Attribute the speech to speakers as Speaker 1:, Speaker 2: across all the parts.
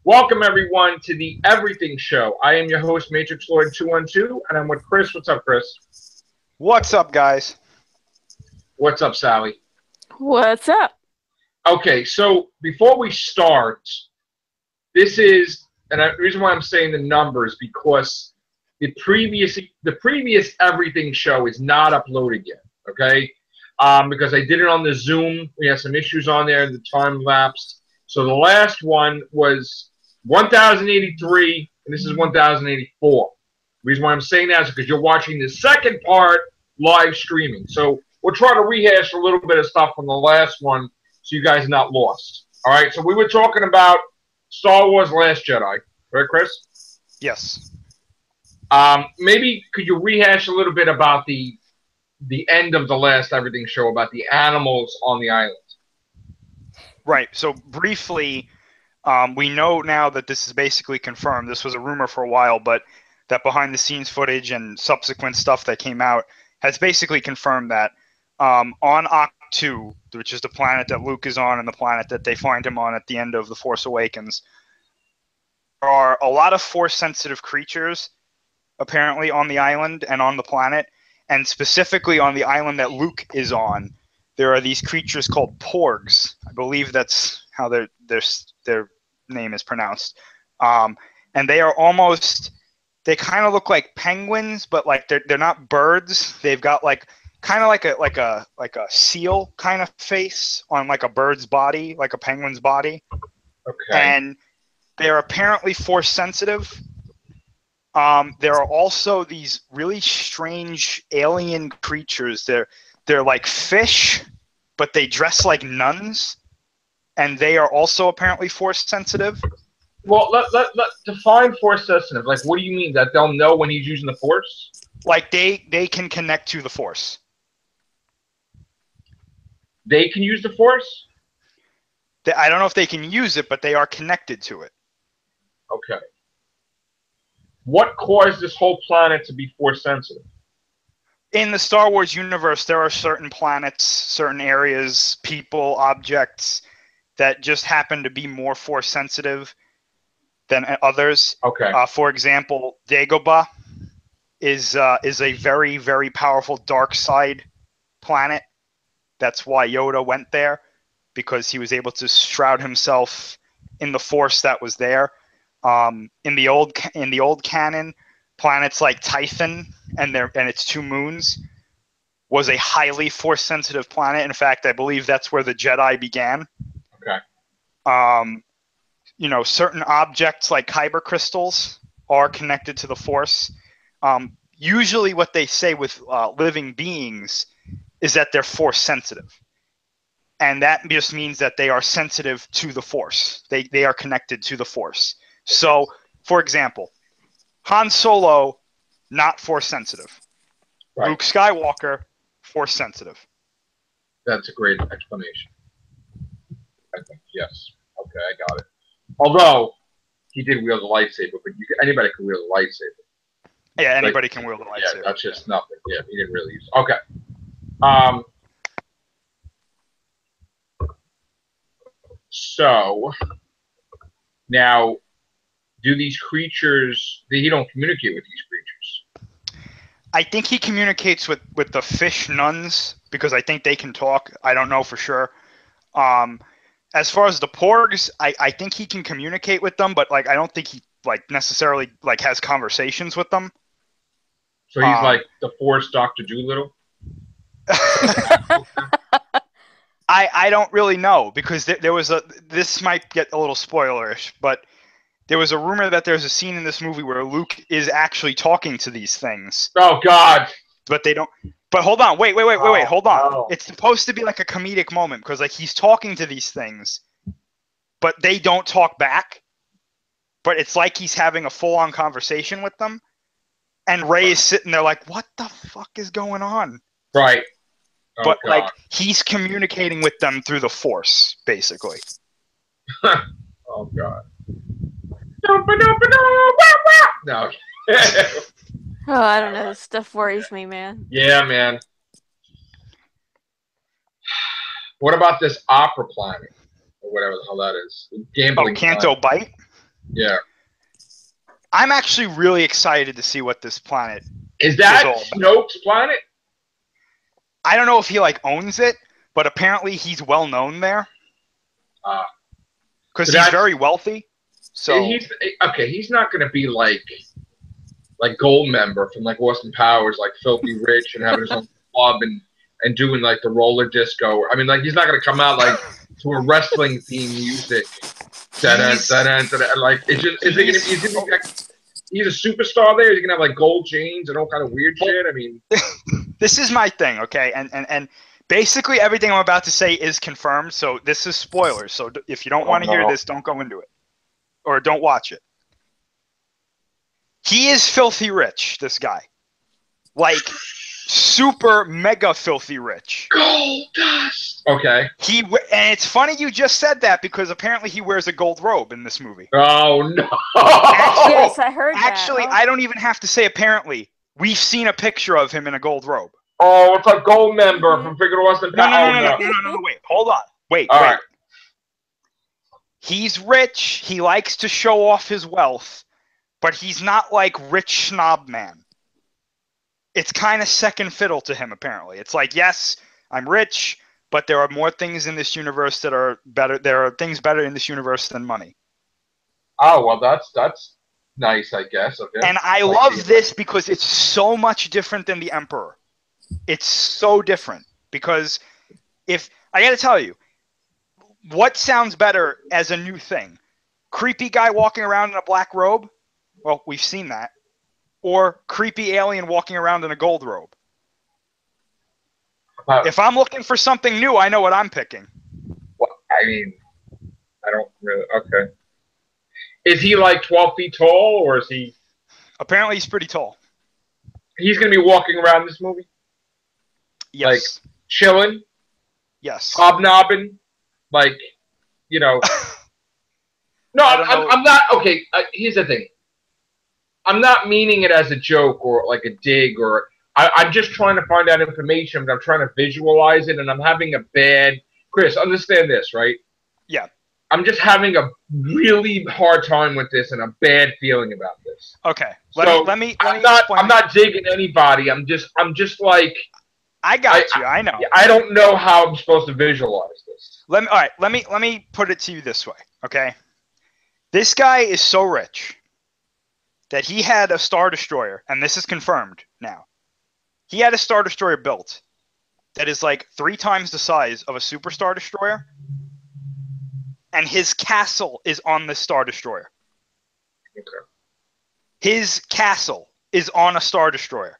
Speaker 1: Welcome everyone to the Everything Show. I am your host, Matrix Lord 212, and I'm with Chris. What's up, Chris?
Speaker 2: What's up, guys?
Speaker 1: What's up, Sally?
Speaker 3: What's up?
Speaker 1: Okay, so before we start, this is, and the reason why I'm saying the numbers because the previous Everything Show is not uploaded yet. Okay, because I did it on the Zoom. We had some issues on there. The time lapsed. So the last one was 1083, and this is 1084. The reason why I'm saying that is because you're watching the second part live streaming. So we'll try to rehash a little bit of stuff from the last one so you guys are not lost. All right, so we were talking about Star Wars Last Jedi. Right, Chris?
Speaker 2: Yes.
Speaker 1: Maybe could you rehash a little bit about the end of the last Everything Show about the animals on the island?
Speaker 2: Right. So briefly, we know now that this is basically confirmed. This was a rumor for a while, but that behind-the-scenes footage and subsequent stuff that came out has basically confirmed that on Ahch-To, which is the planet that Luke is on and the planet that they find him on at the end of The Force Awakens, there are a lot of Force-sensitive creatures apparently on the island and on the planet, and specifically on the island that Luke is on. There are these creatures called porgs. I believe that's how their name is pronounced. And they are almost, they kind of look like penguins, but like they're not birds. They've got like kind of like a seal kind of face on like a bird's body, like a penguin's body.
Speaker 1: Okay.
Speaker 2: And they're apparently force sensitive. There are also these really strange alien creatures. They're like fish, but they dress like nuns, and they are also apparently force sensitive.
Speaker 1: Well, let define force sensitive. Like, what do you mean? That they'll know when he's using the force?
Speaker 2: Like they can connect to the force.
Speaker 1: They can use the force?
Speaker 2: I don't know if they can use it, but they are connected to it.
Speaker 1: Okay. What caused this whole planet to be force sensitive?
Speaker 2: In the Star Wars universe, there are certain planets, certain areas, people, objects that just happen to be more force sensitive than others.
Speaker 1: Okay.
Speaker 2: For example, Dagobah is a very, very powerful dark side planet. That's why Yoda went there, because he was able to shroud himself in the force that was there. In the old canon, planets like Typhon and its two moons was a highly force-sensitive planet. In fact, I believe that's where the Jedi began.
Speaker 1: Okay.
Speaker 2: Certain objects like kyber crystals are connected to the force. Usually what they say with living beings is that they're force-sensitive. And that just means that they are sensitive to the force. They are connected to the force. So, for example, Han Solo, not force sensitive.
Speaker 1: Right.
Speaker 2: Luke Skywalker, force sensitive.
Speaker 1: That's a great explanation. I think, yes. Okay, I got it. Although, he did wield a lightsaber, but anybody can wield a lightsaber.
Speaker 2: Yeah, anybody can wield a lightsaber.
Speaker 1: Yeah, that's just nothing. Yeah, he didn't really use it. Okay. So, now, do these creatures, he don't communicate with these creatures?
Speaker 2: I think he communicates with the fish nuns, because I think they can talk. I don't know for sure. As far as the porgs, I think he can communicate with them, but like I don't think he like necessarily like has conversations with them.
Speaker 1: So he's like the Force Dr. Doolittle?
Speaker 2: I don't really know, because there was this might get a little spoilerish, but there was a rumor that there's a scene in this movie where Luke is actually talking to these things.
Speaker 1: Oh, God.
Speaker 2: But they don't. But hold on. Wait. Hold on.
Speaker 1: Oh.
Speaker 2: It's supposed to be like a comedic moment, because like he's talking to these things, but they don't talk back. But it's like he's having a full-on conversation with them. And Rey is sitting there like, what the fuck is going on?
Speaker 1: Right. Oh,
Speaker 2: but
Speaker 1: God.
Speaker 2: like he's communicating with them through the Force, basically.
Speaker 1: Oh, God. No.
Speaker 3: Oh, I don't know. This stuff worries me, man.
Speaker 1: Yeah, man. What about this opera planet? Or whatever the hell that is. Gambling
Speaker 2: Canto
Speaker 1: planet.
Speaker 2: Bite?
Speaker 1: Yeah.
Speaker 2: I'm actually really excited to see what this planet
Speaker 1: Is that
Speaker 2: all about.
Speaker 1: Snoke's planet?
Speaker 2: I don't know if he like owns it, but apparently he's well known there because
Speaker 1: So
Speaker 2: he's very wealthy. So
Speaker 1: he's okay. He's not going to be like Gold Member from like Austin Powers, like filthy rich and having his own club and doing like the roller disco. I mean, like he's not going to come out like to a wrestling theme music. Like it's just is he gonna be like, he's a superstar there? Is he gonna have like gold chains and all kind of weird shit? I mean,
Speaker 2: this is my thing, okay? And basically everything I'm about to say is confirmed. So this is spoilers. So if you don't want to hear this, don't go into it or don't watch it. He is filthy rich, this guy. Like, super mega filthy rich.
Speaker 1: Gold dust! Okay.
Speaker 2: And it's funny you just said that because apparently he wears a gold robe in this movie.
Speaker 1: Oh, no!
Speaker 3: Yes, I heard that.
Speaker 2: Actually, I don't even have to say apparently. We've seen a picture of him in a gold robe.
Speaker 1: Oh, it's a Gold Member from Figure Austin Powers.
Speaker 2: No, wait. Hold on. Wait.
Speaker 1: Right.
Speaker 2: He's rich. He likes to show off his wealth. But he's not like rich snob man. It's kind of second fiddle to him, apparently. It's like, yes, I'm rich, but there are more things in this universe that are better. There are things better in this universe than money.
Speaker 1: Oh, well, that's nice, I guess. Okay.
Speaker 2: And I love this because it's so much different than the Emperor. It's so different because if I got to tell you, what sounds better as a new thing? Creepy guy walking around in a black robe? Well, we've seen that. Or creepy alien walking around in a gold robe. If I'm looking for something new, I know what I'm picking.
Speaker 1: Well, I mean, I don't really. Okay. Is he like 12 feet tall, or is he?
Speaker 2: Apparently, he's pretty tall.
Speaker 1: He's gonna be walking around this movie.
Speaker 2: Yes.
Speaker 1: Like chilling.
Speaker 2: Yes.
Speaker 1: Hobnobbing, like, you know. No, I'm not. Okay, here's the thing. I'm not meaning it as a joke or like a dig or I'm just trying to find out information, but I'm trying to visualize it, and I'm having a bad. Chris, understand this, right?
Speaker 2: Yeah.
Speaker 1: I'm just having a really hard time with this and a bad feeling about this.
Speaker 2: Okay. Let me
Speaker 1: I'm not digging anybody. I'm just like.
Speaker 2: I got you. I know.
Speaker 1: I don't know how I'm supposed to visualize this.
Speaker 2: All right. Let me put it to you this way. Okay. This guy is so rich that he had a Star Destroyer, and this is confirmed now. He had a Star Destroyer built that is like 3 times the size of a Super Star Destroyer, and his castle is on the Star Destroyer.
Speaker 1: Okay.
Speaker 2: His castle is on a Star Destroyer.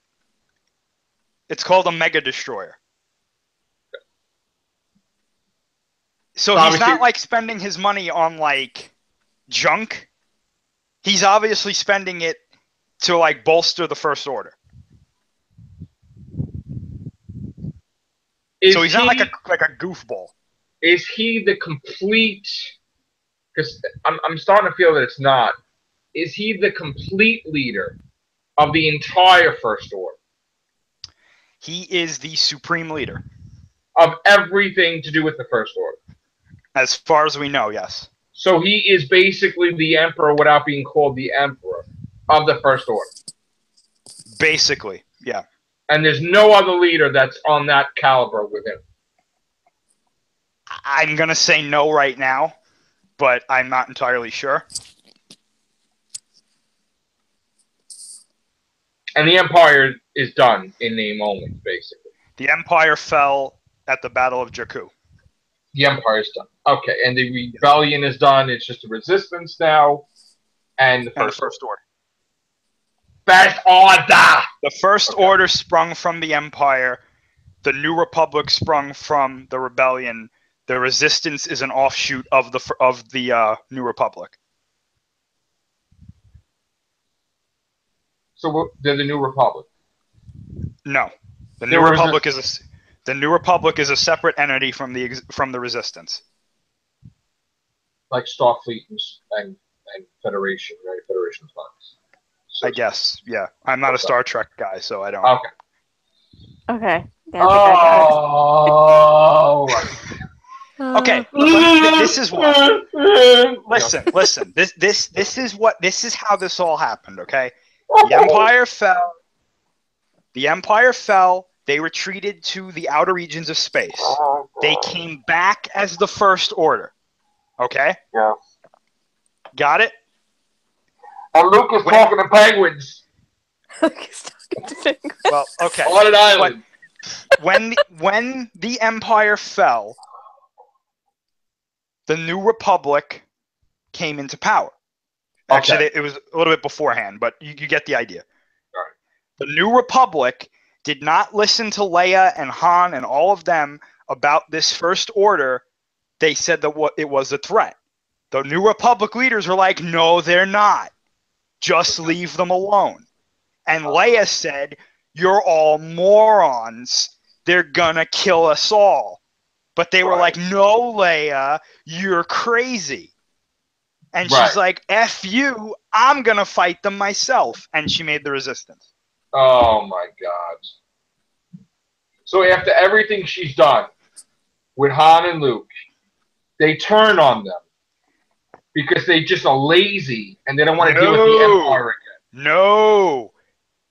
Speaker 2: It's called a Mega Destroyer. So he's not like spending his money on like junk. He's obviously spending it to like bolster the First Order. So he's not like a goofball.
Speaker 1: Is he the complete? Because I'm starting to feel that it's not. Is he the complete leader of the entire First Order?
Speaker 2: He is the supreme leader
Speaker 1: of everything to do with the First Order.
Speaker 2: As far as we know, yes.
Speaker 1: So he is basically the Emperor without being called the Emperor of the First Order.
Speaker 2: Basically, yeah.
Speaker 1: And there's no other leader that's on that caliber with him.
Speaker 2: I'm going to say no right now, but I'm not entirely sure.
Speaker 1: And the Empire is done in name only, basically.
Speaker 2: The Empire fell at the Battle of Jakku.
Speaker 1: The Empire is done. Okay, and the rebellion is done. It's just a resistance now, and the First
Speaker 2: Order.
Speaker 1: First Order.
Speaker 2: The First Order sprung from the Empire. The New Republic sprung from the rebellion. The Resistance is an offshoot of the New Republic.
Speaker 1: So they're the New Republic.
Speaker 2: No, the New Republic is a separate entity from the Resistance.
Speaker 1: Like Starfleet and Federation, right? Federation planets. So
Speaker 2: I guess, yeah. I'm not a Star Trek guy, so I don't.
Speaker 1: Okay.
Speaker 3: Okay.
Speaker 1: Oh.
Speaker 2: Okay, this is what. Listen. This is how this all happened. Okay, the Empire fell. The Empire fell. They retreated to the outer regions of space. They came back as the First Order. Okay.
Speaker 1: Yeah.
Speaker 2: Got it.
Speaker 1: And Luke is talking to penguins.
Speaker 3: Luke is talking to penguins.
Speaker 2: Well, okay.
Speaker 1: On an island.
Speaker 2: When the Empire fell, the New Republic came into power. Actually, it was a little bit beforehand, but you get the idea.
Speaker 1: Right.
Speaker 2: The New Republic did not listen to Leia and Han and all of them about this First Order. They said that it was a threat. The New Republic leaders were like, no, they're not. Just leave them alone. And Leia said, you're all morons. They're gonna kill us all. But they were like, no, Leia, you're crazy. And she's like, F you, I'm going to fight them myself. And she made the resistance.
Speaker 1: Oh, my God. So after everything she's done with Han and Luke, they turn on them because they just are lazy and they don't want to deal with the Empire again.
Speaker 2: No.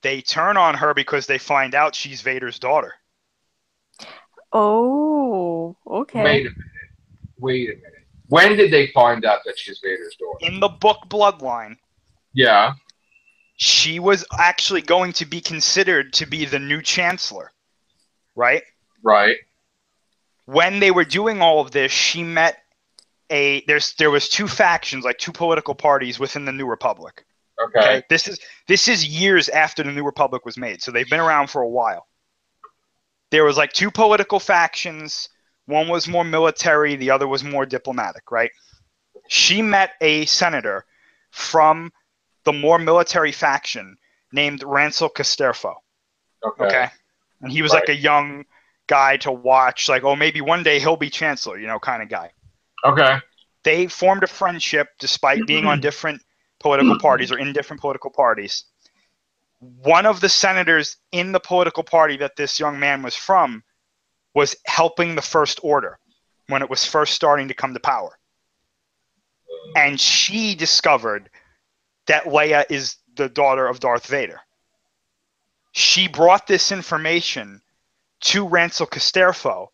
Speaker 2: They turn on her because they find out she's Vader's daughter.
Speaker 3: Oh, okay.
Speaker 1: Wait a minute. When did they find out that she's Vader's daughter?
Speaker 2: In the book Bloodline.
Speaker 1: Yeah.
Speaker 2: She was actually going to be considered to be the new chancellor. Right?
Speaker 1: Right.
Speaker 2: When they were doing all of this, she met there was two factions, like two political parties within the New Republic.
Speaker 1: Okay.
Speaker 2: This is years after the New Republic was made, so they've been around for a while. There was like two political factions. One was more military, the other was more diplomatic, right? She met a senator from the more military faction named Rancel Casterfo. Okay. And he was like a young guy to watch, like, oh, maybe one day he'll be chancellor, kind of guy.
Speaker 1: Okay.
Speaker 2: They formed a friendship despite being on different political parties or in different political parties. One of the senators in the political party that this young man was from was helping the First Order when it was first starting to come to power. And she discovered that Leia is the daughter of Darth Vader. She brought this information to Rancel Casterfo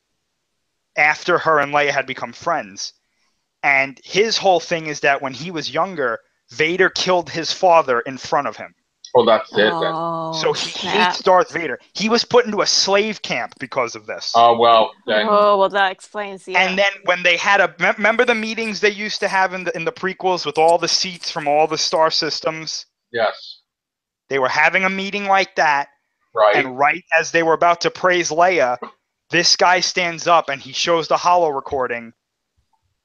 Speaker 2: after her and Leia had become friends. And his whole thing is that when he was younger, Vader killed his father in front of him.
Speaker 1: Oh, that's it then.
Speaker 2: So he hates Darth Vader. He was put into a slave camp because of this.
Speaker 1: Oh, well. Then.
Speaker 3: Oh, well, that explains, yeah.
Speaker 2: And then when they had remember the meetings they used to have in the prequels with all the seats from all the star systems?
Speaker 1: Yes.
Speaker 2: They were having a meeting like that.
Speaker 1: Right.
Speaker 2: And right as they were about to praise Leia, this guy stands up and he shows the holo recording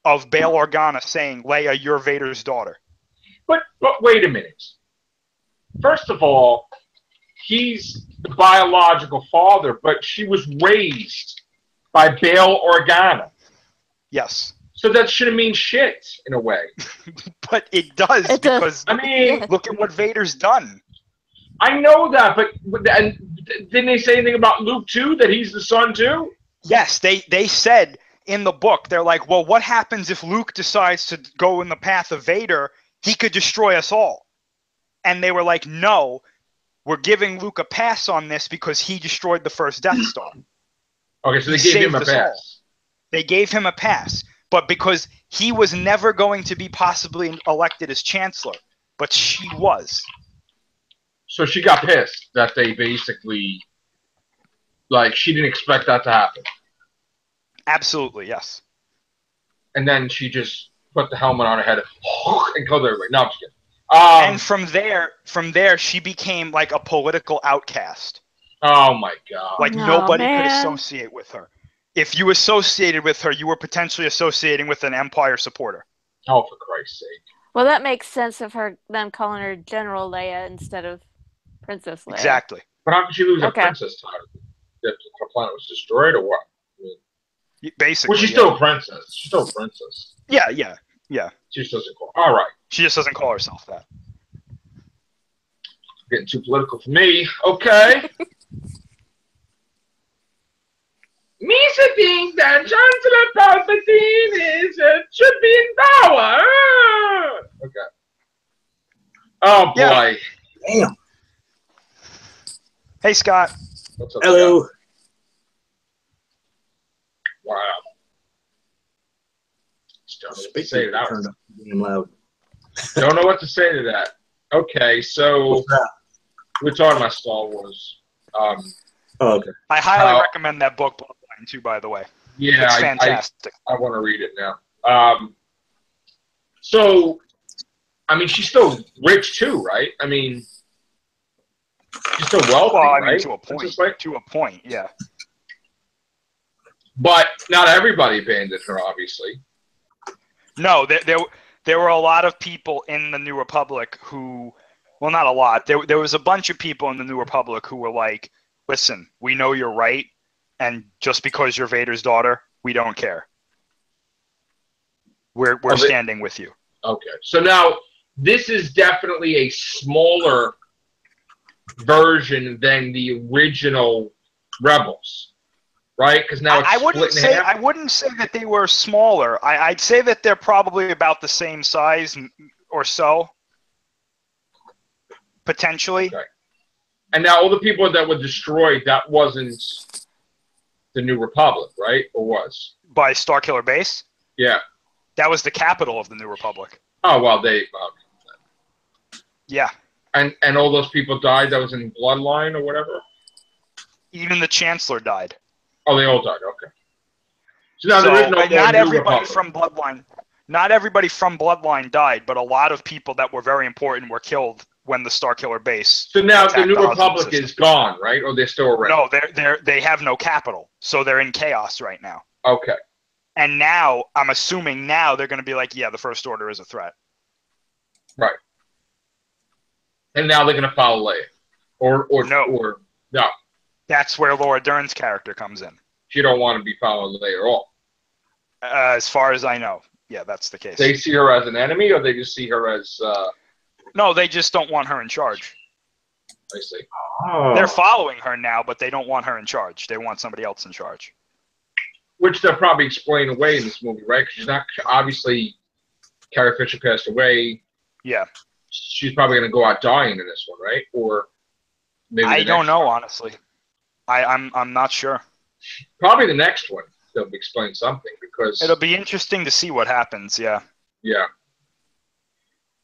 Speaker 2: of Bail Organa saying, Leia, you're Vader's daughter.
Speaker 1: But wait a minute. First of all, he's the biological father, but she was raised by Bail Organa.
Speaker 2: Yes.
Speaker 1: So that shouldn't mean shit, in a way.
Speaker 2: But it does, because,
Speaker 1: I mean...
Speaker 2: look at what Vader's done.
Speaker 1: I know that, but and didn't they say anything about Luke, too, that he's the son, too?
Speaker 2: Yes, they said in the book, they're like, well, what happens if Luke decides to go in the path of Vader? He could destroy us all. And they were like, no, we're giving Luke a pass on this because he destroyed the first Death Star.
Speaker 1: Okay, so they gave him a pass.
Speaker 2: They gave him a pass, but because he was never going to be possibly elected as chancellor, but she was.
Speaker 1: So she got pissed that they basically, like, she didn't expect that to happen.
Speaker 2: Absolutely, yes.
Speaker 1: And then she just put the helmet on her head and killed everybody. No, I'm just kidding.
Speaker 2: And from there, she became like a political outcast.
Speaker 1: Oh my God!
Speaker 2: Like nobody could associate with her. If you associated with her, you were potentially associating with an Empire supporter.
Speaker 1: Oh, for Christ's sake!
Speaker 3: Well, that makes sense of them calling her General Leia instead of Princess Leia.
Speaker 2: Exactly.
Speaker 1: But how could she lose a princess title? If her planet was destroyed, or what? I mean,
Speaker 2: basically,
Speaker 1: well, she's still a princess. She's still a princess.
Speaker 2: Yeah.
Speaker 1: She just doesn't call. All right.
Speaker 2: She just doesn't call herself that.
Speaker 1: Getting too political for me. Okay. Misa thinks that Chancellor Palpatine should be in power. Okay. Oh boy.
Speaker 2: Yeah.
Speaker 4: Damn.
Speaker 2: Hey, Scott.
Speaker 1: What's up,
Speaker 4: Hello.
Speaker 1: Scott? Wow. Don't know what to say to that.
Speaker 4: Turned up being loud.
Speaker 1: Don't know what to say to that. Okay, so
Speaker 4: What's that?
Speaker 1: we're talking about Star Wars.
Speaker 4: Oh, okay.
Speaker 2: I highly recommend that book, Bloodline, too, by the way.
Speaker 1: Yeah,
Speaker 2: It's fantastic.
Speaker 1: I want to read it now. So, I mean, she's still rich too, right? I mean, she's still wealthy,
Speaker 2: Well, I mean,
Speaker 1: right?
Speaker 2: to a point. To a point, yeah.
Speaker 1: But not everybody abandoned her, obviously.
Speaker 2: No, there were a lot of people in the New Republic who, well, not a lot. There was a bunch of people in the New Republic who were like, listen, we know you're right, and just because you're Vader's daughter, we don't care. We're standing with you.
Speaker 1: Okay. So now, this is definitely a smaller version than the original Rebels, right? Because now it's
Speaker 2: I wouldn't
Speaker 1: split in half.
Speaker 2: I wouldn't say that they were smaller. I'd say that they're probably about the same size or so, potentially.
Speaker 1: Okay. And now all the people that were destroyed, that wasn't the New Republic, right? Or was?
Speaker 2: By Starkiller Base.
Speaker 1: Yeah.
Speaker 2: That was the capital of the New Republic.
Speaker 1: Oh, well,
Speaker 2: Yeah.
Speaker 1: And all those people died that was in Bloodline or whatever?
Speaker 2: Even the Chancellor died.
Speaker 1: Oh, they all died. Okay. So now there is no more
Speaker 2: not
Speaker 1: New
Speaker 2: everybody
Speaker 1: Republic.
Speaker 2: from Bloodline. Not everybody from Bloodline died, but a lot of people that were very important were killed when the Starkiller Base.
Speaker 1: So now the
Speaker 2: attacked
Speaker 1: New
Speaker 2: Hudson
Speaker 1: Republic
Speaker 2: system.
Speaker 1: is gone, right? Or they're still around?
Speaker 2: No, they have no capital, so they're in chaos right now.
Speaker 1: Okay.
Speaker 2: And now, I'm assuming now they're going to be like, yeah, the First Order is a threat.
Speaker 1: Right. And now they're going to follow Leia. Or no.
Speaker 2: That's where Laura Dern's character comes in.
Speaker 1: She don't want to be following Leia at all.
Speaker 2: As far as I know. Yeah, that's the case.
Speaker 1: They see her as an enemy, or they just see her as...
Speaker 2: No, they just don't want her in charge.
Speaker 1: I see.
Speaker 4: Oh.
Speaker 2: They're following her now, but they don't want her in charge. They want somebody else in charge.
Speaker 1: Which they'll probably explain away in this movie, right? Because she's not... Obviously, Carrie Fisher passed away.
Speaker 2: Yeah.
Speaker 1: She's probably going to go out dying in this one, right? Or maybe
Speaker 2: I don't know, honestly. I'm not sure.
Speaker 1: Probably the next one they'll explain something, because
Speaker 2: It'll be interesting to see what happens, yeah.
Speaker 1: Yeah.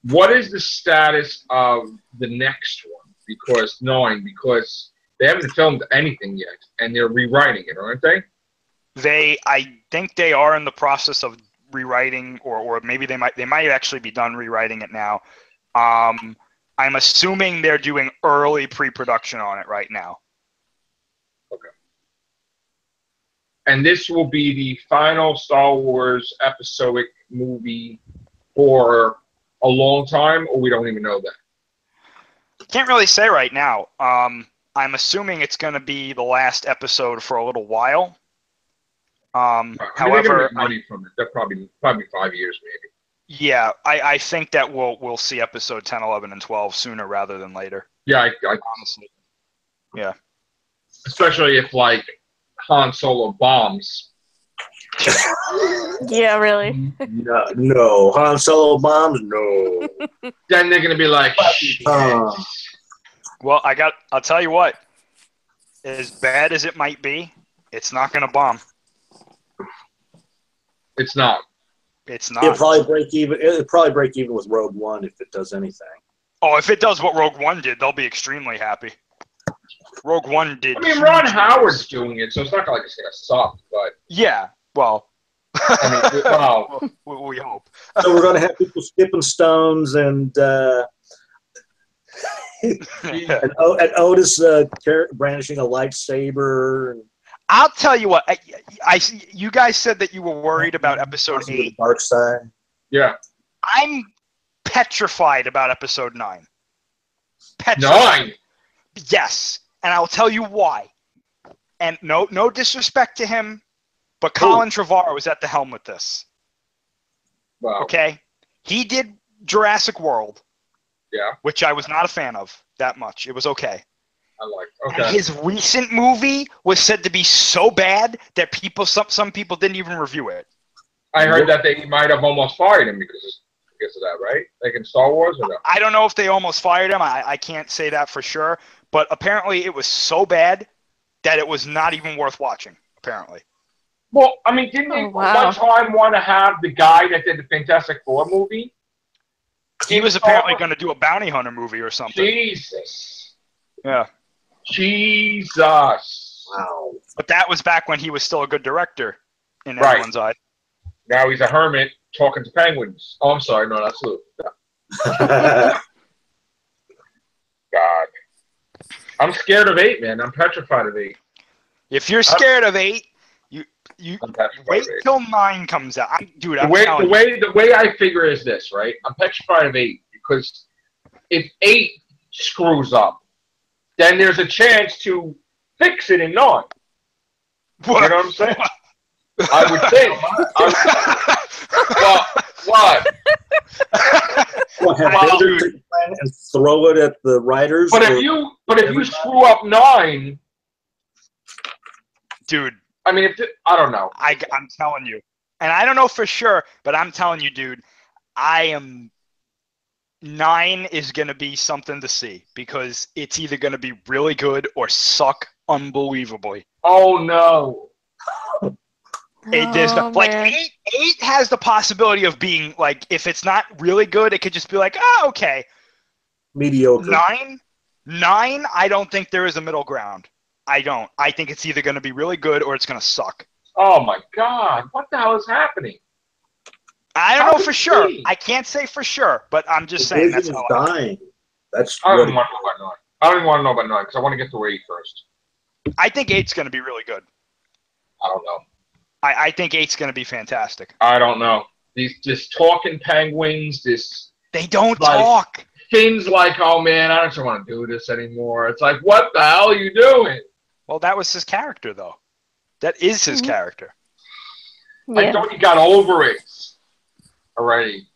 Speaker 1: What is the status of the next one? Because they haven't filmed anything yet, and they're rewriting it, aren't they?
Speaker 2: I think they are in the process of rewriting, or maybe they might actually be done rewriting it now. I'm assuming they're doing early pre-production on it right now.
Speaker 1: Okay. And this will be the final Star Wars episodic movie for a long time, or we don't even know that?
Speaker 2: Can't really say right now. I'm assuming it's going to be the last episode for a little while. However,
Speaker 1: they're gonna make money from it. They're probably 5 years, maybe.
Speaker 2: Yeah, I think that we'll see episode 10, 11, and 12 sooner rather than later.
Speaker 1: Yeah, I
Speaker 2: honestly. Yeah.
Speaker 1: Especially if like Han Solo bombs.
Speaker 3: Yeah, really.
Speaker 4: No. Han Solo bombs? No.
Speaker 1: Then they're gonna be like,
Speaker 2: well, I'll tell you what. As bad as it might be, it's not gonna bomb.
Speaker 1: It's not.
Speaker 2: It's not.
Speaker 4: It'll probably break even. It'll probably break even with Rogue One if it does anything.
Speaker 2: Oh, if it does what Rogue One did, they'll be extremely happy. Rogue One did.
Speaker 1: I mean, Ron Howard's doing it, so it's not like it's gonna suck. But
Speaker 2: yeah, well,
Speaker 1: I mean, well,
Speaker 2: we hope.
Speaker 4: So we're gonna have people skipping stones and and Otis brandishing a lightsaber.
Speaker 2: I'll tell you what. You guys said that you were worried about episode 8.
Speaker 4: Dark side.
Speaker 1: Yeah.
Speaker 2: I'm petrified about episode 9. Petrified.
Speaker 1: 9.
Speaker 2: Yes, and I'll tell you why. And no disrespect to him, but Colin Trevorrow was at the helm with this.
Speaker 1: Wow.
Speaker 2: Okay, he did Jurassic World.
Speaker 1: Yeah.
Speaker 2: Which I was not a fan of that much. It was okay.
Speaker 1: I like.
Speaker 2: And
Speaker 1: Okay.
Speaker 2: his recent movie was said to be so bad that some people didn't even review it.
Speaker 1: I heard that they might have almost fired him because of that, right? Like in Star Wars or no?
Speaker 2: I don't know if they almost fired him. I can't say that for sure. But apparently it was so bad that it was not even worth watching, apparently.
Speaker 1: Well, I mean, didn't they one time want to have the guy that did the Fantastic Four movie?
Speaker 2: He was apparently going to do a bounty hunter movie or something.
Speaker 1: Jesus.
Speaker 2: Yeah.
Speaker 1: Jesus.
Speaker 4: Wow.
Speaker 2: But that was back when he was still a good director in everyone's eye.
Speaker 1: Now he's a hermit talking to penguins. Oh, I'm sorry. No, that's Luke. God. I'm scared of 8, man. I'm petrified of 8.
Speaker 2: If you're scared of 8, you wait till 9 comes out.
Speaker 1: The way I figure is this, right? I'm petrified of 8 because if 8 screws up, then there's a chance to fix it in 9.
Speaker 2: What?
Speaker 1: You know what I'm saying? I would think. What?
Speaker 4: Well, have Builder take the plan and throw it at the writers?
Speaker 1: But if you screw up 9,
Speaker 2: dude,
Speaker 1: I mean, I don't know.
Speaker 2: I'm telling you, and I don't know for sure, but I'm telling you, dude, 9 is gonna be something to see because it's either gonna be really good or suck unbelievably.
Speaker 1: Oh no.
Speaker 2: There's like 8 has the possibility of being like, if it's not really good, it could just be like, oh, okay.
Speaker 4: Mediocre.
Speaker 2: 9, I don't think there is a middle ground. I don't. I think it's either going to be really good or it's going to suck.
Speaker 1: Oh my God! What the hell is happening?
Speaker 2: I don't know for sure. I can't say for sure, but I'm just saying that's how
Speaker 4: dying. That's.
Speaker 1: I don't want to know about 9. I don't even want to know about 9 because I want to get to 8 first.
Speaker 2: I think 8's going to be really good.
Speaker 1: I don't know.
Speaker 2: I think 8's going to be fantastic.
Speaker 1: I don't know. This talking penguins,
Speaker 2: they don't talk.
Speaker 1: Things like, oh man, I don't want to do this anymore. It's like, what the hell are you doing?
Speaker 2: Well, that was his character, though. That is his character.
Speaker 3: Yeah.
Speaker 1: I thought he got over it already.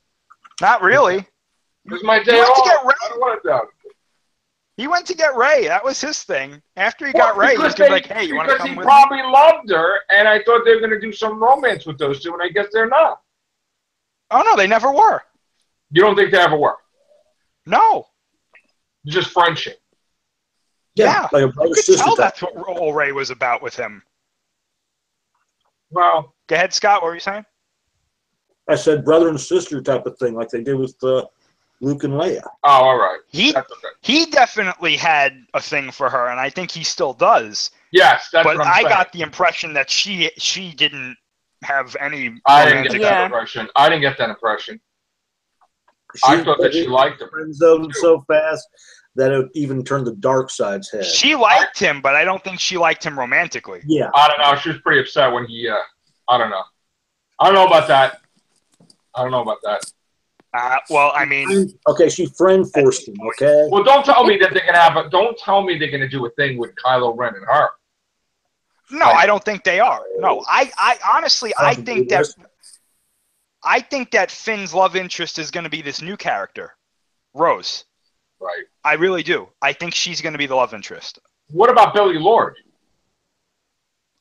Speaker 2: Not really.
Speaker 1: It was my day off.
Speaker 2: I don't want to do. He went to get Ray. That was his thing. After he got Ray, he was like, hey, you want to come with me?
Speaker 1: Because he probably loved her, and I thought they were going to do some romance with those two, and I guess they're not.
Speaker 2: Oh, no, they never were.
Speaker 1: You don't think they ever were?
Speaker 2: No.
Speaker 1: Just friendship.
Speaker 2: Yeah.
Speaker 4: Like a
Speaker 2: you could tell that's what old Ray was about with him.
Speaker 1: Well.
Speaker 2: Go ahead, Scott. What were you saying?
Speaker 4: I said brother and sister type of thing, like they did with Luke and Leia.
Speaker 1: Oh, all right.
Speaker 2: He definitely had a thing for her, and I think he still does.
Speaker 1: Yes, that's what I'm saying.
Speaker 2: But I got the impression that she didn't have any.
Speaker 1: I didn't get that impression. I thought that she liked him.
Speaker 4: Friends of him so fast that it even turned the dark side's head.
Speaker 2: She liked him, but I don't think she liked him romantically.
Speaker 4: Yeah.
Speaker 1: I don't know. She was pretty upset when he. I don't know. I don't know about that.
Speaker 2: Well, I mean,
Speaker 4: okay, she friend forced him. Okay.
Speaker 1: Well, don't tell me that they're gonna have. Don't tell me they're gonna do a thing with Kylo Ren and her.
Speaker 2: No, I don't think they are. No, I honestly, I think that Finn's love interest is going to be this new character, Rose.
Speaker 1: Right.
Speaker 2: I really do. I think she's going to be the love interest.
Speaker 1: What about Billy Lord?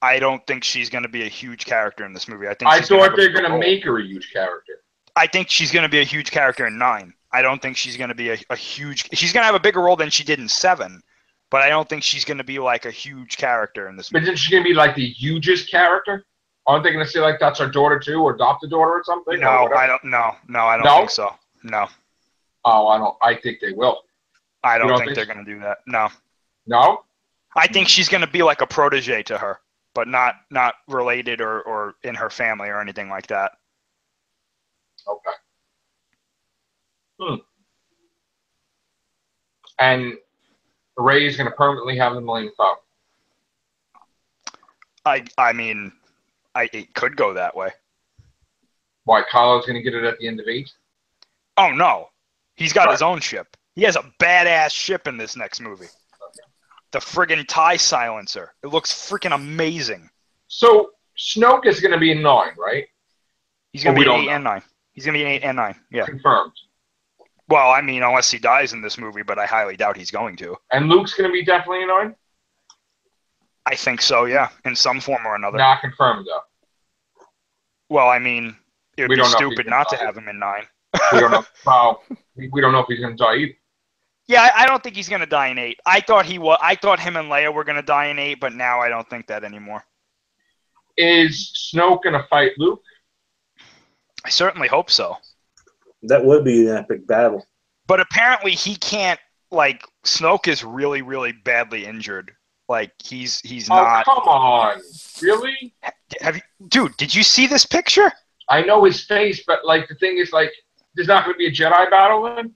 Speaker 2: I don't think she's going to be a huge character in this movie. I
Speaker 1: thought they're going to make her a huge character.
Speaker 2: I think she's going to be a huge character in 9. I don't think she's going to be a huge. She's going to have a bigger role than she did in 7, but I don't think she's going to be like a huge character in this movie.
Speaker 1: But isn't she going to be like the hugest character? Aren't they going to say like that's her daughter too, or adopted daughter or something?
Speaker 2: No, I don't. No, I don't think so. No.
Speaker 1: Oh, I don't. I think they will.
Speaker 2: I don't think they're going to do that. No.
Speaker 1: No.
Speaker 2: I think she's going to be like a protege to her, but not related or in her family or anything like that.
Speaker 1: Okay. And Rey's going to permanently have the Millennium Falcon.
Speaker 2: I mean, it could go that way.
Speaker 1: Why, Kylo's going to get it at the end of 8?
Speaker 2: Oh, no. He's got his own ship. He has a badass ship in this next movie. Okay. The friggin' TIE Silencer. It looks freaking amazing.
Speaker 1: So, Snoke is going to be in 9, right?
Speaker 2: He's going to be in 8 and 9. He's going to be in 8 and 9, yeah.
Speaker 1: Confirmed.
Speaker 2: Well, I mean, unless he dies in this movie, but I highly doubt he's going to.
Speaker 1: And Luke's going to be definitely in 9?
Speaker 2: I think so, yeah, in some form or another.
Speaker 1: Not confirmed, though.
Speaker 2: Well, I mean, it would
Speaker 1: We
Speaker 2: be
Speaker 1: don't know if he's
Speaker 2: stupid
Speaker 1: gonna
Speaker 2: not to
Speaker 1: die.
Speaker 2: have him in 9.
Speaker 1: We don't know. Well, we don't know if he's going to die either.
Speaker 2: Yeah, I don't think he's going to die in 8. I thought him and Leia were going to die in 8, but now I don't think that anymore.
Speaker 1: Is Snoke going to fight Luke?
Speaker 2: I certainly hope so.
Speaker 4: That would be an epic battle.
Speaker 2: But apparently he can't, like, Snoke is really, really badly injured. Like, he's not.
Speaker 1: Oh, come on. Really?
Speaker 2: Dude, did you see this picture?
Speaker 1: I know his face, but, like, the thing is, like, there's not going to be a Jedi battle then?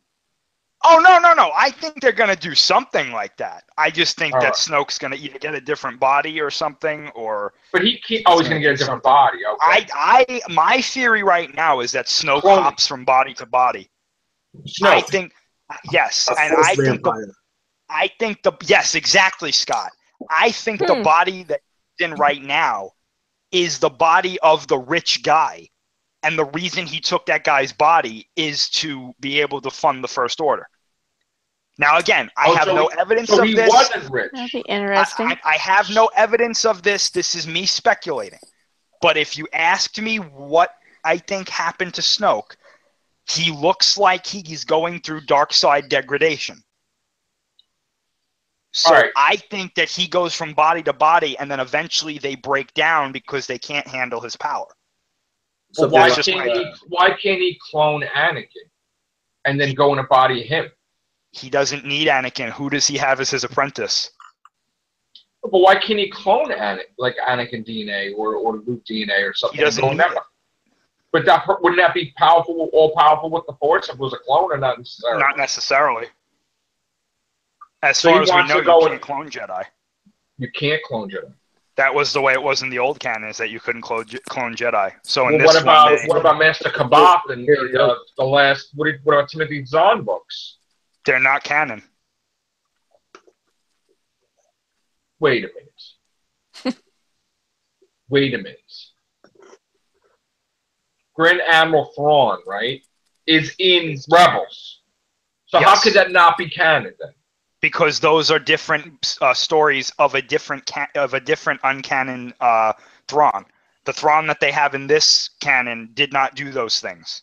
Speaker 2: Oh, no. I think they're going to do something like that. I just think
Speaker 1: All
Speaker 2: that
Speaker 1: right.
Speaker 2: Snoke's going to either get a different body or something, or...
Speaker 1: But he's going to get a different body. Okay.
Speaker 2: My theory right now is that Snoke
Speaker 1: Clone.
Speaker 2: hops from body to body.
Speaker 1: Snoke.
Speaker 2: I think... Yes,
Speaker 4: A
Speaker 2: and
Speaker 4: force
Speaker 2: I think
Speaker 4: vampire.
Speaker 2: yes, exactly, Scott. I think the body that he's in right now is the body of the rich guy. And the reason he took that guy's body is to be able to fund the First Order. Now, again, I have no evidence
Speaker 1: so
Speaker 2: of
Speaker 1: he
Speaker 2: this.
Speaker 1: wasn't rich.
Speaker 3: That'd be interesting.
Speaker 2: I have no evidence of this. This is me speculating. But if you asked me what I think happened to Snoke, he looks like he's going through dark side degradation. So
Speaker 1: All right.
Speaker 2: I think that he goes from body to body, and then eventually they break down because they can't handle his power.
Speaker 1: Well,
Speaker 4: Something
Speaker 1: why can't he clone Anakin and then go in a body of him?
Speaker 2: He doesn't need Anakin. Who does he have as his apprentice?
Speaker 1: But why can't he clone Anakin DNA or Luke DNA or something?
Speaker 2: He doesn't need it.
Speaker 1: But wouldn't that be powerful, all powerful with the Force if it was a clone or not necessarily?
Speaker 2: Not necessarily. As
Speaker 1: So
Speaker 2: far
Speaker 1: he
Speaker 2: as we
Speaker 1: wants
Speaker 2: know,
Speaker 1: to go
Speaker 2: you
Speaker 1: with-
Speaker 2: can't clone Jedi.
Speaker 1: You can't clone Jedi.
Speaker 2: That was the way it was in the old canon, is that you couldn't clone Jedi. So in
Speaker 1: Well,
Speaker 2: this
Speaker 1: what about Master Kabath and the last? What about Timothy Zahn books?
Speaker 2: they're not canon.
Speaker 1: Wait a minute. Wait a minute. Grand Admiral Thrawn, right, is in Rebels. So how
Speaker 2: Yes.
Speaker 1: could that not be canon then?
Speaker 2: Because those are different stories of a different uncanon Thrawn. The Thrawn that they have in this canon did not do those things.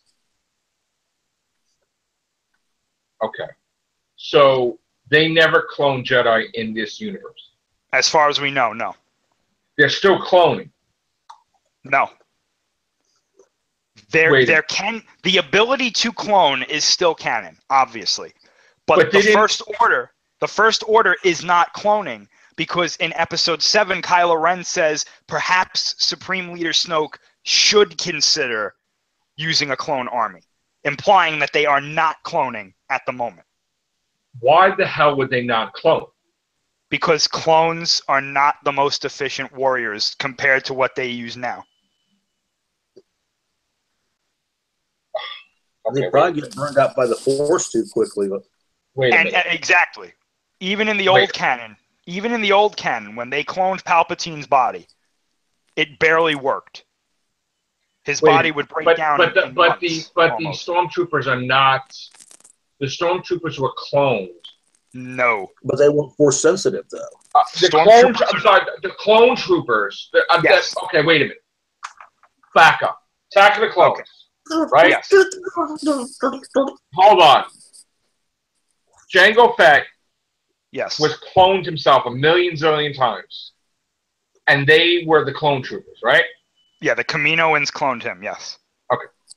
Speaker 1: Okay. So they never clone Jedi in this universe.
Speaker 2: As far as we know, no.
Speaker 1: They're still cloning.
Speaker 2: No.
Speaker 1: Wait.
Speaker 2: The ability to clone is still canon, obviously. But
Speaker 1: But
Speaker 2: the
Speaker 1: didn't-
Speaker 2: First Order is not cloning, because in Episode 7, Kylo Ren says perhaps Supreme Leader Snoke should consider using a clone army, implying that they are not cloning at the moment.
Speaker 1: Why the hell would they not clone?
Speaker 2: Because clones are not the most efficient warriors compared to what they use now.
Speaker 4: They probably get burned out by the Force too quickly.
Speaker 1: Wait a
Speaker 2: And
Speaker 1: minute.
Speaker 2: exactly. Even in the
Speaker 1: Wait.
Speaker 2: old canon, when they cloned Palpatine's body, it barely worked. His
Speaker 1: Wait,
Speaker 2: body would break down.
Speaker 1: But the
Speaker 2: almost.
Speaker 1: stormtroopers are not. The stormtroopers were cloned.
Speaker 2: No.
Speaker 4: But they weren't Force sensitive, though.
Speaker 1: The
Speaker 2: Stormtroopers
Speaker 1: clone. I'm sorry. The clone troopers.
Speaker 2: Yes.
Speaker 1: Okay, wait a minute. Back up. Attack of the Clones. Right.
Speaker 2: Yes.
Speaker 1: Hold on. Jango Fett
Speaker 2: Yes.
Speaker 1: was cloned himself a million zillion times, and they were the clone troopers, right?
Speaker 2: Yeah, the Kaminoans cloned him. Yes.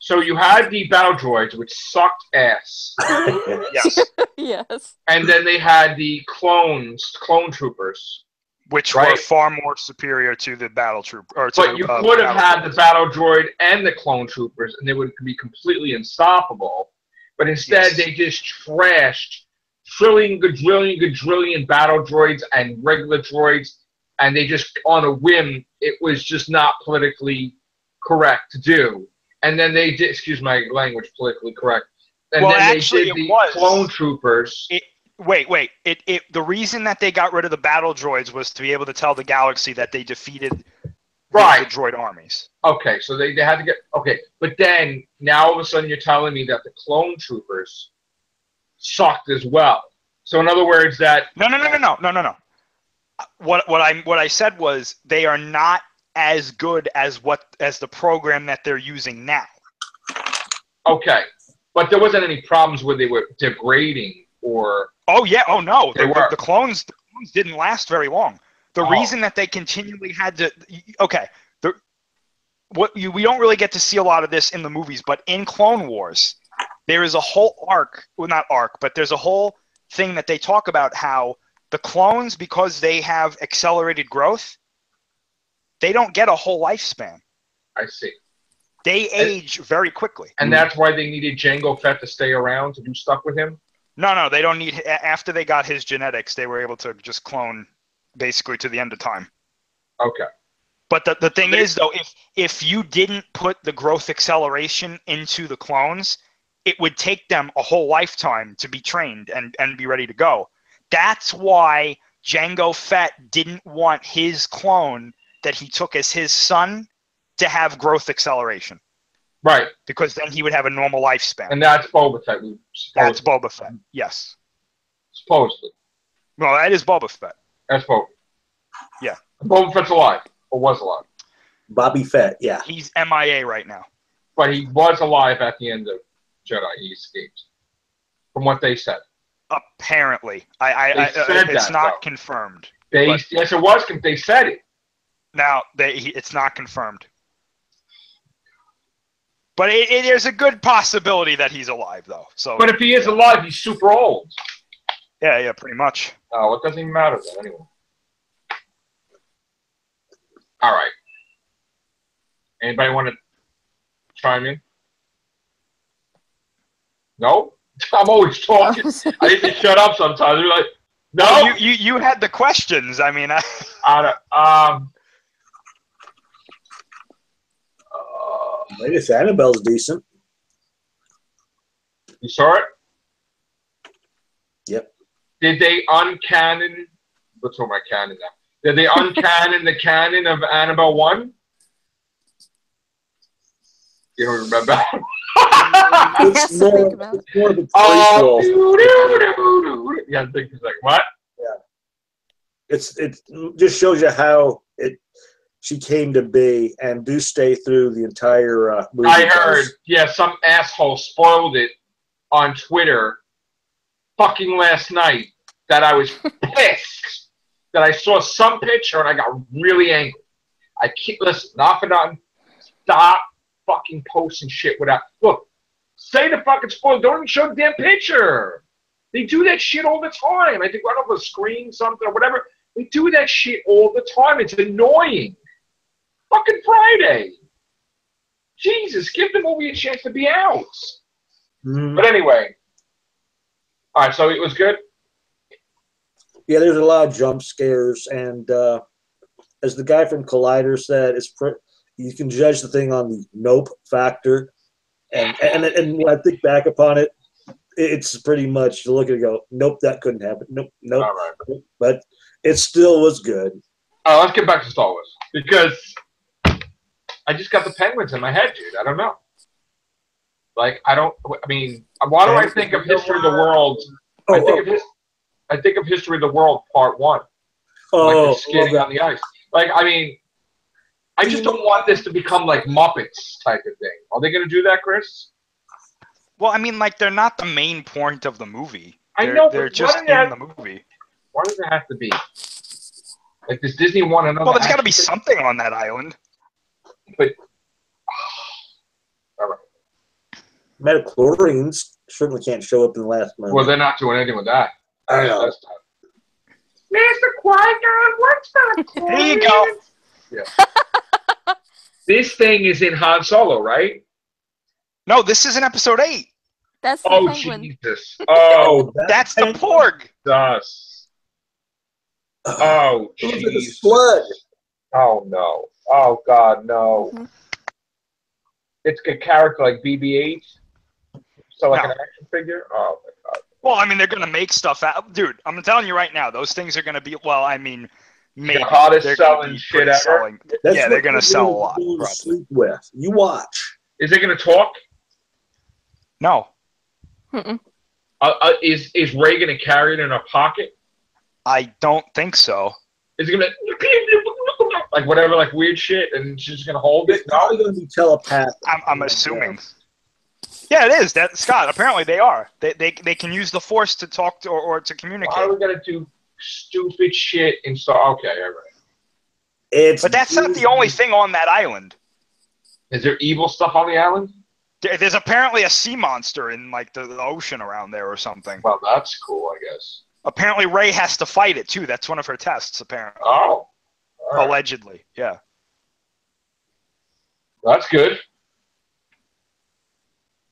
Speaker 1: So you had the battle droids, which sucked ass,
Speaker 2: Yes.
Speaker 3: Yes.
Speaker 1: and then they had the clone troopers.
Speaker 2: Which were
Speaker 1: Right.
Speaker 2: far more superior to the battle troop. Or to
Speaker 1: But you could have had the battle droid and the clone troopers, and they would be completely unstoppable. But instead,
Speaker 2: Yes.
Speaker 1: they just trashed quadrillion battle droids and regular droids, and they just, on a whim, it was just not politically correct to do. And then they did, excuse my language, politically correct. And
Speaker 2: Well,
Speaker 1: then
Speaker 2: actually,
Speaker 1: they did
Speaker 2: it
Speaker 1: the
Speaker 2: was.
Speaker 1: clone troopers.
Speaker 2: Wait. The reason that they got rid of the battle droids was to be able to tell the galaxy that they defeated
Speaker 1: Right.
Speaker 2: the droid armies.
Speaker 1: Okay, so they had to get okay, but then now all of a sudden you're telling me that the clone troopers sucked as well. So in other words, that
Speaker 2: No. What I said was they are not as good as the program that they're using now.
Speaker 1: okay, but there wasn't any problems where they were degrading or.
Speaker 2: Oh yeah. Oh no.
Speaker 1: The
Speaker 2: clones didn't last very long. The reason that they continually had to. Okay. We don't really get to see a lot of this in the movies, but in Clone Wars, there is a whole arc. Well, not arc, but there's a whole thing that they talk about how the clones, because they have accelerated growth, they don't get a whole lifespan.
Speaker 1: I see.
Speaker 2: They age very quickly.
Speaker 1: And that's why they needed Jango Fett to stay around to do stuff with him?
Speaker 2: No, they don't need. After they got his genetics, they were able to just clone basically to the end of time.
Speaker 1: Okay.
Speaker 2: But the thing is, though, if you didn't put the growth acceleration into the clones, it would take them a whole lifetime to be trained and be ready to go. That's why Jango Fett didn't want his clone that he took as his son to have growth acceleration.
Speaker 1: Right.
Speaker 2: Because then he would have a normal lifespan.
Speaker 1: And that's Boba Fett.
Speaker 2: That's Boba Fett, yes.
Speaker 1: Supposedly.
Speaker 2: No, that is Boba Fett.
Speaker 1: That's Boba.
Speaker 2: Yeah.
Speaker 1: Boba Fett's alive. Or was alive.
Speaker 4: Bobby Fett, yeah.
Speaker 2: He's MIA right now.
Speaker 1: But he was alive at the end of Jedi. He escaped. From what they said.
Speaker 2: Apparently. It's not confirmed.
Speaker 1: Yes, it was. They said it.
Speaker 2: Now, it's not confirmed. But there's a good possibility that he's alive, though. So.
Speaker 1: But if he is alive, he's super old.
Speaker 2: Yeah, pretty much.
Speaker 1: Oh, it doesn't even matter then, anyway. All right. Anybody want to chime in? No? I'm always talking. I need to shut up sometimes. You're like, no?
Speaker 2: Well, you had the questions. I mean,
Speaker 4: I guess Annabelle's decent.
Speaker 1: You saw it?
Speaker 4: Yep.
Speaker 1: Did they uncanon? What's on my canon now? Did they uncanon the canon of Annabelle 1? You don't remember?
Speaker 4: It's more of a prequel.
Speaker 1: You got to think for a second. What?
Speaker 4: Yeah. It just shows you how she came to be, and do stay through the entire movie.
Speaker 1: I heard, some asshole spoiled it on Twitter fucking last night that I was pissed that I saw some picture and I got really angry. I keep listen, not for nothing. Stop fucking posting shit without look. Say the fucking spoiler. Don't even show the damn picture. They do that shit all the time. I think right off the screen, something or whatever. They do that shit all the time. It's annoying. Fucking Friday. Jesus, give the movie a chance to be out. But anyway. All right, so it was good.
Speaker 4: Yeah, there's a lot of jump scares, and as the guy from Collider said, you can judge the thing on the nope factor, and when I think back upon it, it's pretty much you look at it and go, nope, that couldn't happen. Nope. All right. But it still was good.
Speaker 1: Let's get back to Star Wars because I just got the penguins in my head, dude. I don't know. Like I mean, why do I think of History of the World? I think of History of the World Part 1. Like skating on the ice. Like, I mean, I just don't want this to become like Muppets type of thing. Are they going to do that, Chris?
Speaker 2: Well, I mean, like, they're not the main point of the movie.
Speaker 1: I know,
Speaker 2: they're just in the movie.
Speaker 1: Why does it have to be? Like, does Disney want another?
Speaker 2: Well, there's got to be something on that island.
Speaker 1: But, all right.
Speaker 4: Metachlorians certainly can't show up in the last movie.
Speaker 1: Well, they're not doing anything with that.
Speaker 4: I know.
Speaker 1: That's tough. Mr. Qui-Gon, what's that?
Speaker 2: There you go.
Speaker 1: Yeah. This thing is in Han Solo, right?
Speaker 2: No, this is in Episode 8.
Speaker 3: That's the penguin.
Speaker 1: Jesus. Oh,
Speaker 2: that's the Porg.
Speaker 1: Jesus. Oh, jeez.
Speaker 4: Blood.
Speaker 1: Oh, no. Oh, God, no.
Speaker 3: Mm-hmm.
Speaker 1: It's a character like BB-8? So like an action figure? Oh, my God.
Speaker 2: Well, I mean, they're going to make stuff out. Dude, I'm telling you right now, those things are going to be, well, I mean, maybe.
Speaker 1: The hottest selling shit ever?
Speaker 2: Yeah, they're going to sell a lot.
Speaker 4: Sleep with. You watch.
Speaker 1: Is it going to talk?
Speaker 2: No.
Speaker 3: Mm-mm.
Speaker 1: Is Ray gonna carry it in her pocket?
Speaker 2: I don't think so.
Speaker 1: Is it gonna like whatever, like weird shit, and she's just gonna hold it?
Speaker 4: It's probably going to be telepathic.
Speaker 2: I'm assuming. Yeah, it is. That Scott. Apparently, they are. They can use the Force to talk to or to communicate.
Speaker 1: Why are we gonna do stupid shit and so? Okay, all right.
Speaker 2: But that's not the only thing on that island.
Speaker 1: Is there evil stuff on the island?
Speaker 2: There's apparently a sea monster in like the ocean around there or something.
Speaker 1: Well, that's cool, I guess.
Speaker 2: Apparently, Rey has to fight it too. That's one of her tests, apparently.
Speaker 1: Oh, all right.
Speaker 2: Allegedly, yeah.
Speaker 1: That's good.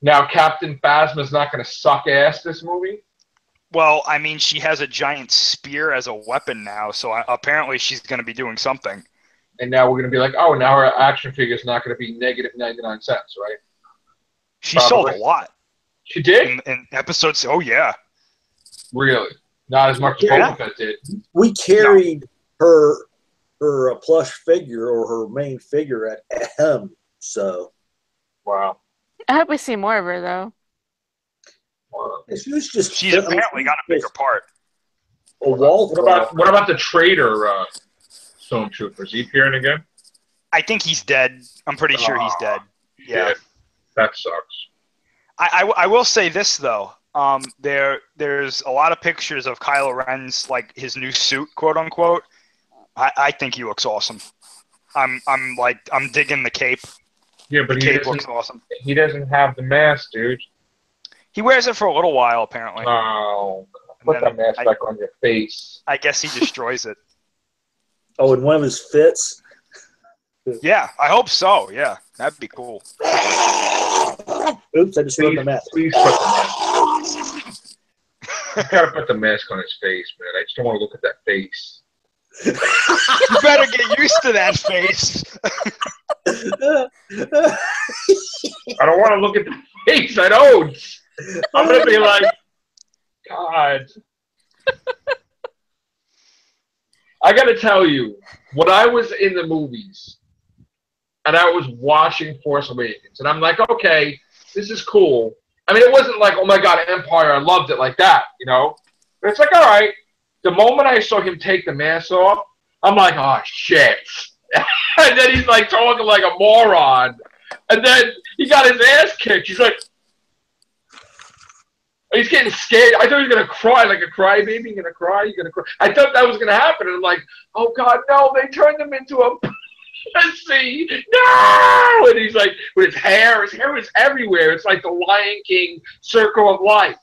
Speaker 1: Now, Captain Phasma's not going to suck ass this movie?
Speaker 2: Well, I mean, she has a giant spear as a weapon now, so apparently she's going to be doing something.
Speaker 1: And now we're going to be like, oh, now her action figure is not going to be negative 99 cents, right?
Speaker 2: She sold a lot.
Speaker 1: She did?
Speaker 2: In episodes, oh yeah.
Speaker 1: Really? Not as much as Boba Fett did.
Speaker 4: We carried her plush figure or her main figure at Ahem, so.
Speaker 1: Wow.
Speaker 3: I hope we see more of her though.
Speaker 1: Wow.
Speaker 2: She's apparently got a bigger part.
Speaker 1: What about the traitor stormtrooper? Is he appearing again?
Speaker 2: I think he's dead. I'm pretty sure he's dead. Yeah.
Speaker 1: That sucks.
Speaker 2: I will say this though. There's a lot of pictures of Kylo Ren's like his new suit, quote unquote. I think he looks awesome. I'm digging the cape.
Speaker 1: Yeah, but
Speaker 2: the cape looks awesome.
Speaker 1: He doesn't have the mask, dude.
Speaker 2: He wears it for a little while, apparently.
Speaker 1: Oh, put that mask back on your face.
Speaker 2: I guess he destroys it.
Speaker 4: Oh, in one of his fits?
Speaker 2: Yeah, I hope so. Yeah, that'd be cool.
Speaker 4: Oops, I just rubbed the mask.
Speaker 1: Please put the mask. You gotta put the mask on his face, man. I just don't want to look at that face.
Speaker 2: You better get used to that face.
Speaker 1: I don't want to look at the face. I don't. I'm gonna be like, God. I gotta tell you, when I was in the movies and I was watching Force Awakens, and I'm like, okay, this is cool. I mean, it wasn't like, oh my God, Empire, I loved it like that, you know? But it's like, all right. The moment I saw him take the mask off, I'm like, oh, shit. And then he's like talking like a moron. And then he got his ass kicked. He's like, he's getting scared. I thought he was going to cry, like a crybaby. You're going to cry? You're going to cry? I thought that was going to happen. And I'm like, oh, God, no. They turned him into a pussy. No! And he's like, with his hair was everywhere. It's like the Lion King Circle of Life.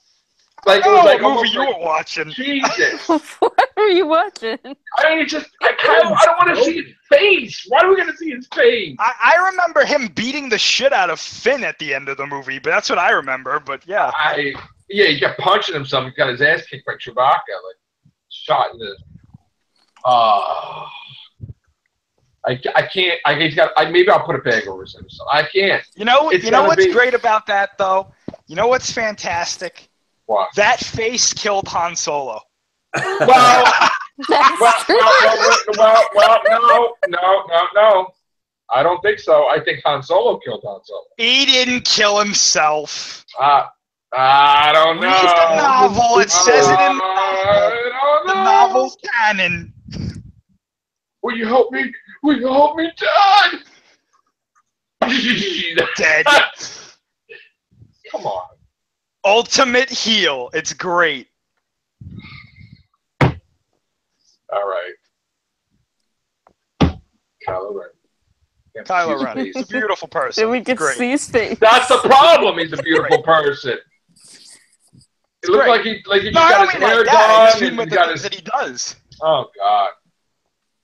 Speaker 1: Like, it was like
Speaker 2: what movie you were watching?
Speaker 1: Jesus.
Speaker 3: What were you watching?
Speaker 1: I mean, I don't want to see his face. Why are we going to see his face?
Speaker 2: I remember him beating the shit out of Finn at the end of the movie, but that's what I remember. But yeah.
Speaker 1: Yeah, he kept punching himself. He got his ass kicked by Chewbacca. Like, shot in the... I can't... maybe I'll put a bag over his head or something. I can't.
Speaker 2: You know what's great about that, though? You know what's fantastic?
Speaker 1: What?
Speaker 2: That face killed Han Solo.
Speaker 1: Well, no. I don't think so. I think Han Solo killed Han Solo.
Speaker 2: He didn't kill himself.
Speaker 1: I don't know.
Speaker 2: Read the novel. It says it in the novel's canon.
Speaker 1: Will you help me? Will you help me, Dad?
Speaker 2: Dead.
Speaker 1: Come on.
Speaker 2: Ultimate heel. It's great.
Speaker 1: All right. Kylo Ren.
Speaker 2: Kylo Ren. He's a beautiful person.
Speaker 3: Then we can see his face.
Speaker 1: That's the problem. He's a beautiful person. It looks like he got his hair done.
Speaker 2: And with the things that he does.
Speaker 1: Oh God.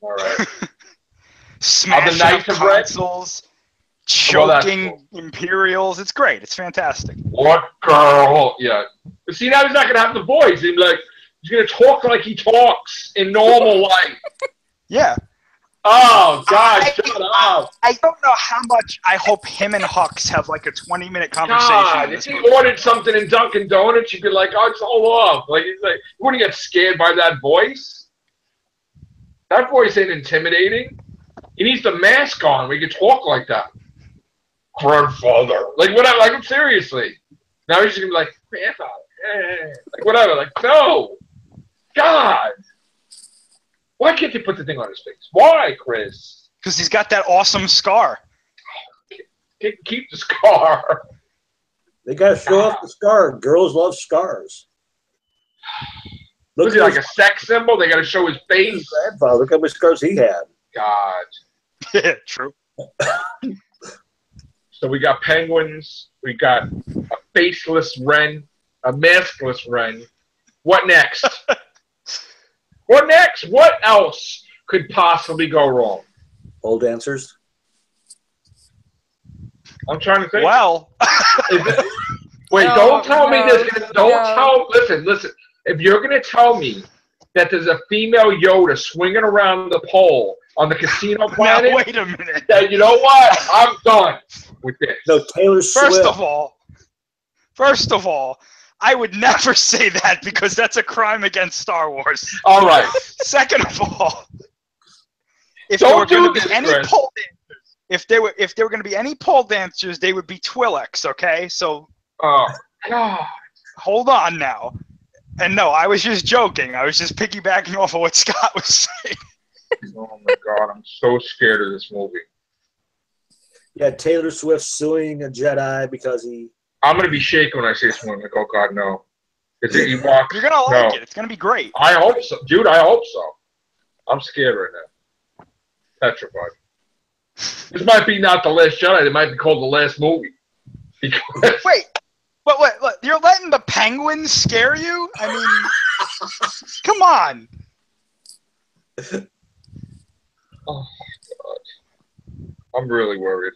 Speaker 1: All right.
Speaker 2: Smashing up consoles, choking Imperials. It's great. It's fantastic.
Speaker 1: What girl? Yeah. But see, now he's not gonna have the voice. He's gonna talk like he talks in normal life.
Speaker 2: Yeah.
Speaker 1: Oh God! Shut up!
Speaker 2: I don't know how much I hope him and Hux have like a 20-minute conversation.
Speaker 1: God, if he ordered something in Dunkin' Donuts, you'd be like, "Oh, it's all off." Like he's like, you wouldn't get scared by that voice. That voice ain't intimidating. He needs the mask on. We can talk like that. Grandfather, like whatever. Like seriously. Now he's just gonna be like, "Grandfather, like whatever. Like, no, God, why can't they put the thing on his face? Why, Chris?
Speaker 2: Because he's got that awesome scar.
Speaker 1: Keep the scar.
Speaker 4: They got to show off the scar. Girls love scars.
Speaker 1: Was he like a sex symbol? They got to show his face.
Speaker 4: His grandfather. Look how many scars he had.
Speaker 1: God.
Speaker 2: Yeah, true.
Speaker 1: So we got penguins. We got a faceless wren, a maskless wren. What next? What next? What else could possibly go wrong?
Speaker 4: Pole dancers.
Speaker 1: I'm trying to think.
Speaker 2: Well,
Speaker 1: wait,
Speaker 3: No,
Speaker 1: don't tell me
Speaker 3: no,
Speaker 1: this. Don't
Speaker 3: no.
Speaker 1: tell. Listen. If you're going to tell me that there's a female Yoda swinging around the pole on the casino
Speaker 2: now
Speaker 1: planet,
Speaker 2: wait a minute.
Speaker 1: then you know what? I'm done with this.
Speaker 4: No, Taylor Swift.
Speaker 2: First of all, I would never say that because that's a crime against Star Wars.
Speaker 1: All right.
Speaker 2: Second of all, if
Speaker 1: Don't
Speaker 2: there were going
Speaker 1: do
Speaker 2: to be
Speaker 1: this,
Speaker 2: any
Speaker 1: Chris.
Speaker 2: pole dancers, if there were going to be any pole dancers, they would be Twi'leks. Okay, so
Speaker 1: Oh God.
Speaker 2: hold on now. And no, I was just joking. I was just piggybacking off of what Scott was saying.
Speaker 1: Oh my God, I'm so scared of this movie.
Speaker 4: Yeah, Taylor Swift suing a Jedi because he.
Speaker 1: I'm gonna be shaking when I see this one. Like, oh God, no. It's an Ewok.
Speaker 2: You're gonna like
Speaker 1: No.
Speaker 2: it. It's gonna be great.
Speaker 1: I hope so, dude. I hope so. I'm scared right now. Petrified. This might be not the last Jedi. It might be called the last movie. Because
Speaker 2: Wait, but what? You're letting the penguins scare you? I mean, come on.
Speaker 1: oh God, I'm really worried.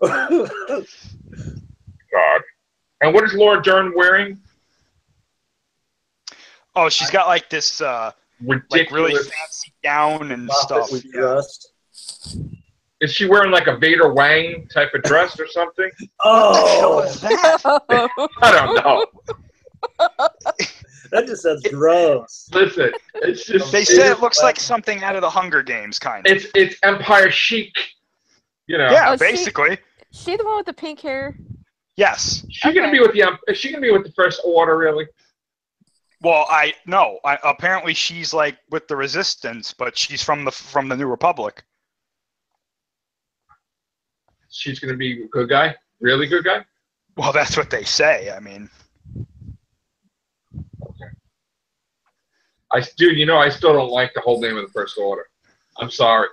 Speaker 1: God. And what is Laura Dern wearing?
Speaker 2: Oh, she's got like this
Speaker 1: Ridiculous.
Speaker 2: like really fancy gown and stuff.
Speaker 4: With
Speaker 2: Yeah.
Speaker 4: rust.
Speaker 1: Is she wearing like a Vader Wang type of dress or something?
Speaker 4: Oh,
Speaker 1: I don't know.
Speaker 4: that just sounds gross.
Speaker 1: Listen, it's just
Speaker 2: They said it looks like something out of the Hunger Games, kind of.
Speaker 1: it's Empire chic. You know.
Speaker 2: Yeah,
Speaker 3: Oh,
Speaker 2: basically.
Speaker 3: She the one with the pink hair?
Speaker 2: Yes.
Speaker 1: Is she gonna be with the? Is she gonna be with the First Order? Really?
Speaker 2: Well, apparently she's like with the Resistance, but she's from the New Republic.
Speaker 1: She's gonna be a good guy. Really good guy.
Speaker 2: Well, that's what they say. I mean,
Speaker 1: Okay. Dude, you know, I still don't like the whole name of the First Order. I'm sorry.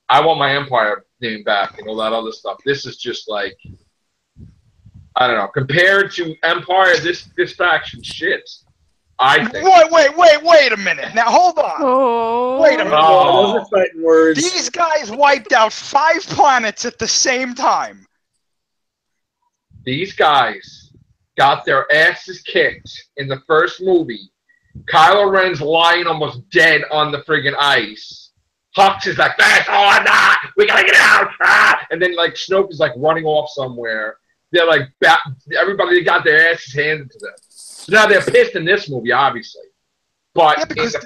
Speaker 1: I want my Empire name back and all that other stuff. This is just like, I don't know. Compared to Empire, this faction shits. I think.
Speaker 2: wait a minute. Now hold on.
Speaker 3: Oh.
Speaker 2: Wait a minute.
Speaker 1: Oh.
Speaker 4: Those are fighting words.
Speaker 2: These guys wiped out 5 planets at the same time.
Speaker 1: These guys got their asses kicked in the first movie. Kylo Ren's lying almost dead on the friggin' ice. Hux is like, that's all not. We gotta get out. Ah! And then like Snoke is like running off somewhere. They're like, everybody got their asses handed to them. So now they're pissed in this movie, obviously. But
Speaker 2: Yeah, because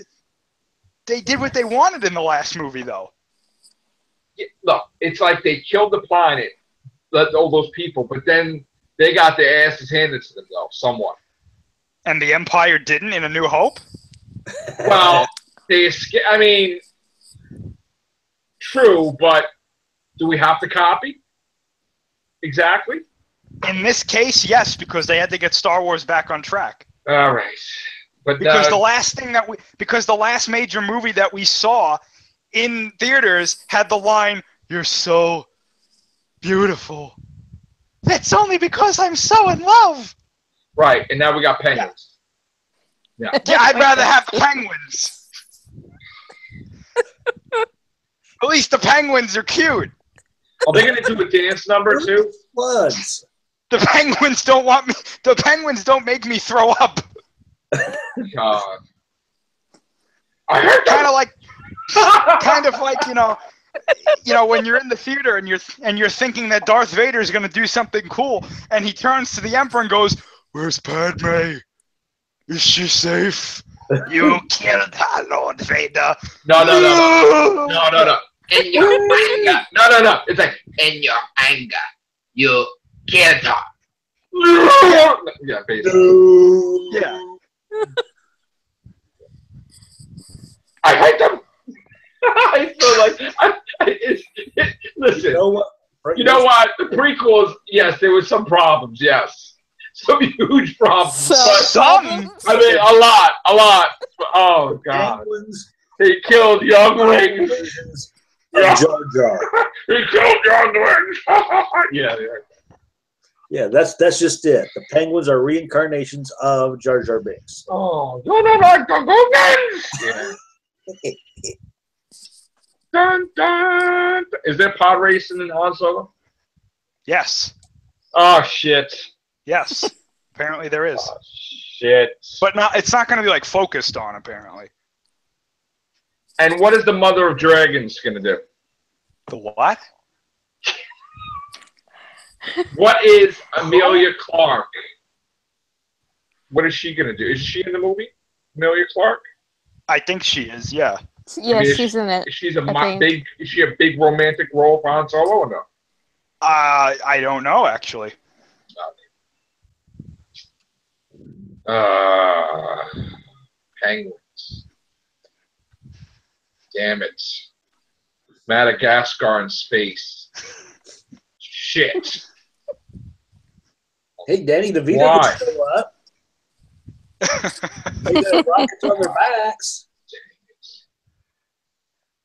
Speaker 2: they did what they wanted in the last movie, though.
Speaker 1: look, it's like they killed the planet, all those people, but then they got their asses handed to them, though, somewhat.
Speaker 2: And the Empire didn't in A New Hope?
Speaker 1: Well, I mean, true, but do we have to copy? Exactly.
Speaker 2: In this case, yes, because they had to get Star Wars back on track.
Speaker 1: All right, but
Speaker 2: Because the last major movie that we saw in theaters had the line, "You're so beautiful." That's only because I'm so in love.
Speaker 1: right, and now we got penguins.
Speaker 2: Yeah, I'd rather have the penguins. At least the penguins are cute.
Speaker 1: Are they going to do a dance number too?
Speaker 4: Floods.
Speaker 2: The penguins don't want me. The penguins don't make me throw up.
Speaker 1: God, I heard
Speaker 2: Kind
Speaker 1: that.
Speaker 2: of like when you're in the theater and you're thinking that Darth Vader is going to do something cool, and he turns to the Emperor and goes, "Where's Padme? Is she safe?" You killed her, Lord Vader.
Speaker 1: No. In your anger. No. It's like, in your anger, you killed her. Yeah, basically.
Speaker 2: Yeah.
Speaker 1: I hate them. I feel like listen. You know what? The prequels, yes, there was some problems. Yes, some huge problems. But,
Speaker 2: Some.
Speaker 1: I mean, a lot. Oh God,
Speaker 4: Penguins.
Speaker 1: he killed younglings. Yeah.
Speaker 4: Jar Jar.
Speaker 1: He killed younglings. Yeah.
Speaker 4: Yeah, that's just it. The Penguins are reincarnations of Jar Jar Binks.
Speaker 1: Oh, you don't like the Googans? Yeah. Dun, dun. Is there pod racing in Han Solo?
Speaker 2: Yes.
Speaker 1: Oh shit.
Speaker 2: Yes. Apparently there is.
Speaker 1: Oh, shit.
Speaker 2: But it's not going to be like focused on apparently.
Speaker 1: And what is the Mother of Dragons going to do?
Speaker 2: The what?
Speaker 1: What is Amelia Clark? What is she going to do? Is she in the movie? Amelia Clark?
Speaker 2: I think she is. Yeah.
Speaker 3: Yeah,
Speaker 1: I mean,
Speaker 3: she's in it.
Speaker 1: Is she a big romantic role for Han Solo or no?
Speaker 2: I don't know actually.
Speaker 1: Penguins. Damn it. Madagascar in space. Shit.
Speaker 4: Hey, Danny DeVito
Speaker 1: Why?
Speaker 4: can show up. They got rockets on their backs.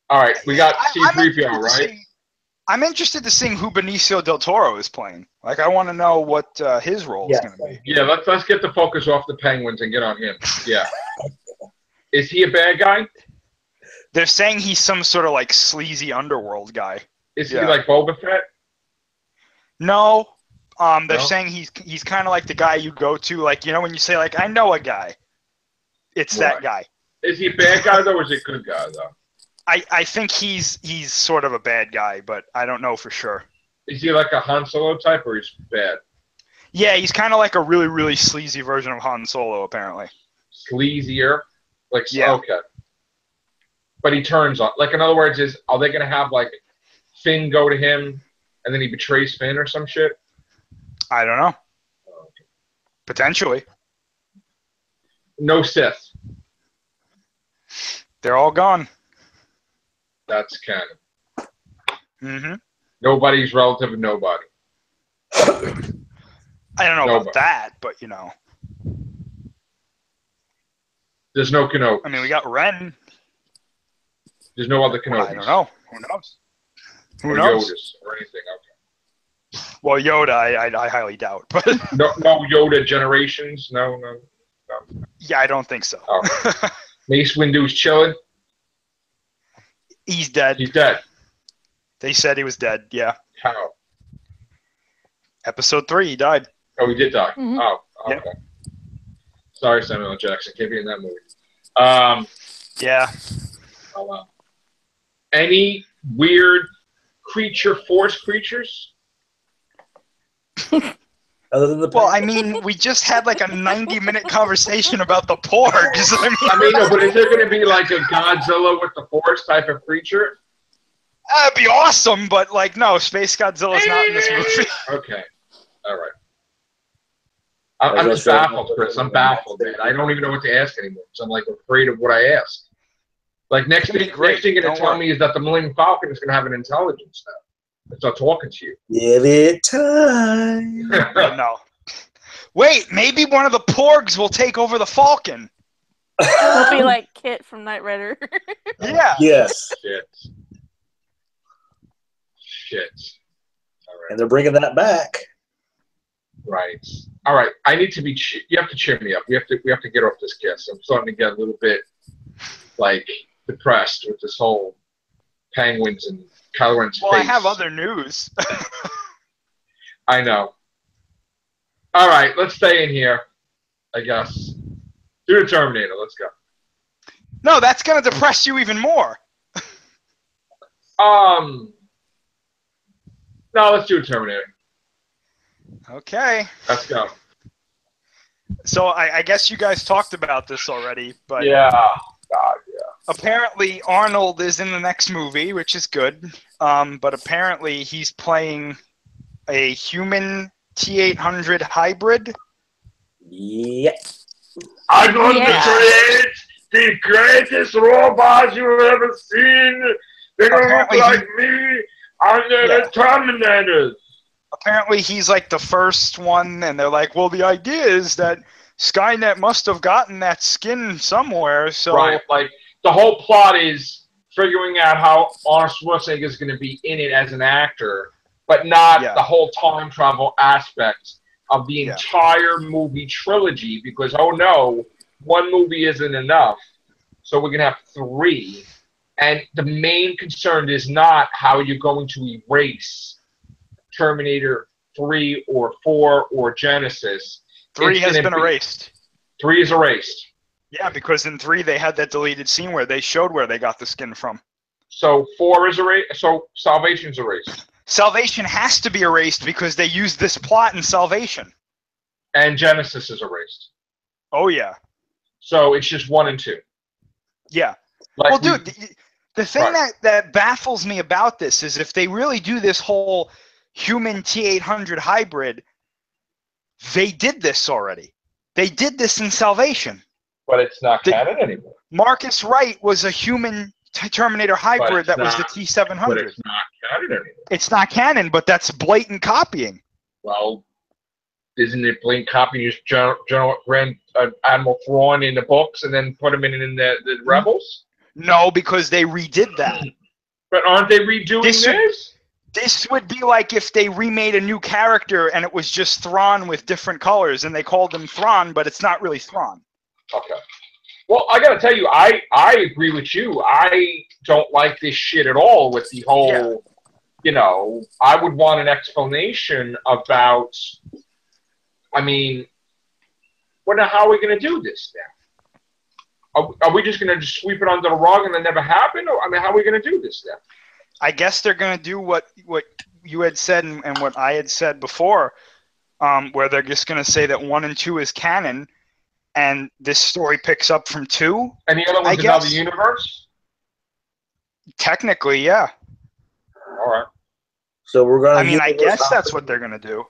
Speaker 1: All right, we got
Speaker 2: I'm
Speaker 1: C-3PO, right?
Speaker 2: I'm interested to see who Benicio del Toro is playing. Like, I want to know what his role is going to be.
Speaker 1: Yeah, let's get the focus off the Penguins and get on him. Yeah. Is he a bad guy?
Speaker 2: They're saying he's some sort of like sleazy underworld guy.
Speaker 1: Is he like Boba Fett?
Speaker 2: No. They're
Speaker 1: No?
Speaker 2: saying he's kind of like the guy you go to, like, you know, when you say like I know a guy, it's that guy.
Speaker 1: Is he a bad guy though, or is he a good guy though?
Speaker 2: I think he's sort of a bad guy, but I don't know for sure.
Speaker 1: Is he like a Han Solo type, or he's bad?
Speaker 2: Yeah, he's kind of like a really, really sleazy version of Han Solo, apparently.
Speaker 1: Sleazier? Like,
Speaker 2: Yeah.
Speaker 1: Okay. But he turns on. Like, in other words, are they going to have, like, Finn go to him, and then he betrays Finn or some shit?
Speaker 2: I don't know.
Speaker 1: Oh, okay.
Speaker 2: Potentially.
Speaker 1: No Sith.
Speaker 2: They're all gone.
Speaker 1: That's canon.
Speaker 2: Mm-hmm.
Speaker 1: Nobody's relative to nobody.
Speaker 2: I don't know about that, but, you know.
Speaker 1: There's no Kenobi.
Speaker 2: I mean, we got Ren.
Speaker 1: There's no other Kenobis.
Speaker 2: Well, I don't know. Who knows? Who
Speaker 1: or
Speaker 2: knows?
Speaker 1: Yodas or anything. Okay.
Speaker 2: Well, Yoda, I highly doubt. But
Speaker 1: No Yoda generations. No.
Speaker 2: yeah, I don't think so.
Speaker 1: Oh. Mace Windu's chilling.
Speaker 2: He's dead.
Speaker 1: He's dead.
Speaker 2: They said he was dead. Yeah.
Speaker 1: How?
Speaker 2: Episode 3, he died.
Speaker 1: Oh, he did die.
Speaker 3: Mhm.
Speaker 1: Oh, okay.
Speaker 2: Yeah.
Speaker 1: Sorry, Samuel L. Jackson. Can't be in that movie.
Speaker 2: Yeah.
Speaker 1: Oh, wow. Any weird force creatures?
Speaker 4: Other than the
Speaker 2: Well, I mean, we just had like a 90-minute conversation about the porgs.
Speaker 1: I mean, no, but is there going to be like a Godzilla with the force type of creature?
Speaker 2: That'd be awesome, but like, no, Space Godzilla's not in this movie.
Speaker 1: Okay. All right. I'm just baffled, Chris. I'm baffled, man. I don't even know what to ask anymore. So I'm like afraid of what I ask. Like next thing you're going to tell me is that the Millennium Falcon is going to have an intelligence now. It's not talking to you.
Speaker 4: Give it time.
Speaker 2: No. Wait, maybe one of the porgs will take over the Falcon.
Speaker 3: It'll be like Kit from Knight Rider.
Speaker 2: Yeah.
Speaker 4: Yes.
Speaker 1: Shit. All right.
Speaker 4: And they're bringing that back.
Speaker 1: Right. All right. I need to be. You have to cheer me up. We have to get off this kiss. I'm starting to get a little bit like depressed with this whole Penguins and Kylo Ren's
Speaker 2: Well,
Speaker 1: face.
Speaker 2: I have other news.
Speaker 1: I know. All right. Let's stay in here. I guess. Do the Terminator. Let's go.
Speaker 2: No, that's gonna depress you even more.
Speaker 1: No, let's do Terminator.
Speaker 2: Okay.
Speaker 1: Let's go.
Speaker 2: So I guess you guys talked about this already, but
Speaker 1: Yeah. God, yeah.
Speaker 2: apparently Arnold is in the next movie, which is good. But apparently he's playing a human T-800 hybrid.
Speaker 4: Yeah.
Speaker 1: I'm going to
Speaker 3: Yeah.
Speaker 1: create the greatest robots you've ever seen. They're going to look
Speaker 2: Apparently
Speaker 1: like me. I'm the Terminators.
Speaker 2: Apparently he's like the first one, and they're like, well, the idea is that Skynet must have gotten that skin somewhere, so...
Speaker 1: Right, like, the whole plot is figuring out how Arnold Schwarzenegger is going to be in it as an actor, but not the whole time travel aspect of the entire movie trilogy, because, oh no, one movie isn't enough, so we're going to have 3. And the main concern is not how you're going to erase Terminator 3 or 4 or Genesis.
Speaker 2: 3 has been erased.
Speaker 1: 3 is erased.
Speaker 2: Yeah, because in 3 they had that deleted scene where they showed where they got the skin from.
Speaker 1: So 4 is erased. So Salvation's erased.
Speaker 2: Salvation has to be erased because they used this plot in Salvation.
Speaker 1: And Genesis is erased.
Speaker 2: Oh yeah.
Speaker 1: So it's just 1 and 2.
Speaker 2: Yeah.
Speaker 1: Like
Speaker 2: well, dude, the thing that baffles me about this is if they really do this whole human T-800 hybrid, they did this already. They did this in Salvation.
Speaker 1: But it's not canon anymore.
Speaker 2: Marcus Wright was a human Terminator hybrid that was the T-700.
Speaker 1: But it's not canon anymore.
Speaker 2: It's not canon, but that's blatant copying.
Speaker 1: Well, isn't it blatant copying just General Admiral Thrawn in the books and then put him in the Rebels?
Speaker 2: No, because they redid that.
Speaker 1: But aren't they redoing this?
Speaker 2: This would be like if they remade a new character and it was just Thrawn with different colors and they called him Thrawn, but it's not really Thrawn.
Speaker 1: Okay. Well, I got to tell you, I agree with you. I don't like this shit at all with the whole, you know, I would want an explanation about, I mean, how are we going to do this now? Are we just going to just sweep it under the rug and it never happened? Or, I mean, how are we going to do this now?
Speaker 2: I guess they're going to do what you had said and what I had said before, where they're just going to say that 1 and 2 is canon, and this story picks up from 2.
Speaker 1: And the other one's another universe?
Speaker 2: Technically, yeah.
Speaker 1: All right.
Speaker 4: So we're going to...
Speaker 2: I mean, I guess that's what they're going to do.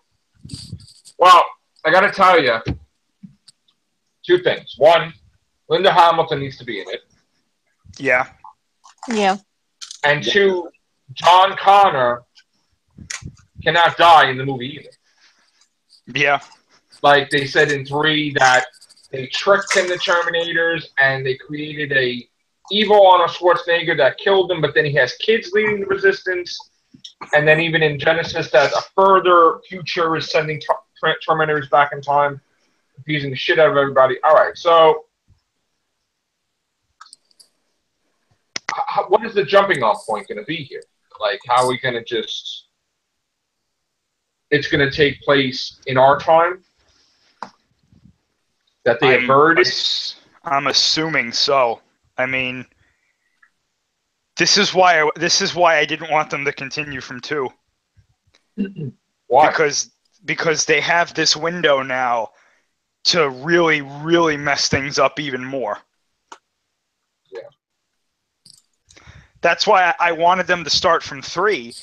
Speaker 1: Well, I got to tell you 2 things. 1, Linda Hamilton needs to be in it.
Speaker 2: Yeah.
Speaker 3: Yeah.
Speaker 1: And 2, John Connor cannot die in the movie either.
Speaker 2: Yeah.
Speaker 1: Like they said in 3 that they tricked him, the Terminators, and they created a evil Arnold Schwarzenegger that killed him, but then he has kids leading the Resistance. And then even in Genesis, that a further future is sending Terminators back in time, confusing the shit out of everybody. All right, so what is the jumping off point going to be here? Like, how are we going to just... It's going to take place in our time? That they averted?
Speaker 2: I'm assuming so. I mean, this is why I didn't want them to continue from 2.
Speaker 1: Why?
Speaker 2: Because they have this window now to really, really mess things up even more.
Speaker 1: Yeah.
Speaker 2: That's why I wanted them to start from 3,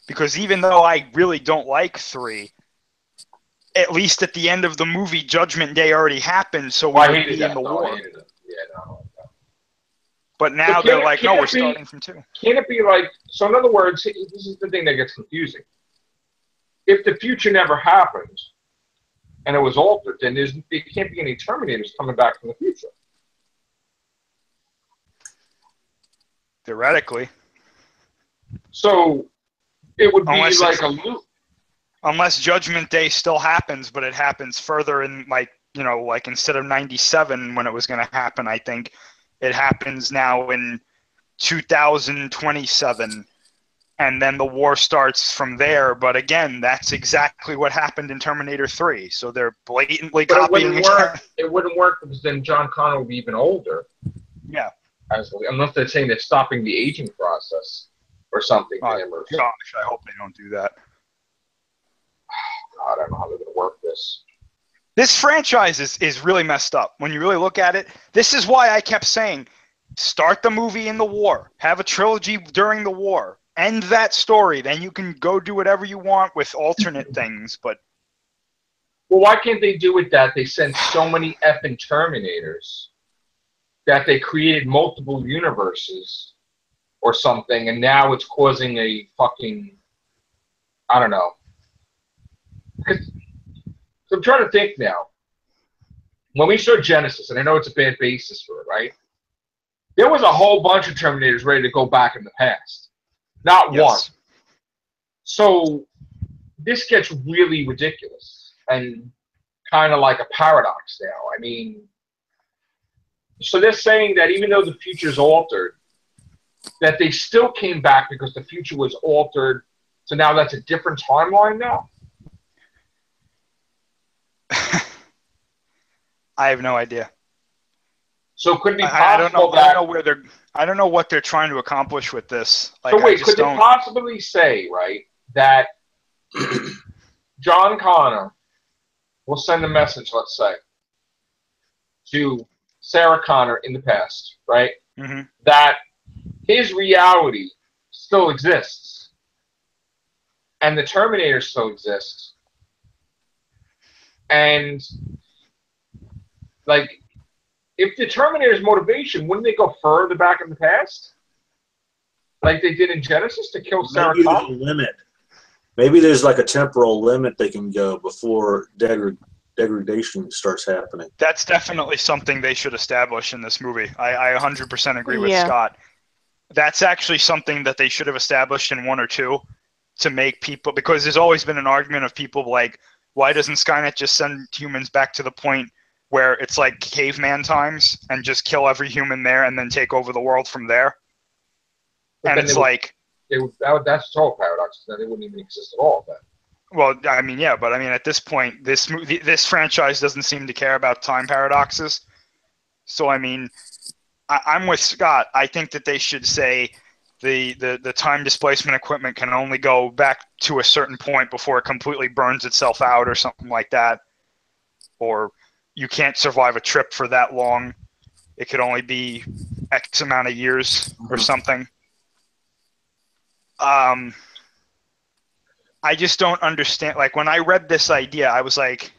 Speaker 2: because even though I really don't like 3, at least at the end of the movie, Judgment Day already happened, so we would be in the war. But now they're like, no, we're starting from 2.
Speaker 1: Can't it be like, so in other words, this is the thing that gets confusing. If the future never happened, and it was altered, then there can't be any Terminators coming back from the future.
Speaker 2: Theoretically.
Speaker 1: So, it would be like a loop.
Speaker 2: Unless Judgment Day still happens, but it happens further in, like, you know, like instead of 97 when it was going to happen, I think it happens now in 2027, and then the war starts from there. But again, that's exactly what happened in Terminator 3, so they're blatantly copying it.
Speaker 1: It wouldn't work because then John Connor would be even older.
Speaker 2: Yeah.
Speaker 1: Unless they're saying they're stopping the aging process or something.
Speaker 2: Oh, gosh, I hope they don't do that.
Speaker 1: I don't know how they're going to work this.
Speaker 2: This franchise is really messed up. When you really look at it, this is why I kept saying, start the movie in the war. Have a trilogy during the war. End that story. Then you can go do whatever you want with alternate things. But
Speaker 1: Well, why can't they do it that they sent so many effing Terminators that they created multiple universes or something, and now it's causing a fucking, I don't know. Because I'm trying to think now. When we saw Genesis, and I know it's a bad basis for it, right? There was a whole bunch of Terminators ready to go back in the past. Not one. So this gets really ridiculous and kind of like a paradox now. I mean, so they're saying that even though the future's altered, that they still came back because the future was altered. So now that's a different timeline now?
Speaker 2: I have no idea.
Speaker 1: So could it be possible
Speaker 2: I don't know.
Speaker 1: that,
Speaker 2: I don't know where they're. I don't know what they're trying to accomplish with this. Like,
Speaker 1: so wait,
Speaker 2: I just
Speaker 1: could they possibly say, right, that John Connor will send a message, let's say, to Sarah Connor in the past, right?
Speaker 2: Mm-hmm.
Speaker 1: That his reality still exists and the Terminator still exists. And, like, if the Terminator's motivation, wouldn't they go further back in the past? Like they did in Genesis to kill Sarah
Speaker 4: Maybe there's a
Speaker 1: Connor?
Speaker 4: limit. Maybe there's like a temporal limit they can go before degradation starts happening.
Speaker 2: That's definitely something they should establish in this movie. I 100% agree with
Speaker 3: Yeah.
Speaker 2: Scott. That's actually something that they should have established in 1 or 2 to make people, because there's always been an argument of people like, why doesn't Skynet just send humans back to the point where it's like caveman times and just kill every human there and then take over the world from there?
Speaker 1: But
Speaker 2: And
Speaker 1: then
Speaker 2: it's
Speaker 1: they would-
Speaker 2: like,
Speaker 1: that's a total paradox. Then they wouldn't even exist at all. Then.
Speaker 2: well, I mean, yeah, but I mean, at this point, this franchise doesn't seem to care about time paradoxes. So, I mean, I'm with Scott. I think that they should say the time displacement equipment can only go back to a certain point before it completely burns itself out or something like that. Or you can't survive a trip for that long. It could only be X amount of years or something. I just don't understand. Like, when I read this idea, I was like,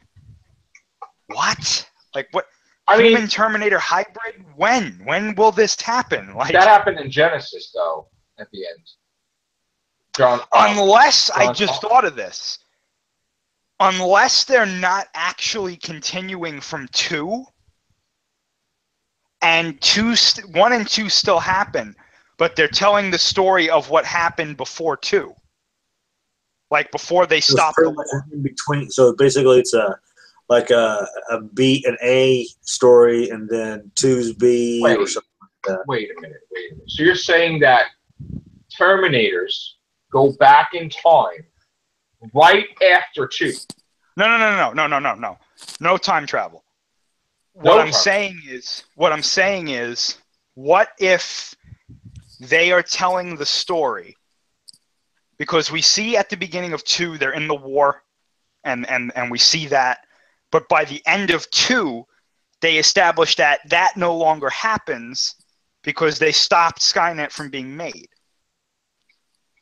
Speaker 2: what? Like, what?
Speaker 1: I mean,
Speaker 2: Human Terminator hybrid? When? When will this happen? Like,
Speaker 1: that happened in Genesis, though, at the end.
Speaker 2: unless I
Speaker 1: John
Speaker 2: just
Speaker 1: Connor.
Speaker 2: thought of this. Unless they're not actually continuing from 2, and 1 and 2 still happen, but they're telling the story of what happened before 2. Like, before they stopped the war.
Speaker 4: In between. So basically, it's a an A story, and then 2's B or something like that.
Speaker 1: Wait a minute. So you're saying that Terminators go back in time right after 2?
Speaker 2: No. No time travel.
Speaker 1: No
Speaker 2: What I'm
Speaker 1: time.
Speaker 2: saying is, what if they are telling the story? Because we see at the beginning of 2, they're in the war, and we see that. But by the end of 2, they establish that no longer happens because they stopped Skynet from being made.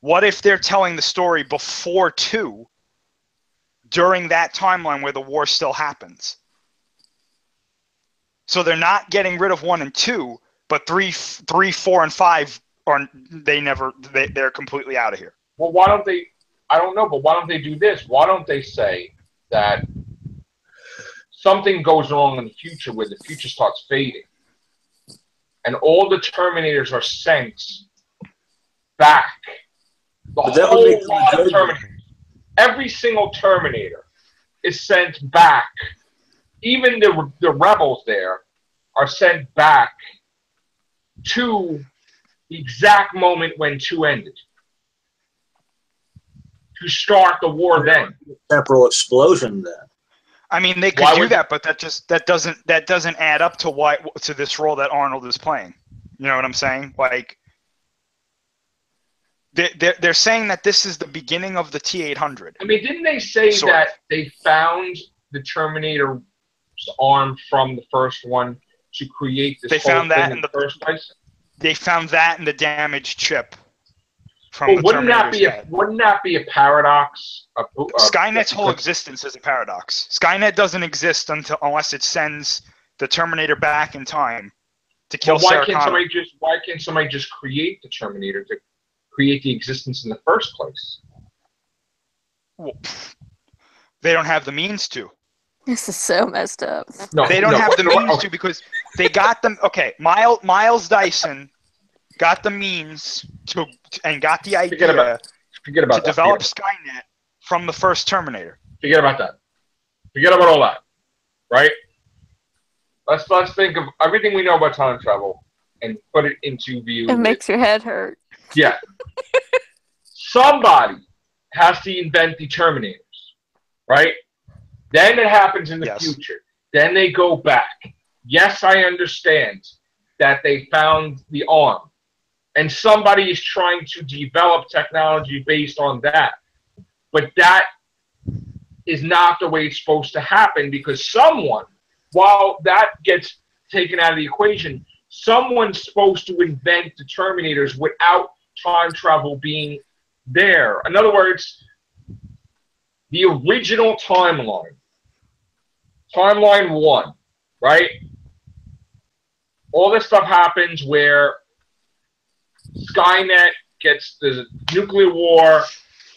Speaker 2: What if they're telling the story before 2, during that timeline where the war still happens? So they're not getting rid of 1 and 2, but 3, 4, and 5 they're completely out of here.
Speaker 1: Well, why don't they? I don't know, but why don't they do this? Why don't they say that something goes wrong in the future where the future starts fading, and all the Terminators are sent back?
Speaker 4: But that would make them
Speaker 1: lot of
Speaker 4: good.
Speaker 1: Terminators. Every single Terminator is sent back. Even the rebels there are sent back to the exact moment when 2 ended. To start the war then.
Speaker 4: Temporal explosion then.
Speaker 2: I mean, they could do that, but that doesn't add up to this role that Arnold is playing. You know what I'm saying? Like, they're saying that this is the beginning of the T-800.
Speaker 1: I mean, didn't they say that they found the Terminator's arm from the first one to create this whole thing in the first place?
Speaker 2: They found that in the damaged chip from
Speaker 1: Well,
Speaker 2: the Terminator's head.
Speaker 1: wouldn't that be a paradox?
Speaker 2: Skynet's whole existence is a paradox. Skynet doesn't exist unless it sends the Terminator back in time to kill Sarah Connor.
Speaker 1: Why can't somebody just create the Terminator to create the existence in the first place?
Speaker 2: Well, they don't have the means to.
Speaker 3: This is so messed up.
Speaker 1: No,
Speaker 2: They don't have the means to because they got them. Okay, Miles Dyson got the means to and got the idea to develop Skynet from the first Terminator.
Speaker 1: Forget about that. Forget about all that. Right? Let's think of everything we know about time travel and put it into view.
Speaker 3: It makes your head hurt.
Speaker 1: Yeah. Somebody has to invent the Terminators, right? Then it happens in the future. Then they go back. Yes, I understand that they found the arm. And somebody is trying to develop technology based on that. But that is not the way it's supposed to happen because someone, while that gets taken out of the equation, someone's supposed to invent the Terminators without time travel being there. In other words, the original timeline 1, right? All this stuff happens where Skynet gets the nuclear war,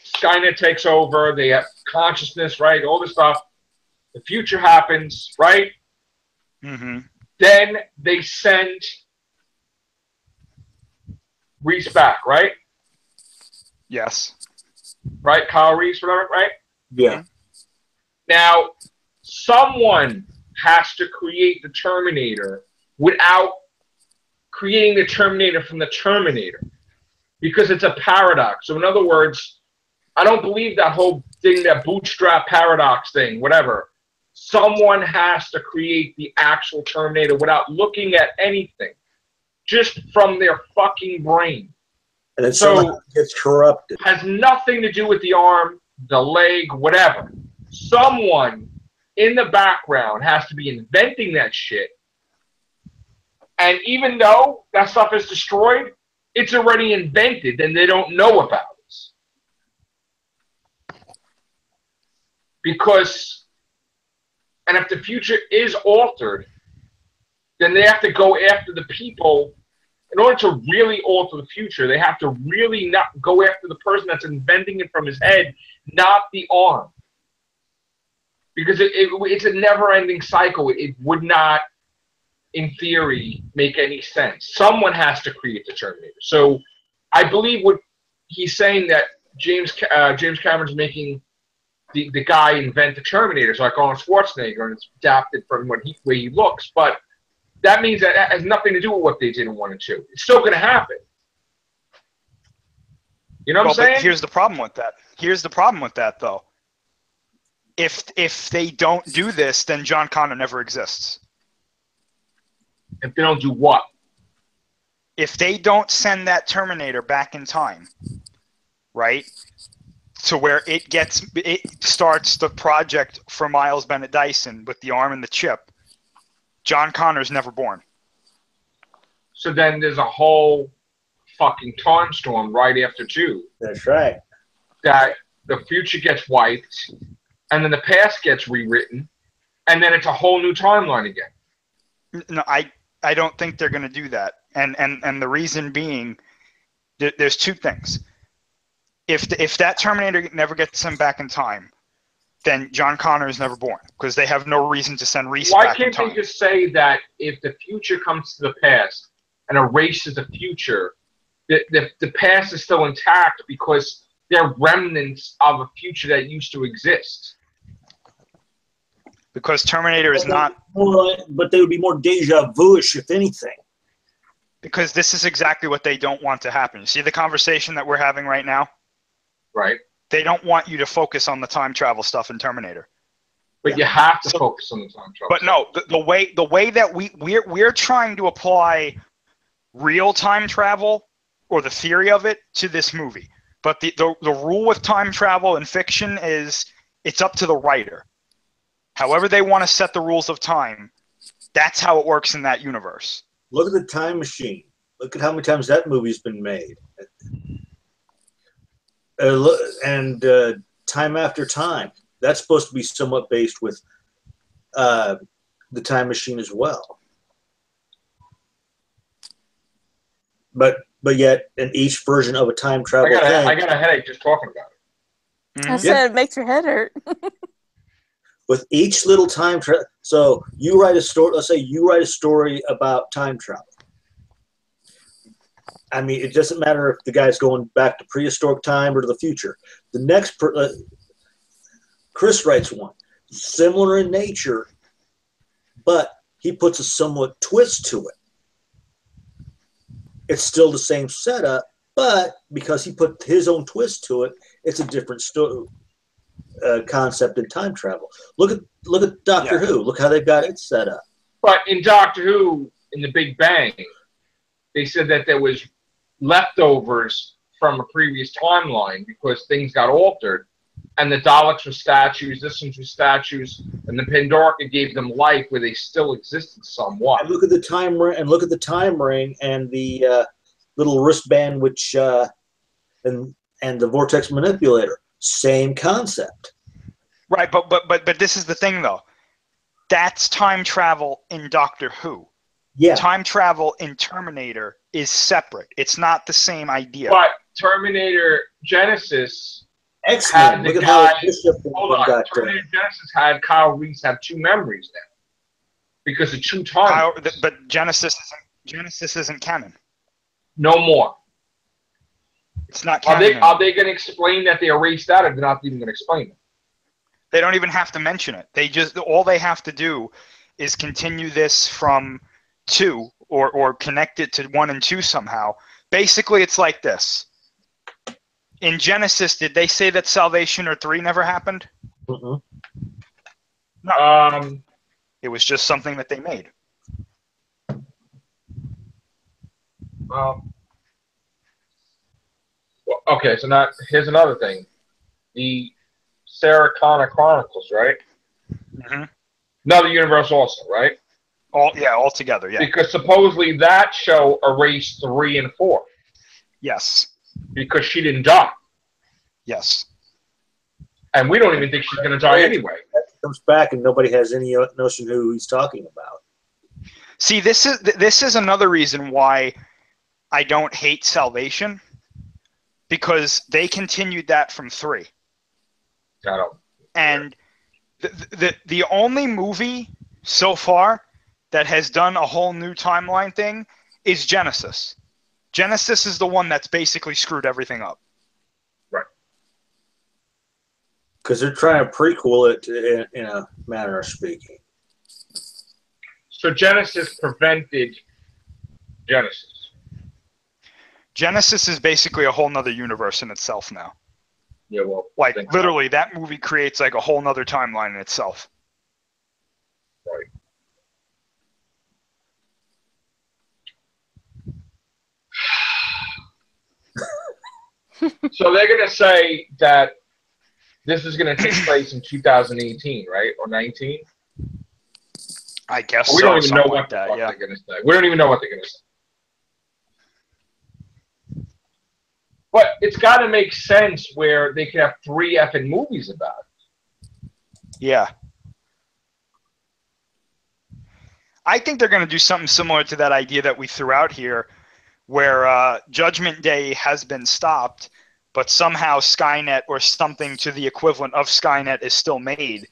Speaker 1: Skynet takes over, they have consciousness, right? All this stuff. The future happens, right?
Speaker 2: Mm-hmm.
Speaker 1: Then they send Reese back, right?
Speaker 2: Yes.
Speaker 1: Right? Kyle Reese, whatever, right?
Speaker 4: Yeah.
Speaker 1: Now, someone has to create the Terminator without creating the Terminator from the Terminator because it's a paradox. So in other words, I don't believe that whole thing, that bootstrap paradox thing, whatever. Someone has to create the actual Terminator without looking at anything, just from their fucking brain.
Speaker 4: And then someone gets corrupted.
Speaker 1: Has nothing to do with the arm, the leg, whatever. Someone in the background has to be inventing that shit. And even though that stuff is destroyed, it's already invented and they don't know about it. Because, and if the future is altered, then they have to go after the people. In order to really alter the future, they have to really not go after the person that's inventing it from his head, not the arm. Because it's a never-ending cycle. It would not, in theory, make any sense. Someone has to create the Terminator. So I believe what he's saying, that James Cameron's making the guy invent the Terminator, so like Arnold Schwarzenegger, and it's adapted from way he looks. But that means that has nothing to do with what they did in 1 and 2. It's still going to happen. You know what I'm saying?
Speaker 2: But here's the problem with that. Here's the problem with that, though. If they don't do this, then John Connor never exists.
Speaker 1: If they don't do what?
Speaker 2: If they don't send that Terminator back in time, right, to where it starts the project for Miles Bennett Dyson with the arm and the chip, John Connor's never born.
Speaker 1: So then there's a whole fucking time storm right after 2.
Speaker 4: That's right.
Speaker 1: That the future gets wiped, and then the past gets rewritten, and then it's a whole new timeline again.
Speaker 2: No, I don't think they're going to do that. And the reason being, there's 2 things. If that Terminator never gets sent back in time, then John Connor is never born because they have no reason to send Reese back in time.
Speaker 1: Why can't they just say that if the future comes to the past and erases the future, the past is still intact because they're remnants of a future that used to exist?
Speaker 2: Because Terminator is not...
Speaker 4: But they would be more deja vu-ish, if anything.
Speaker 2: Because this is exactly what they don't want to happen. You see the conversation that we're having right now?
Speaker 1: Right.
Speaker 2: They don't want you to focus on the time travel stuff in Terminator.
Speaker 1: But you have to focus on the time travel.
Speaker 2: But no, the way that we're trying to apply real time travel or the theory of it to this movie. But the rule with time travel in fiction is it's up to the writer. However they want to set the rules of time, that's how it works in that universe.
Speaker 4: Look at the Time Machine. Look at how many times that movie's been made. and Time After Time. That's supposed to be somewhat based with the Time Machine as well. But yet, in each version of a time travel
Speaker 1: I got a headache just talking about it.
Speaker 3: I said it makes your head hurt.
Speaker 4: With each little time travel, so you write a story. Let's say you write a story about time travel. I mean, it doesn't matter if the guy's going back to prehistoric time or to the future. The next, Chris writes one similar in nature, but he puts a somewhat twist to it. It's still the same setup, but because he put his own twist to it, it's a different story. Concept in time travel. Look at Doctor Who. Look how they've got it set up.
Speaker 1: But in Doctor Who, in the Big Bang, they said that there was leftovers from a previous timeline because things got altered, and the Daleks were statues, this ones were statues, and the Pandorica gave them life where they still existed somewhat.
Speaker 4: And look at the time ring, and the little wristband, which and the vortex manipulator. Same concept.
Speaker 2: Right, but this is the thing though. That's time travel in Doctor Who.
Speaker 4: Yeah.
Speaker 2: Time travel in Terminator is separate. It's not the same idea.
Speaker 1: But Terminator Genesis
Speaker 4: X-Men. Look at how
Speaker 1: Terminator Genesis had Kyle Reese have two memories now because of two times.
Speaker 2: But Genesis isn't canon.
Speaker 1: No more.
Speaker 2: It's not canon.
Speaker 1: Are they going to explain that they erased that, or they're not even going to explain it?
Speaker 2: They don't even have to mention it. All they have to do is continue this from 2 or connect it to 1 and 2 somehow. Basically, it's like this. In Genesis, did they say that Salvation or 3 never happened?
Speaker 4: Mm-hmm.
Speaker 2: No. It was just something that they made.
Speaker 1: Okay, so now here's another thing. The Sarah Connor Chronicles, right?
Speaker 2: Mm-hmm.
Speaker 1: Another universe also, right?
Speaker 2: All together, yeah.
Speaker 1: Because supposedly that show erased 3 and 4.
Speaker 2: Yes.
Speaker 1: Because she didn't die.
Speaker 2: Yes.
Speaker 1: And we don't even think she's going to die anyway.
Speaker 4: Comes back and nobody has any notion who he's talking about.
Speaker 2: See, this is another reason why I don't hate Salvation. Because they continued that from 3. And the only movie so far that has done a whole new timeline thing is Genesis. Genesis is the one that's basically screwed everything up.
Speaker 1: Right.
Speaker 4: Because they're trying to prequel it in a manner of speaking.
Speaker 1: So Genesis prevented Genesis.
Speaker 2: Genesis is basically a whole nother universe in itself now.
Speaker 1: Yeah, well,
Speaker 2: like literally, that movie creates like a whole nother timeline in itself.
Speaker 1: Right. So they're going to say that this is going to take place in 2018, right, or 19?
Speaker 2: I guess
Speaker 1: we don't even know what
Speaker 2: they're
Speaker 1: going to say. We don't even know what they're going to say. But it's got to make sense where they could have 3 effing movies about it.
Speaker 2: Yeah. I think they're going to do something similar to that idea that we threw out here, where Judgment Day has been stopped, but somehow Skynet or something to the equivalent of Skynet is still made.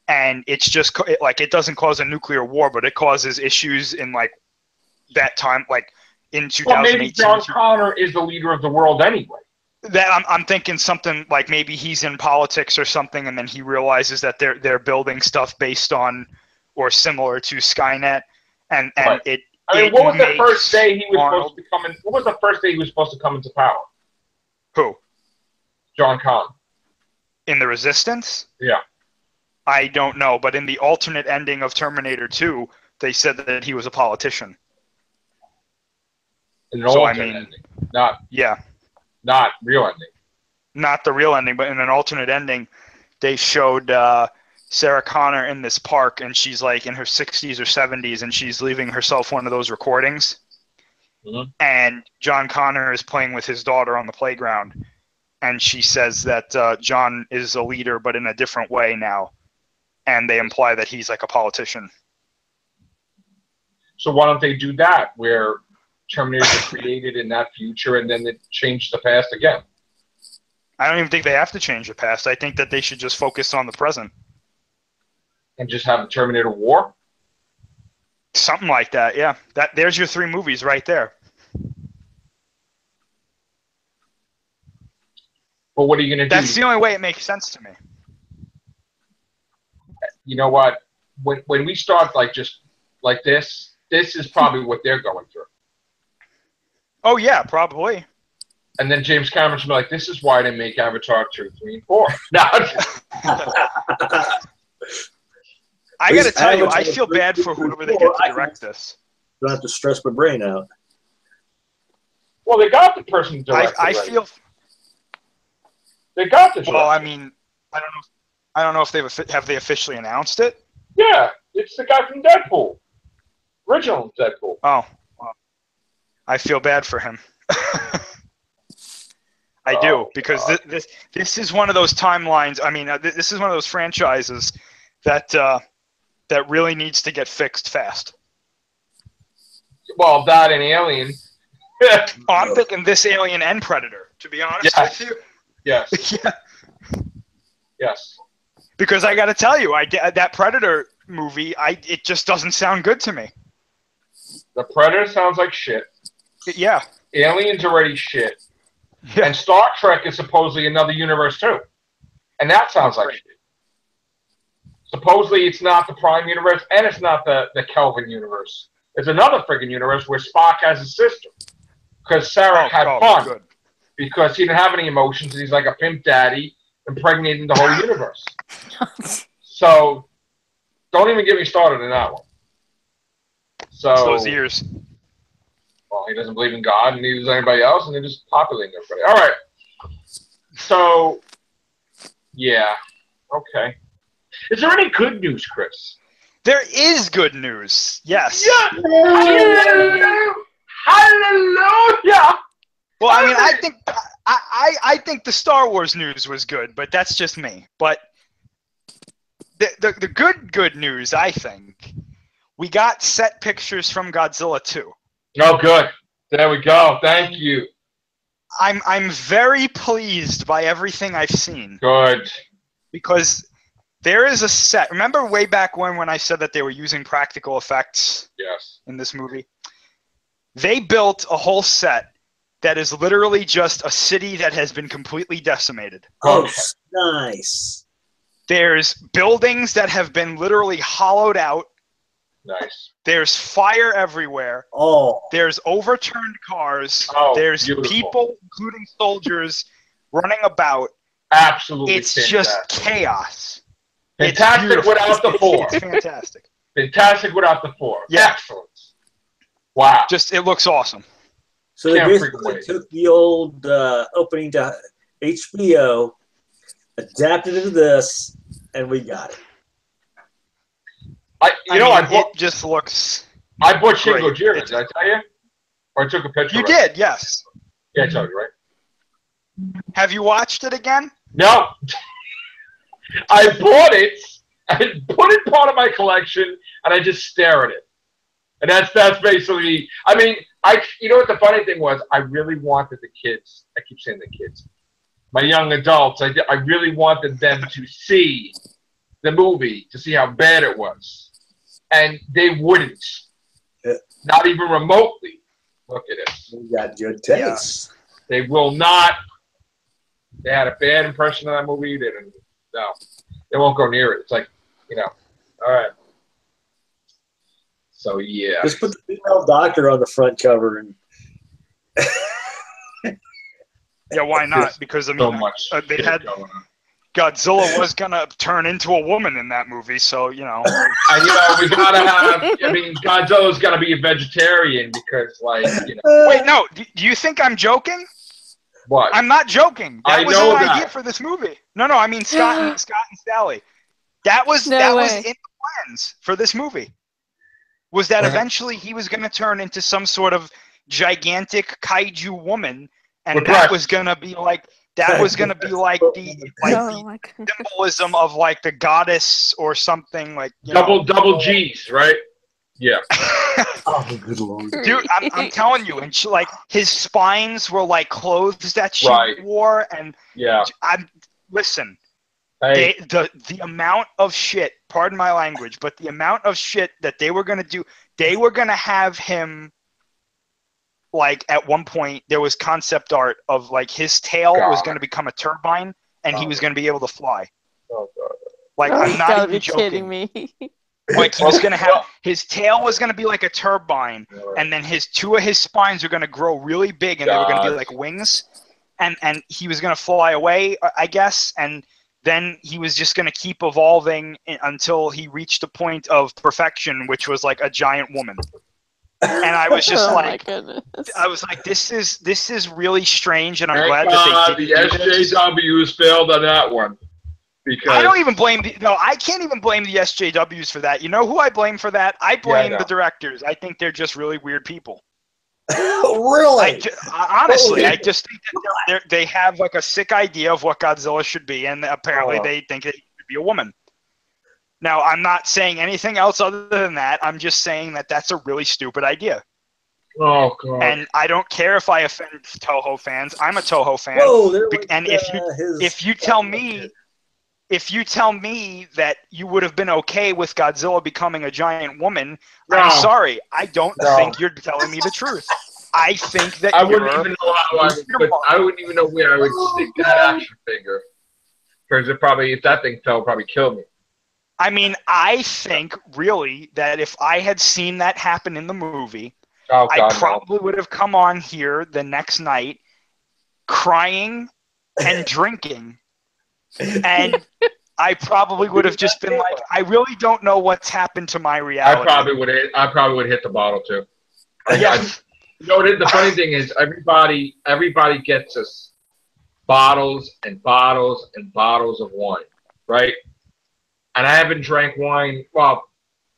Speaker 2: And it's just it doesn't cause a nuclear war, but it causes issues in like that time, like in 2018.
Speaker 1: Well, maybe John Connor is the leader of the world anyway.
Speaker 2: That I'm thinking something like maybe he's in politics or something, and then he realizes that they're building stuff based on or similar to Skynet, and
Speaker 1: right. What was the first day he was supposed to come in? What was the first day he was supposed to come into power?
Speaker 2: Who?
Speaker 1: John Connor.
Speaker 2: In the Resistance?
Speaker 1: Yeah.
Speaker 2: I don't know, but in the alternate ending of Terminator 2, they said that he was a politician.
Speaker 1: In an alternate ending, not real ending.
Speaker 2: Not the real ending, but in an alternate ending, they showed Sarah Connor in this park, and she's like in her 60s or 70s, and she's leaving herself one of those recordings. Mm-hmm. And John Connor is playing with his daughter on the playground, and she says that John is a leader, but in a different way now, and they imply that he's like a politician.
Speaker 1: So why don't they do that, where Terminators are created in that future, and then they change the past again?
Speaker 2: I don't even think they have to change the past. I think that they should just focus on the present.
Speaker 1: And just have the Terminator War?
Speaker 2: Something like that, yeah. There's your 3 movies right there.
Speaker 1: But what are you going to do?
Speaker 2: That's the only way it makes sense to me.
Speaker 1: You know what? When we start like just like this is probably what they're going through.
Speaker 2: Oh, yeah, probably.
Speaker 1: And then James Cameron should be like, this is why I didn't make Avatar 2, 3, and 4. No,
Speaker 2: I got to tell you, I feel bad for whoever they get to direct this.
Speaker 4: Don't have to stress my brain out.
Speaker 1: well, they got the person to direct
Speaker 2: I
Speaker 1: it already.
Speaker 2: feel.
Speaker 1: They got the director.
Speaker 2: Well, I mean, I don't know if they officially announced it.
Speaker 1: Yeah, it's the guy from Deadpool. Original Deadpool.
Speaker 2: Oh, well, I feel bad for him. I do, because this is one of those timelines. I mean, this is one of those franchises that really needs to get fixed fast.
Speaker 1: Well, that and Alien.
Speaker 2: Oh, I'm thinking this Alien and Predator, to be honest with you.
Speaker 1: Yes.
Speaker 2: Yeah.
Speaker 1: Yes.
Speaker 2: Because I got to tell you, that Predator movie, it just doesn't sound good to me.
Speaker 1: The Predator sounds like shit.
Speaker 2: Yeah.
Speaker 1: Alien's already shit.
Speaker 2: Yeah.
Speaker 1: And Star Trek is supposedly another universe too. And that sounds like shit. Supposedly it's not the Prime universe, and it's not the Kelvin universe. It's another friggin' universe where Spock has a sister. Because Sarek had fun.
Speaker 2: Good.
Speaker 1: Because he didn't have any emotions, and he's like a pimp daddy impregnating the whole universe. So, don't even get me started in that one. So,
Speaker 2: Those ears.
Speaker 1: well, he doesn't believe in God, and neither does anybody else, and they're just populating everybody. All right. So, yeah. Okay. Is there any good news, Chris?
Speaker 2: There is good news. Yes.
Speaker 1: Yeah. Hallelujah. Hallelujah.
Speaker 2: Well, I mean, I think the Star Wars news was good, but that's just me. But the good news, I think, we got set pictures from Godzilla 2.
Speaker 1: Oh, good. There we go. Thank you.
Speaker 2: I'm very pleased by everything I've seen.
Speaker 1: Good.
Speaker 2: Because there is a set. Remember way back when I said that they were using practical effects
Speaker 1: Yes.
Speaker 2: in this movie? They built a whole set that is literally just a city that has been completely decimated.
Speaker 4: Oh, nice.
Speaker 2: There's buildings that have been literally hollowed out.
Speaker 1: Nice.
Speaker 2: There's fire everywhere.
Speaker 4: Oh,
Speaker 2: There's overturned cars.
Speaker 1: Oh,
Speaker 2: There's
Speaker 1: beautiful.
Speaker 2: people, including soldiers, running about.
Speaker 1: Absolutely
Speaker 2: It's
Speaker 1: fantastic.
Speaker 2: just chaos.
Speaker 1: Fantastic
Speaker 2: It's beautiful.
Speaker 1: without the four.
Speaker 2: It's fantastic.
Speaker 1: Fantastic without the four.
Speaker 2: Yeah.
Speaker 1: Excellent. Wow.
Speaker 2: Just, it looks awesome.
Speaker 4: so they
Speaker 1: Can't
Speaker 4: basically
Speaker 1: freaking wait.
Speaker 4: took the old opening to HBO, adapted it to this, and we got it.
Speaker 2: It just looks.
Speaker 1: I bought Shin
Speaker 2: great.
Speaker 1: Gojira, did I tell you? Or I took a picture
Speaker 2: You
Speaker 1: of
Speaker 2: did,
Speaker 1: it.
Speaker 2: yes.
Speaker 1: Yeah, I told you, right?
Speaker 2: Have you watched it again?
Speaker 1: No. I bought it, I put it part of my collection, and I just stare at it. And that's basically, I mean, you know what the funny thing was? I really wanted the kids, I keep saying the kids, my young adults, I really wanted them to see the movie, to see how bad it was. And they wouldn't.
Speaker 4: Yeah.
Speaker 1: Not even remotely look at it.
Speaker 4: We got good taste.
Speaker 1: They will not. They had a bad impression of that movie. They didn't. No, they won't go near it. It's like, all right. So yeah.
Speaker 4: Just put the female doctor on the front cover and.
Speaker 2: Yeah, why not? Because, I mean,
Speaker 1: So much.
Speaker 2: they
Speaker 1: shit
Speaker 2: had
Speaker 1: going on.
Speaker 2: Godzilla was going to turn into a woman in that movie, so,
Speaker 1: And we gotta have. I mean, Godzilla's gotta be a vegetarian because,
Speaker 2: Wait, no, do you think I'm joking?
Speaker 1: what?
Speaker 2: I'm not joking. That
Speaker 1: I
Speaker 2: was
Speaker 1: know
Speaker 2: an
Speaker 1: that.
Speaker 2: idea for this movie. No, I mean Scott and Sally. That was
Speaker 3: No
Speaker 2: that was
Speaker 3: way.
Speaker 2: in the plans for this movie. Was that eventually he was going to turn into some sort of gigantic kaiju woman, and
Speaker 1: With
Speaker 2: that
Speaker 1: breasts.
Speaker 2: was going to be like that was going to be like the
Speaker 3: Oh my god.
Speaker 2: symbolism of like the goddess or something like you know.
Speaker 1: Double G's, right? Yeah.
Speaker 4: Oh, good lord.
Speaker 2: Dude, I'm telling you, and like his spines were like clothes that she
Speaker 1: Right.
Speaker 2: wore, and
Speaker 1: Yeah.
Speaker 2: listen.
Speaker 1: Hey,
Speaker 2: The amount of shit, pardon my language, but the amount of shit that they were gonna do, they were gonna have him like at one point there was concept art of like his tail was
Speaker 1: God.
Speaker 2: gonna become a turbine and he was gonna be able to fly.
Speaker 1: Oh, God.
Speaker 2: Like
Speaker 3: Oh,
Speaker 2: I'm
Speaker 3: you
Speaker 2: not
Speaker 3: gotta
Speaker 2: even
Speaker 3: be
Speaker 2: joking.
Speaker 3: kidding me.
Speaker 2: Like he was gonna have his tail was gonna be like a turbine,
Speaker 1: All right.
Speaker 2: and then two of his spines were gonna grow really big and they were gonna be
Speaker 1: God.
Speaker 2: like wings, and he was gonna fly away, I guess, and then he was just gonna keep evolving until he reached a point of perfection, which was like a giant woman. And I was just
Speaker 3: Oh my
Speaker 2: like,
Speaker 3: goodness.
Speaker 2: I was like, this is really strange, and I'm
Speaker 1: Thank
Speaker 2: glad
Speaker 1: God
Speaker 2: that they
Speaker 1: the
Speaker 2: didn't do this.
Speaker 1: SJWs failed on that one. Because
Speaker 2: I don't even blame I can't even blame the SJWs for that. You know who I blame for that? I blame
Speaker 1: know.
Speaker 2: the directors. I think they're just really weird people.
Speaker 4: Really?
Speaker 2: Honestly,
Speaker 4: Holy-
Speaker 2: I just think that they have like a sick idea of what Godzilla should be, and apparently
Speaker 1: Oh.
Speaker 2: they think it should be a woman. Now, I'm not saying anything else other than that. I'm just saying that that's a really stupid idea.
Speaker 1: Oh, God.
Speaker 2: And I don't care if I offend Toho fans. I'm a Toho fan.
Speaker 4: Whoa, there went,
Speaker 2: And if you tell me that you would have been okay with Godzilla becoming a giant woman,
Speaker 1: No.
Speaker 2: I'm sorry. I don't
Speaker 1: No.
Speaker 2: think you're telling me the truth. I think that
Speaker 1: I
Speaker 2: you're
Speaker 1: wouldn't even know how I wouldn't even know where I would stick that action figure. Because if that thing fell, it'd probably kill me.
Speaker 2: I mean, I think really that if I had seen that happen in the movie,
Speaker 1: Oh, God,
Speaker 2: I probably would have come on here the next night crying and drinking. And I probably would have just been like, I really don't know what's happened to my
Speaker 1: no.
Speaker 2: reality.
Speaker 1: I probably would hit the bottle too.
Speaker 2: Yeah.
Speaker 1: You know, the funny thing is, everybody gets us bottles and bottles and bottles of wine, right? And I haven't drank wine. Well,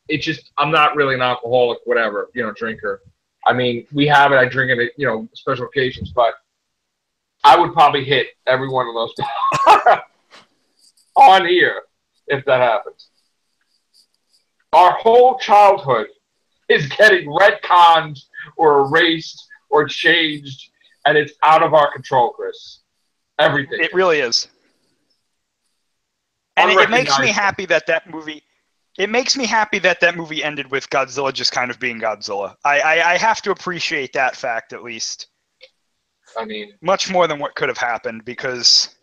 Speaker 1: it's just I'm not really an alcoholic, whatever, drinker. I mean, we have it. I drink it at special occasions, but I would probably hit every one of those on here if that happens. Our whole childhood is getting retconned or erased or changed, and it's out of our control, Chris. Everything.
Speaker 2: It really is. And it makes me happy that movie. It makes me happy that movie ended with Godzilla just kind of being Godzilla. I have to appreciate that fact at least.
Speaker 1: I mean,
Speaker 2: much more than what could have happened because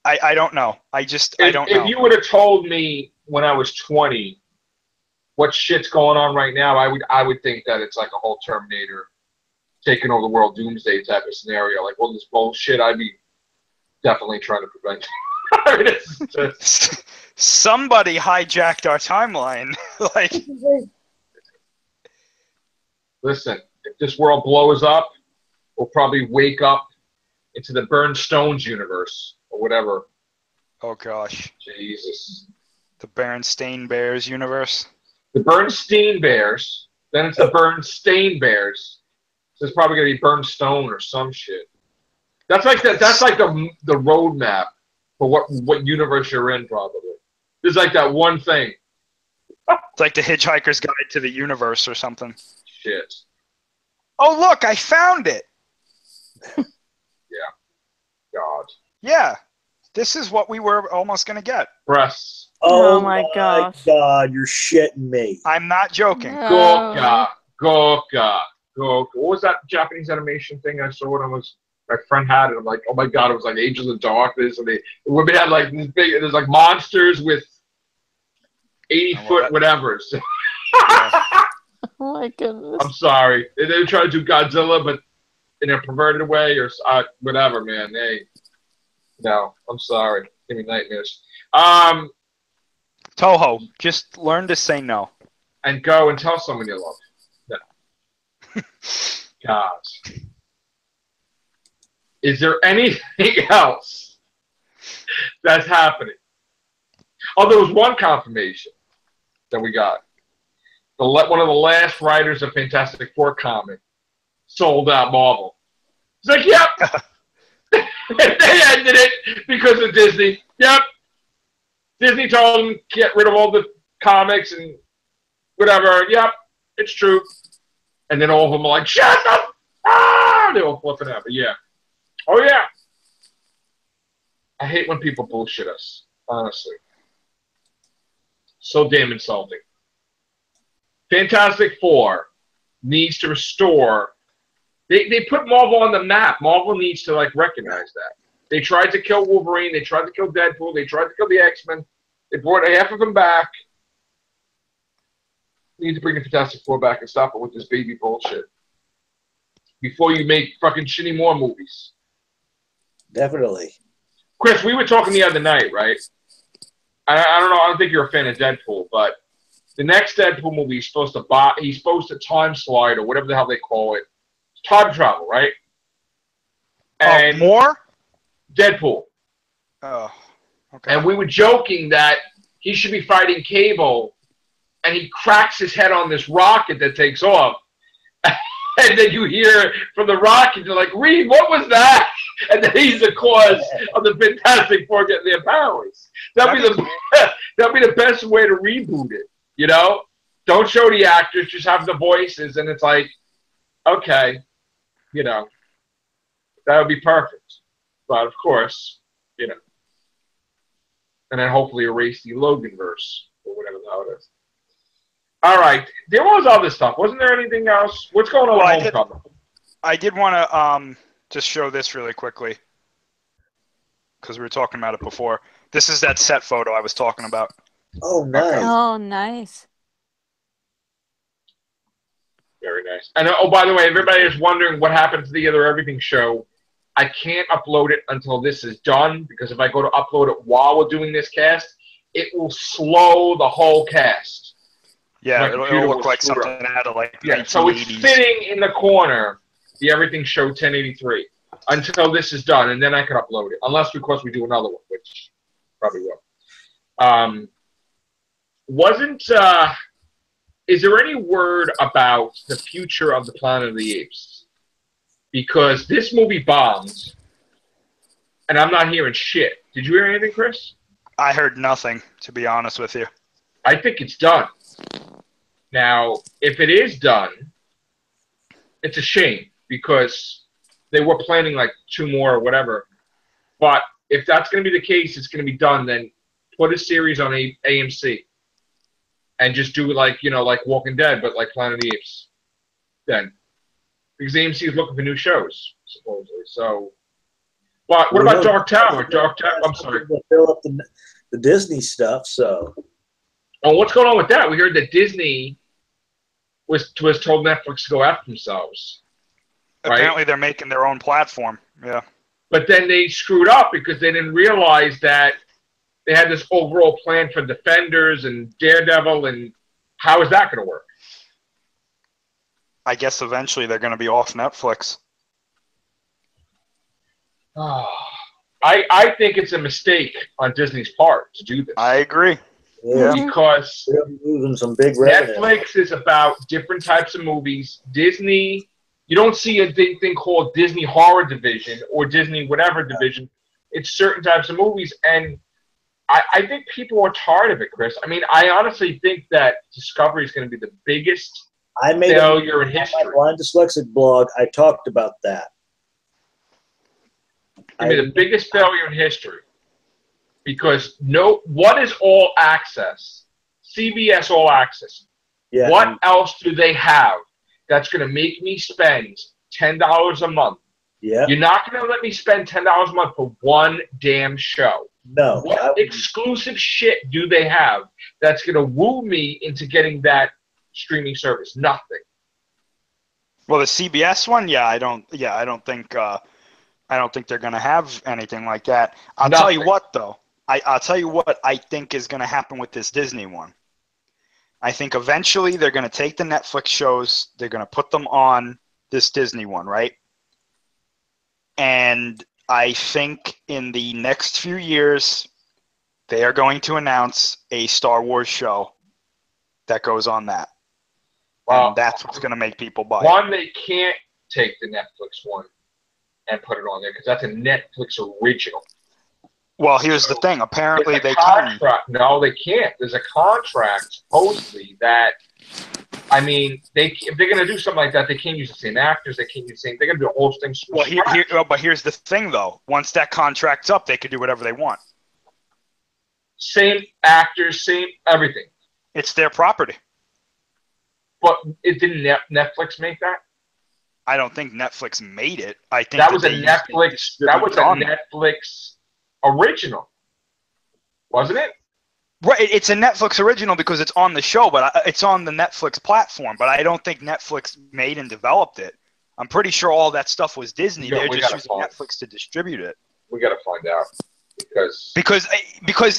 Speaker 2: I don't know. I don't know.
Speaker 1: If you would have told me when I was 20 what shit's going on right now, I would think that it's like a whole Terminator taking over the world, doomsday type of scenario. Like, well, this bullshit, I'd be definitely trying to prevent. I mean, it's just...
Speaker 2: Somebody hijacked our timeline. Like,
Speaker 1: listen, if this world blows up, we'll probably wake up into the Bernstones universe or whatever.
Speaker 2: Oh gosh,
Speaker 1: Jesus.
Speaker 2: The Berenstain Bears universe.
Speaker 1: The Bernstein Bears. Then it's the Bernstein Bears. So it's probably gonna be Bernstone or some shit. That's like the roadmap for what universe you're in, probably. There's like that one thing.
Speaker 2: It's like the Hitchhiker's Guide to the Universe or something.
Speaker 1: Shit.
Speaker 2: Oh look, I found it.
Speaker 1: Yeah. God.
Speaker 2: Yeah. This is what we were almost gonna get.
Speaker 1: Breasts.
Speaker 3: Oh my gosh.
Speaker 4: God, you're shitting me.
Speaker 2: I'm not joking.
Speaker 1: Goka. Goka. What was that Japanese animation thing I saw when my friend had it? I'm like, oh my God, it was like Angels of Darkness, and the women had like these big, there's like monsters with 80-foot whatevers.
Speaker 3: Oh my goodness.
Speaker 1: I'm sorry. They were trying to do Godzilla, but in a perverted way or whatever, man. Hey, no, I'm sorry. Give me nightmares.
Speaker 2: Toho, just learn to say no.
Speaker 1: And go and tell someone you love. No. God. Is there anything else that's happening? Oh, there was one confirmation that we got. One of the last writers of Fantastic Four comic sold out Marvel. He's like, yep, They ended it because of Disney. Yep. Disney told them get rid of all the comics and whatever. Yep, it's true. And then all of them are like, shut up! Ah! They all flipping out. But yeah. Oh, yeah. I hate when people bullshit us, honestly. So damn insulting. Fantastic Four needs to restore. They put Marvel on the map. Marvel needs to, like, recognize that. They tried to kill Wolverine. They tried to kill Deadpool. They tried to kill the X-Men. They brought half of them back. Need to bring the Fantastic Four back and stop it with this baby bullshit. Before you make fucking shitty more movies.
Speaker 4: Definitely.
Speaker 1: Chris, we were talking the other night, right? I don't know. I don't think you're a fan of Deadpool, but the next Deadpool movie is supposed to time slide or whatever the hell they call it. Time travel, right? And
Speaker 2: more?
Speaker 1: Deadpool.
Speaker 2: Oh, okay.
Speaker 1: And we were joking that he should be fighting Cable, and he cracks his head on this rocket that takes off. And then you hear from the rocket, you're like, Reed, what was that? And then he's the cause of the Fantastic Four getting their powers. That'd be the best way to reboot it, you know? Don't show the actors, just have the voices, and it's like, okay, you know, that would be perfect. But, of course, you know. And then hopefully erase the Logan verse, or whatever the hell it is. All right. There was other stuff. Wasn't there anything else? What's going on with Homecoming?
Speaker 2: I did want to just show this really quickly because we were talking about it before. This is that set photo I was talking about.
Speaker 4: Oh, nice.
Speaker 3: Oh, nice.
Speaker 1: Very nice. And, oh, by the way, everybody is wondering what happened to the other Everything show. I can't upload it until this is done because if I go to upload it while we're doing this cast, it will slow the whole cast.
Speaker 2: Yeah, it'll look like something out of like the 1980s.
Speaker 1: So it's sitting in the corner, the Everything Show 1083, until this is done, and then I can upload it. Unless, of course, we do another one, which probably will. Is there any word about the future of the Planet of the Apes? Because this movie bombed, and I'm not hearing shit. Did you hear anything, Chris?
Speaker 2: I heard nothing, to be honest with you.
Speaker 1: I think it's done. Now, if it is done, it's a shame because they were planning like 2 more or whatever. But if that's going to be the case, it's going to be done. Then put a series on AMC and just do like, you know, like Walking Dead, but like Planet of the Apes. Then, because AMC is looking for new shows supposedly. So, but what about Dark Tower? Dark Tower. I'm sorry.
Speaker 4: Fill up the Disney stuff. So.
Speaker 1: Oh, what's going on with that? We heard that Disney was told Netflix to go after themselves. Right?
Speaker 2: Apparently, they're making their own platform. Yeah.
Speaker 1: But then they screwed up because they didn't realize that they had this overall plan for Defenders and Daredevil, and how is that going to work?
Speaker 2: I guess eventually they're going to be off Netflix.
Speaker 1: I think it's a mistake on Disney's part to do this.
Speaker 2: I agree.
Speaker 4: Yeah.
Speaker 1: Because
Speaker 4: they're losing some big revenue.
Speaker 1: Netflix is about different types of movies. Disney, you don't see a thing called Disney Horror Division or Disney whatever division. It's certain types of movies, and I think people are tired of it, Chris. I mean, I honestly think that Discovery is going to be the biggest failure in history.
Speaker 4: On my Blind Dyslexic blog, I talked about that.
Speaker 1: It's going to be the biggest failure in history. Because what is All Access? CBS All Access. Yeah. What else do they have that's going to make me spend $10 a month?
Speaker 4: Yeah.
Speaker 1: You're not going to let me spend $10 a month for one damn show.
Speaker 4: No.
Speaker 1: What exclusive shit do they have that's going to woo me into getting that streaming service? Nothing.
Speaker 2: Well, the CBS one, I don't think they're going to have anything like that. I'll tell you what, though. I'll tell you what I think is going to happen with this Disney one. I think eventually they're going to take the Netflix shows, they're going to put them on this Disney one, right? And I think in the next few years, they are going to announce a Star Wars show that goes on that. Well, and that's what's going to make people buy it.
Speaker 1: They can't take the Netflix one and put it on there because that's a Netflix original.
Speaker 2: Well, here's the thing. Apparently, they
Speaker 1: can.
Speaker 2: can.
Speaker 1: No, they can't. There's a contract supposedly that. I mean, if they're going to do something like that, they can't use the same actors. They can't use the same. They're going to do a whole thing.
Speaker 2: Well, but here's the thing, though. Once that contract's up, they can do whatever they want.
Speaker 1: Same actors, same everything.
Speaker 2: It's their property.
Speaker 1: But it didn't Netflix make that?
Speaker 2: I don't think Netflix made it. I think
Speaker 1: that was a Netflix. That was a Netflix original, wasn't it?
Speaker 2: Right, it's a Netflix original because it's on the show, but it's on the Netflix platform. But I don't think Netflix made and developed it. I'm pretty sure all that stuff was Disney. They're just using Netflix to distribute it.
Speaker 1: We got to find out
Speaker 2: because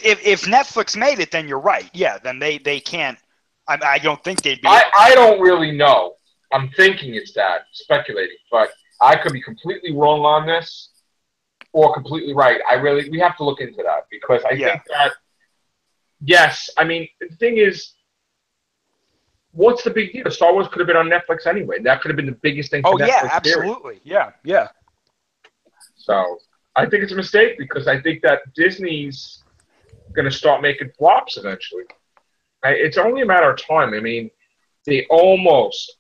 Speaker 2: if Netflix made it, then you're right. Yeah, then they can't. I don't think they'd be.
Speaker 1: I don't really know. I'm thinking it's that, speculating, but I could be completely wrong on this or completely right. We have to look into that because I think that, yes, I mean, the thing is, what's the big deal? Star Wars could have been on Netflix anyway. That could have been the biggest thing for Netflix.
Speaker 2: Oh, yeah, absolutely. Period. Yeah.
Speaker 1: So I think it's a mistake because I think that Disney's going to start making flops eventually. It's only a matter of time. I mean, they almost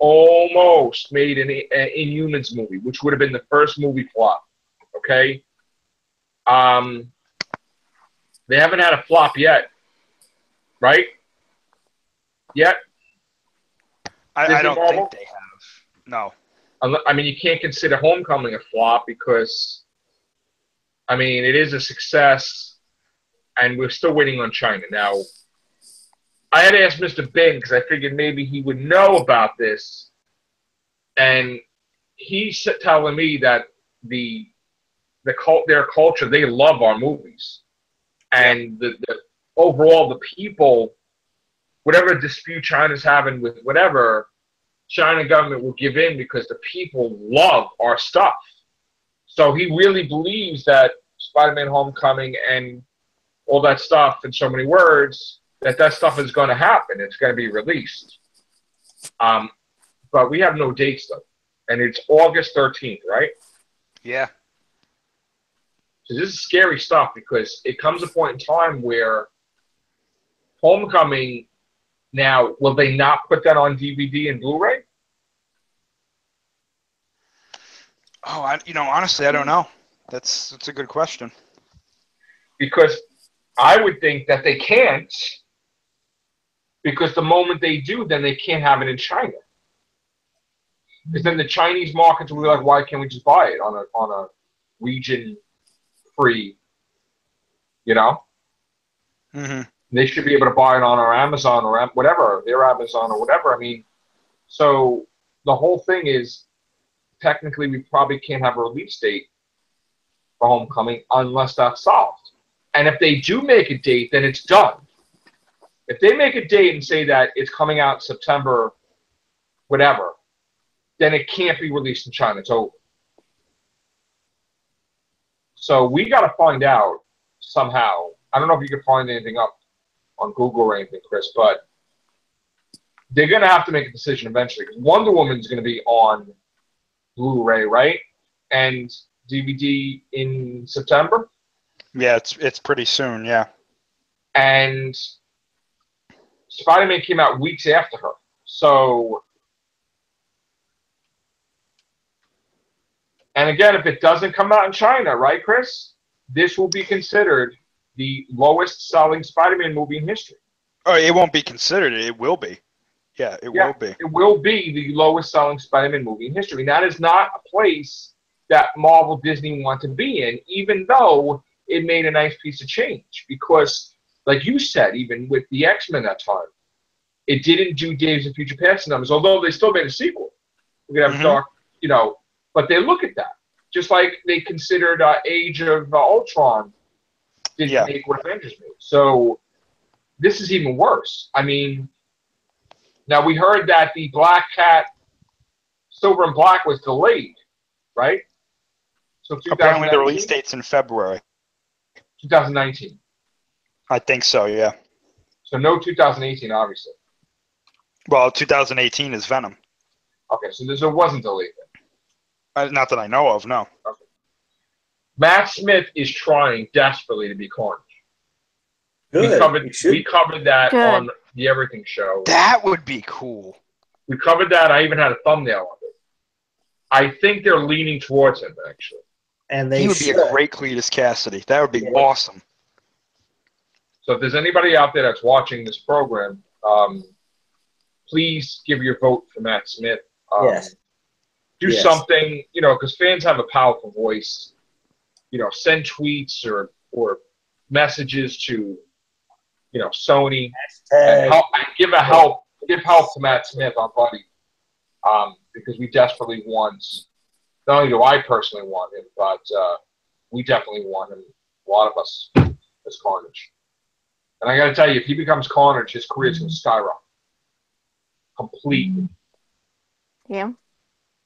Speaker 1: made an Inhumans movie, which would have been the first movie flop. Okay? They haven't had a flop yet. Right? Yet?
Speaker 2: I don't think they have. No.
Speaker 1: I mean, you can't consider Homecoming a flop because, I mean, it is a success, and we're still waiting on China. Now, I had to ask Mr. Bing because I figured maybe he would know about this, and he's telling me that their culture, they love our movies, and the overall the people, whatever dispute China's having with whatever, China government will give in because the people love our stuff. So he really believes that Spider-Man Homecoming and all that stuff, in so many words, that stuff is going to happen. It's going to be released. But we have no dates, though. And it's August 13th, right?
Speaker 2: Yeah.
Speaker 1: So this is scary stuff because it comes a point in time where Homecoming, now, will they not put that on DVD and Blu-ray?
Speaker 2: Oh, honestly, I don't know. That's a good question.
Speaker 1: Because I would think that they can't, because the moment they do, then they can't have it in China. Because then the Chinese markets will be like, why can't we just buy it on a region-free,
Speaker 2: Mm-hmm.
Speaker 1: They should be able to buy it on our Amazon or whatever, their Amazon or whatever. I mean, so the whole thing is, technically, we probably can't have a release date for Homecoming unless that's solved. And if they do make a date, then it's done. If they make a date and say that it's coming out September, whatever, then it can't be released in China. It's over. So we got to find out somehow. I don't know if you can find anything up on Google or anything, Chris, but they're going to have to make a decision eventually. Because Wonder Woman's going to be on Blu-ray, right? And DVD in September?
Speaker 2: Yeah, it's pretty soon, yeah.
Speaker 1: And Spider-Man came out weeks after her. So, and again, if it doesn't come out in China, right, Chris? This will be considered the lowest selling Spider-Man movie in history.
Speaker 2: Oh, it won't be considered. It will be. Yeah, it will be.
Speaker 1: It will be the lowest selling Spider-Man movie in history. And that is not a place that Marvel Disney want to be in, even though it made a nice piece of change. Because, like you said, even with the X-Men that time, it didn't do Days of Future Past numbers, although they still made a sequel. We're going to have dark, but they look at that. Just like they considered Age of Ultron didn't make what Avengers made. So this is even worse. I mean, now we heard that the Black Cat, Silver and Black was delayed, right? So
Speaker 2: apparently the release date's in February.
Speaker 1: 2019. I
Speaker 2: think so, yeah.
Speaker 1: So no 2018, obviously.
Speaker 2: Well, 2018 is Venom.
Speaker 1: Okay, so it wasn't delayed then.
Speaker 2: Not that I know of, no.
Speaker 1: Okay. Matt Smith is trying desperately to be Carnage.
Speaker 4: Good.
Speaker 1: We covered that
Speaker 3: Good.
Speaker 1: on the Everything Show.
Speaker 2: That would be cool.
Speaker 1: We covered that. I even had a thumbnail of it. I think they're leaning towards him, actually.
Speaker 4: And they
Speaker 2: He would be a great Cletus Cassidy. That would be awesome.
Speaker 1: So if there's anybody out there that's watching this program, please give your vote for Matt Smith.
Speaker 4: Yes.
Speaker 1: Do something, because fans have a powerful voice. Send tweets or messages to, Sony and give help to Matt Smith, our buddy, because we desperately want. Not only do I personally want him, but we definitely want him. A lot of us as Carnage. And I got to tell you, if he becomes Carnage, his career's going to skyrocket completely.
Speaker 3: Yeah.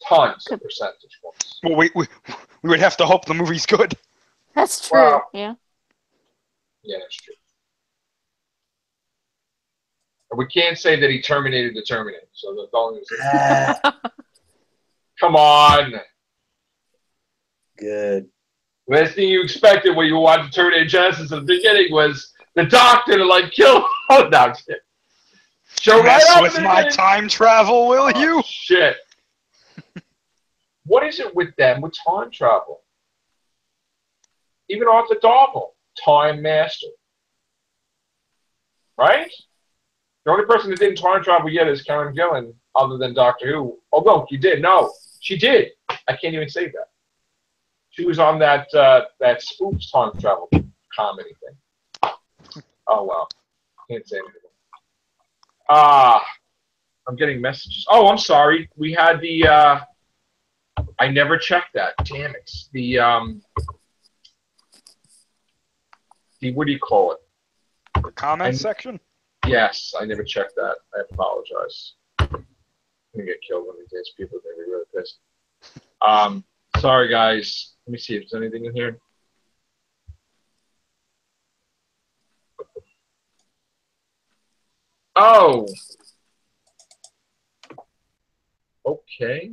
Speaker 1: Tons of percentage points.
Speaker 2: Well, we would have to hope the movie's good.
Speaker 3: That's true.
Speaker 1: Well,
Speaker 3: yeah.
Speaker 1: Yeah, that's true. And we can't say that he terminated the Terminator. So the only come on.
Speaker 4: Good.
Speaker 1: Last thing you expected when you watched Terminator Genesis at the beginning was the Doctor to kill. Oh no! Shit. Show
Speaker 2: Mess
Speaker 1: right
Speaker 2: with my time travel, will you?
Speaker 1: Shit. What is it with them with time travel? Even off the Doppel, Time Master. Right? The only person that didn't time travel yet is Karen Gillan, other than Doctor Who. Oh, no, she did. No, she did. I can't even say that. She was on that Spooks time travel comedy thing. Oh, well. Can't say anything. I'm getting messages. Oh, I'm sorry. We had the... I never checked that. Damn it. The what do you call it?
Speaker 2: The comment section?
Speaker 1: Yes, I never checked that. I apologize. I'm gonna get killed one of these days. People are gonna be really pissed. Sorry guys. Let me see if there's anything in here. Oh. Okay.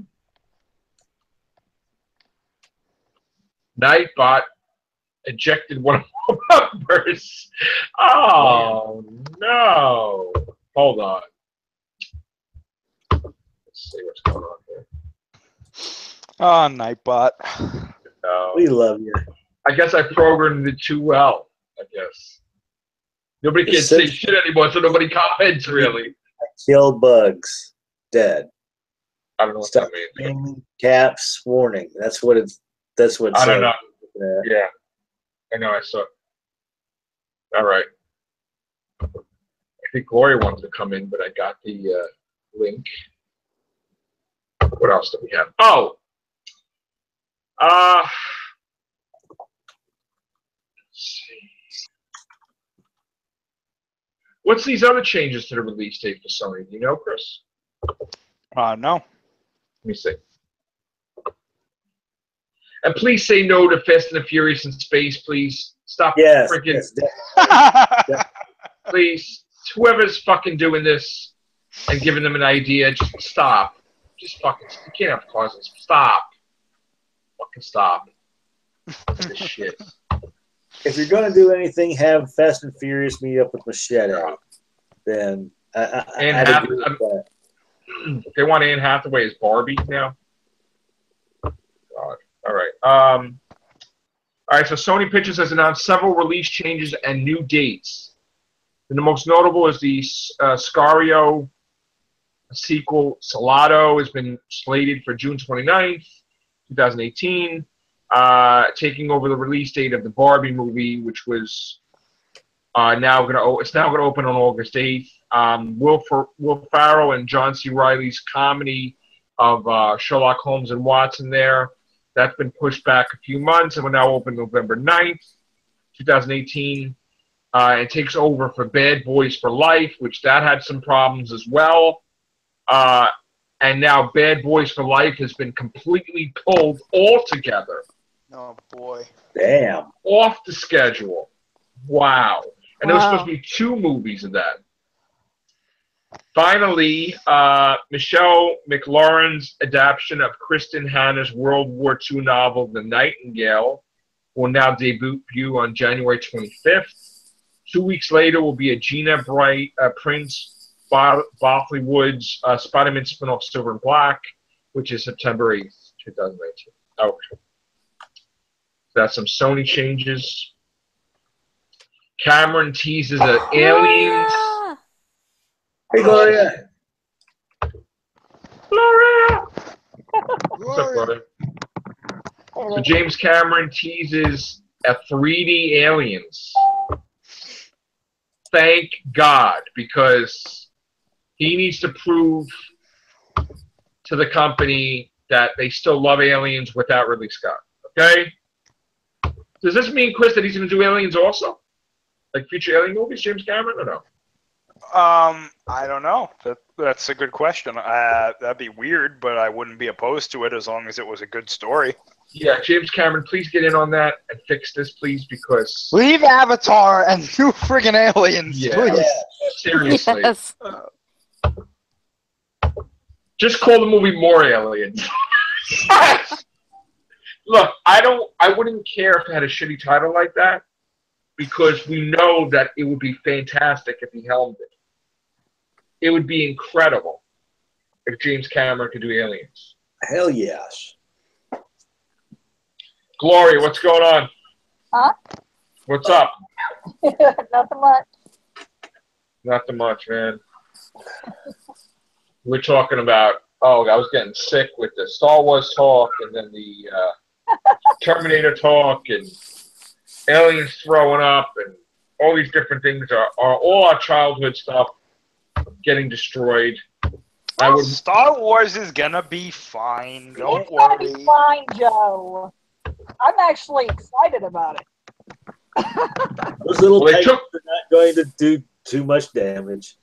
Speaker 1: Nightbot ejected one of our members. Oh no! Hold on. Let's see what's going on here.
Speaker 2: Oh, Nightbot.
Speaker 1: No.
Speaker 4: We love you.
Speaker 1: I guess I programmed it too well. I guess nobody can say shit anymore, so nobody comments really.
Speaker 4: Kill bugs. Dead.
Speaker 1: I don't know what that means.
Speaker 4: Caps warning. That's what it's. That's what.
Speaker 1: I don't know. Yeah, I know. I saw it. All right. I think Gloria wanted to come in, but I got the link. What else do we have? Oh. Let's see. What's these other changes to the release date for Sony? Do you know, Chris?
Speaker 2: No.
Speaker 1: Let me see. And please say no to Fast and the Furious in space, please. Stop freaking.
Speaker 4: Yes.
Speaker 1: Please, whoever's fucking doing this and giving them an idea, just stop. Just fucking, you can't have cars. Stop. Fucking stop. This shit.
Speaker 4: If you're going to do anything, have Fast and Furious meet up with Machete. Then I'd agree with that.
Speaker 1: They want Anne Hathaway as Barbie now? God. All right. All right, so Sony Pictures has announced several release changes and new dates. And the most notable is the Sicario sequel, Salado, has been slated for June 29th, 2018, taking over the release date of the Barbie movie, which was now going to open on August 8th. Will Ferrell and John C. Reilly's comedy of Sherlock Holmes and Watson there. That's been pushed back a few months and will now open November 9th, 2018. It takes over for Bad Boys for Life, which that had some problems as well. And now Bad Boys for Life has been completely pulled altogether.
Speaker 2: Oh, boy.
Speaker 4: Damn.
Speaker 1: Off the schedule. Wow. And there was supposed to be 2 movies of that. Finally, Michelle McLaurin's adaptation of Kristen Hanna's World War II novel, The Nightingale, will now debut on January 25th. 2 weeks later will be a Gina Bright, Prince, Botley Woods, Spider-Man spinoff Silver and Black, which is September 8th, 2019. Okay. That's some Sony changes. Cameron teases Aliens.
Speaker 4: Hey, Gloria.
Speaker 1: Gloria! What's up, Gloria? So James Cameron teases a 3D Aliens. Thank God, because he needs to prove to the company that they still love Aliens without Ridley Scott. Okay? Does this mean, Chris, that he's going to do Aliens also? Like future Alien movies, James Cameron, or no?
Speaker 2: I don't know. That's a good question. That'd be weird, but I wouldn't be opposed to it as long as it was a good story.
Speaker 1: Yeah, James Cameron, please get in on that and fix this, please, because...
Speaker 2: Leave Avatar and do friggin' Aliens, please.
Speaker 1: Seriously.
Speaker 3: Yes.
Speaker 1: Just call the movie More Aliens. Look, I wouldn't care if it had a shitty title like that, because we know that it would be fantastic if he helmed it. It would be incredible if James Cameron could do Aliens.
Speaker 4: Hell yes.
Speaker 1: Gloria, what's going on?
Speaker 5: Huh?
Speaker 1: What's up?
Speaker 5: Nothing much.
Speaker 1: Nothing much, man. We're talking about, I was getting sick with the Star Wars talk and then the Terminator talk and aliens throwing up and all these different things are all our childhood stuff getting destroyed.
Speaker 2: Star Wars is gonna be fine. Don't
Speaker 5: It's
Speaker 2: worry.
Speaker 5: gonna be fine, Joe. I'm actually excited about it.
Speaker 4: Those little
Speaker 1: Well, they
Speaker 4: tanks
Speaker 1: took-
Speaker 4: are not going to do too much damage.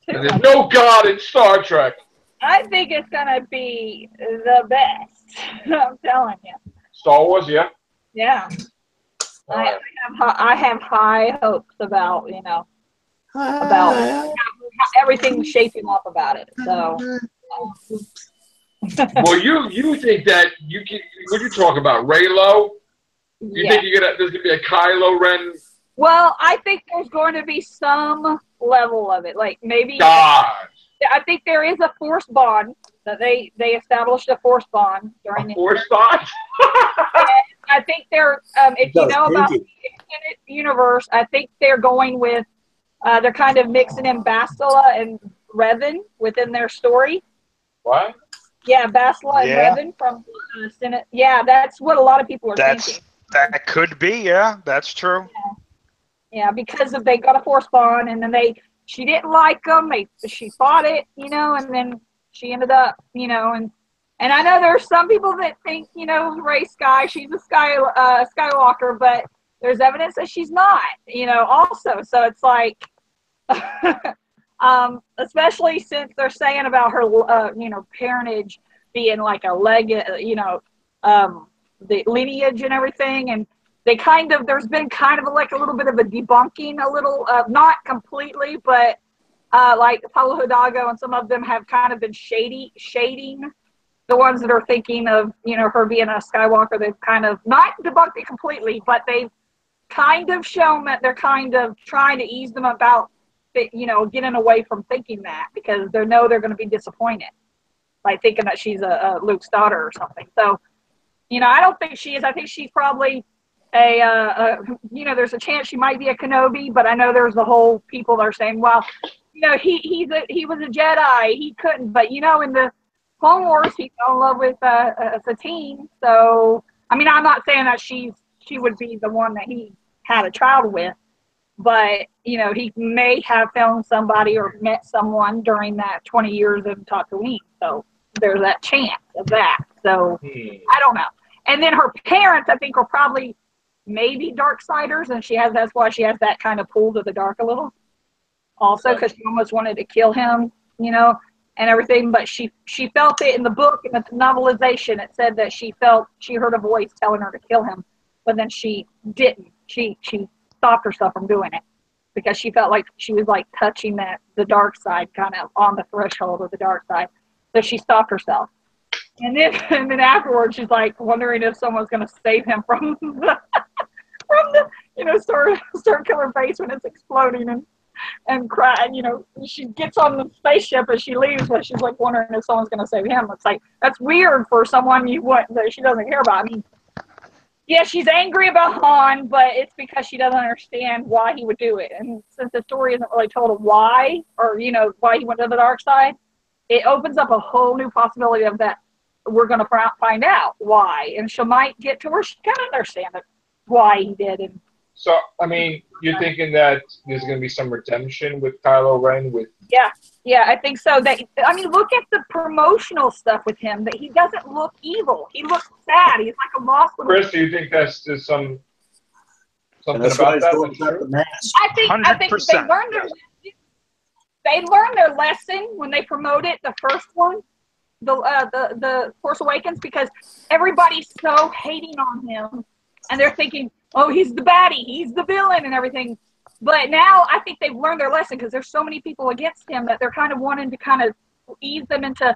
Speaker 1: And there's no God in Star Trek.
Speaker 5: I think it's gonna be the best. I'm telling you.
Speaker 1: Star Wars, yeah.
Speaker 5: Yeah. I have high hopes about everything shaping up about it. So.
Speaker 1: Well, you think that you can? What you talk about, Raylo? You think there's gonna be a Kylo Ren?
Speaker 5: Well, I think there's going to be some level of it, like maybe.
Speaker 1: God.
Speaker 5: I think there is a force bond that they established a force bond during the
Speaker 1: Force bond.
Speaker 5: I think they're if you know about the extended universe, I think they're going with they're kind of mixing in Bastila and Revan within their story.
Speaker 1: What?
Speaker 5: Yeah, Bastila and Revan from Senate. Yeah, that's what a lot of people are thinking.
Speaker 2: That could be, yeah, that's true.
Speaker 5: Yeah, because they got a force bond, and then she didn't like them. She fought it, and then she ended up, and I know there's some people that think, Rey Sky, she's a Skywalker, but there's evidence that she's not, also. So it's like, especially since they're saying about her, parentage being like a the lineage and everything, and there's been kind of like a little bit of a debunking, not completely, but like Paulo Hidalgo and some of them have kind of been shading the ones that are thinking of, her being a Skywalker. They've kind of not debunked it completely, but they've kind of shown that they're kind of trying to ease them about, getting away from thinking that, because they know they're going to be disappointed by thinking that she's a Luke's daughter or something. So, I don't think she is. I think she's probably there's a chance she might be a Kenobi, but I know there's the whole people that are saying, well, he was a Jedi. He couldn't, but in the Clone Wars, he fell in love with Satine. So, I mean, I'm not saying that she would be the one that he had a child with, but he may have found somebody or met someone during that 20 years of Tatooine. So there's that chance of that. So I don't know. And then her parents, I think, are probably maybe Darksiders, and that's why she has that kind of pull to the dark a little. Also, because she almost wanted to kill him, and everything. But she felt it in the book, in the novelization. It said that she heard a voice telling her to kill him, but then she didn't. She stopped herself from doing it because she felt like she was like touching the dark side, kind of on the threshold of the dark side. So she stopped herself. And then afterwards, she's like wondering if someone's going to save him from the circular base when it's exploding and cry. She gets on the spaceship and she leaves, but she's like wondering if someone's going to save him. It's like, that's weird for someone that she doesn't care about. I mean, yeah, she's angry about Han, but it's because she doesn't understand why he would do it. And since the story isn't really told of why, or why he went to the dark side, it opens up a whole new possibility of that. We're going to find out why, and she might get to where she can understand it, why he did. And
Speaker 1: so, I mean, you're thinking that there's going to be some redemption with Kylo Ren?
Speaker 5: Yeah, I think so. Look at the promotional stuff with him. That he doesn't look evil. He looks sad. He's like a lost little.
Speaker 1: Chris, do you think there's something
Speaker 4: that's
Speaker 1: about that?
Speaker 4: The mask.
Speaker 5: I think they learned their lesson when they promoted the first one, the Force Awakens, because everybody's so hating on him, and they're thinking, oh, he's the baddie, he's the villain, and everything. But now I think they've learned their lesson because there's so many people against him that they're kind of wanting to kind of ease them into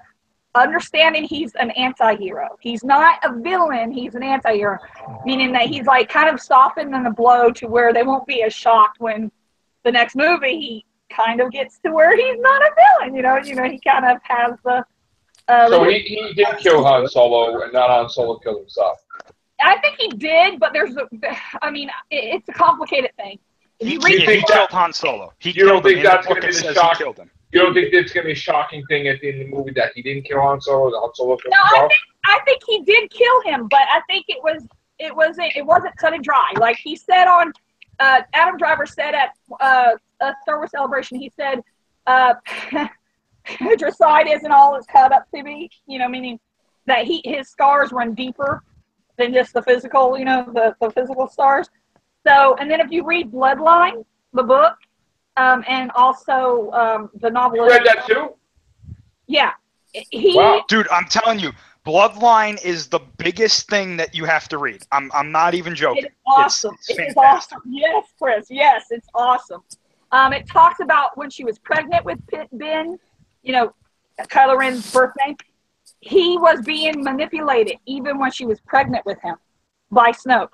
Speaker 5: understanding he's an anti-hero. He's not a villain, he's an anti-hero, meaning that he's like kind of softened in the blow to where they won't be as shocked when the next movie he kind of gets to where he's not a villain. He kind of has the.
Speaker 1: So he did kill Han Solo, and not Han Solo killed himself.
Speaker 5: I think he did, but it's a complicated thing.
Speaker 2: He killed Han Solo.
Speaker 1: You don't think that's going to be the shock? You don't think it's going to be a shocking thing at the end of the movie that he didn't kill Han Solo? That Han Solo killed himself?
Speaker 5: I think he did kill him, but I think it wasn't cut and dry. Like he said on Adam Driver said at a Star Wars Celebration, he said Idris side isn't all it's cut up to be. Meaning that his scars run deeper than just the physical. The physical scars. So, and then if you read Bloodline, the book, and also the novel.
Speaker 1: You read that too?
Speaker 5: Yeah.
Speaker 1: Wow.
Speaker 2: Dude, I'm telling you, Bloodline is the biggest thing that you have to read. I'm not even joking.
Speaker 5: It's awesome. It's awesome. Yes, Chris. Yes, it's awesome. It talks about when she was pregnant with Ben, Kylo Ren's birthday. He was being manipulated even when she was pregnant with him by Snoke.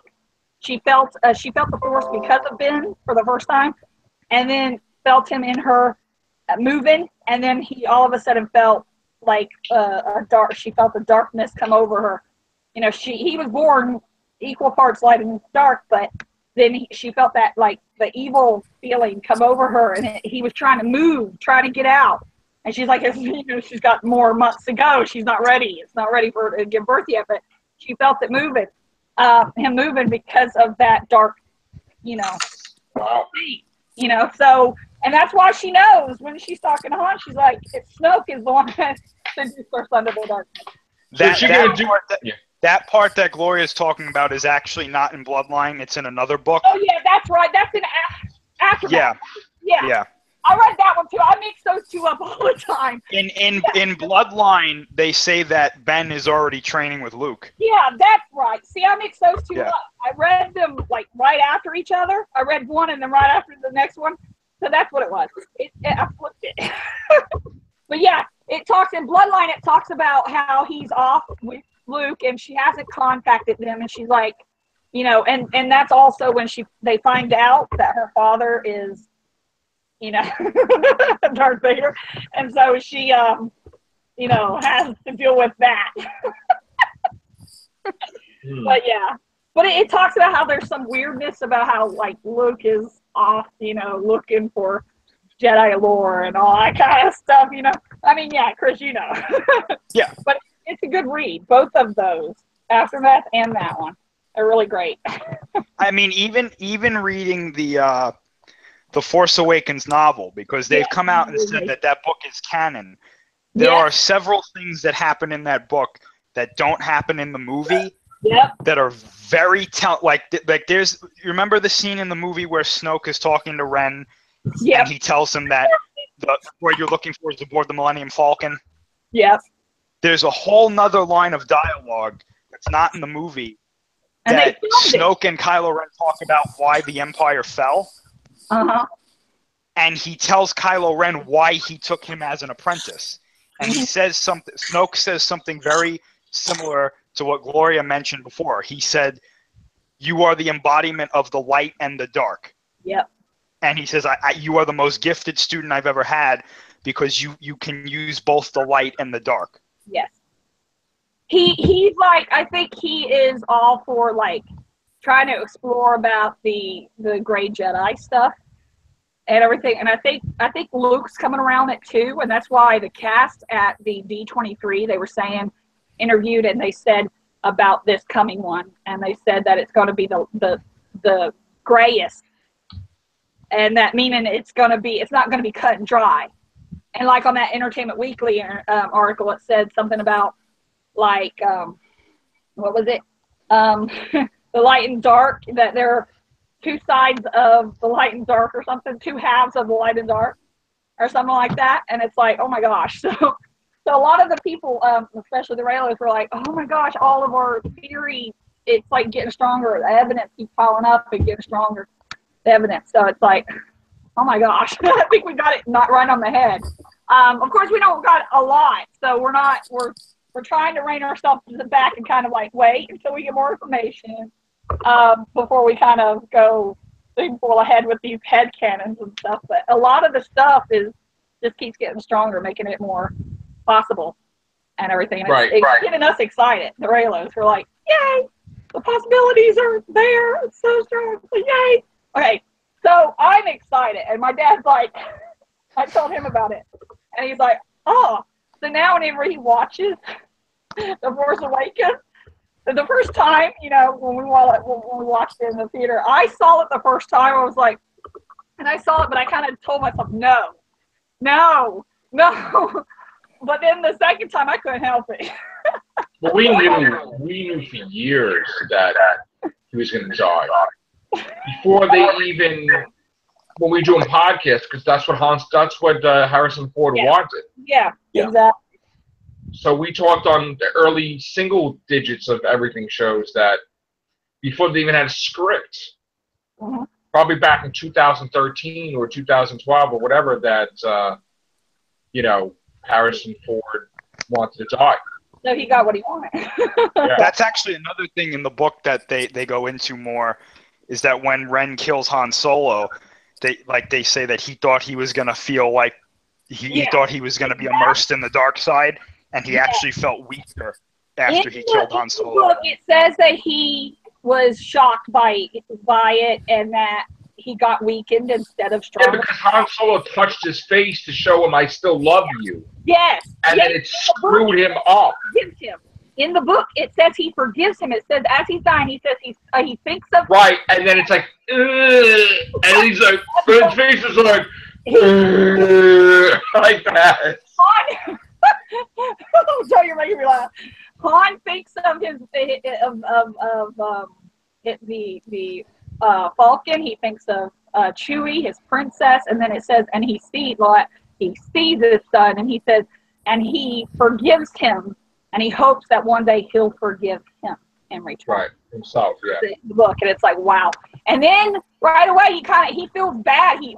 Speaker 5: She felt the Force because of Ben for the first time, and then felt him in her moving, and then he all of a sudden felt like she felt the darkness come over her. He was born equal parts light and dark, but then she felt that like the evil feeling come over her, and he was trying to move, trying to get out, and she's like, she's got more months to go. She's not ready. It's not ready for her to give birth yet, but she felt it moving. Him moving because of that dark,
Speaker 1: wow.
Speaker 5: thing, so, and that's why she knows when she's talking to Han, she's like, Snoke is the one that seduced her son to the darkness.
Speaker 2: That part that Gloria's talking about is actually not in Bloodline. It's in another book.
Speaker 5: Oh, yeah, that's right. That's in Aftermath. Yeah. I read that one, too. I mix those two up all the time.
Speaker 2: In Bloodline, they say that Ben is already training with Luke.
Speaker 5: Yeah, that's right. See, I mix those two up. I read them, like, right after each other. I read one and then right after the next one. So that's what it was. I flipped it. But, yeah, it talks in Bloodline, it talks about how he's off with Luke and she hasn't contacted them. And she's like, and that's also when they find out that her father is, Darth Vader, and so she, has to deal with that. But it talks about how there's some weirdness about how like Luke is off, looking for Jedi lore and all that kind of stuff. Chris,
Speaker 2: Yeah.
Speaker 5: But it's a good read, both of those, Aftermath and that one. They're really great.
Speaker 2: I mean, even reading the Force Awakens novel, because they've come out and said that book is canon. There are several things that happen in that book that don't happen in the movie.
Speaker 5: Yep.
Speaker 2: That are very like there's, you remember the scene in the movie where Snoke is talking to Ren, and he tells him that where you're looking for is aboard the Millennium Falcon.
Speaker 5: Yep.
Speaker 2: There's a whole nother line of dialogue that's not in the movie that Snoke and Kylo Ren talk about why the Empire fell.
Speaker 5: Uh-huh.
Speaker 2: And he tells Kylo Ren why he took him as an apprentice. And he says something, Snoke says something very similar to what Gloria mentioned before. He said, "You are the embodiment of the light and the dark."
Speaker 5: Yep.
Speaker 2: And he says, "You are the most gifted student I've ever had because you can use both the light and the dark."
Speaker 5: Yes. He's like, I think he is all for like trying to explore about the gray Jedi stuff and everything. And I think Luke's coming around it too, and that's why the cast at the D23, they were saying, interviewed, and they said about this coming one, and they said that it's going to be the grayest, and that meaning it's not going to be cut and dry. And like on that Entertainment Weekly article, it said something about like what was it? The light and dark, that there are two sides of the light and dark or something, two halves of the light and dark or something like that. And it's like, oh my gosh. So a lot of the people, especially the Railers, were like, oh my gosh, all of our theory, it's like getting stronger. The evidence keeps piling up and getting stronger. The evidence. So it's like, oh my gosh, I think we got it not right on the head. Of course, we don't got a lot, so we're trying to rein ourselves back and kind of like wait until we get more information before we kind of go full ahead with these head cannons and stuff. But a lot of the stuff just keeps getting stronger, making it more possible and everything. And it's getting us excited. The Raylos, we're like, yay! The possibilities are there. It's so strong. Yay! Okay, so I'm excited, and my dad's like, I told him about it, and he's like, oh. So now whenever he watches The Force Awakens, the first time, when we watched it in the theater, I saw it the first time. I was like, and I saw it, but I kind of told myself, no. But then the second time, I couldn't help it.
Speaker 1: Well, we knew for years that he was going to die before they even. When we do a podcast, because that's what Harrison Ford wanted.
Speaker 5: Yeah, exactly.
Speaker 1: So we talked on the early single digits of everything shows that before they even had a script, probably back in 2013 or 2012 or whatever, that Harrison Ford wanted to die.
Speaker 5: So he got what he wanted.
Speaker 1: Yeah.
Speaker 2: That's actually another thing in the book that they go into more, is that when Ren kills Han Solo, they say that he thought he was going to feel like he thought he was going to be immersed in the dark side, and he actually felt weaker after he killed Han Solo. In the book,
Speaker 5: it says that he was shocked by it, and that he got weakened instead of stronger.
Speaker 1: Yeah, because Han Solo touched his face to show him, I still love you.
Speaker 5: Yes.
Speaker 1: And then it screwed him up.
Speaker 5: In the book, it says he forgives him. It says as he's dying, he says he thinks of...
Speaker 1: Right, and then it's like, and he's like, his face is like, like that.
Speaker 5: Han, oh, you're making me laugh. Han thinks of the Falcon. He thinks of Chewie, his princess, and then it says, and he sees his son, and he says, and he forgives him. And he hopes that one day he'll forgive him in return.
Speaker 1: Right, himself, yeah.
Speaker 5: The book, and it's like, wow. And then right away, he feels bad. He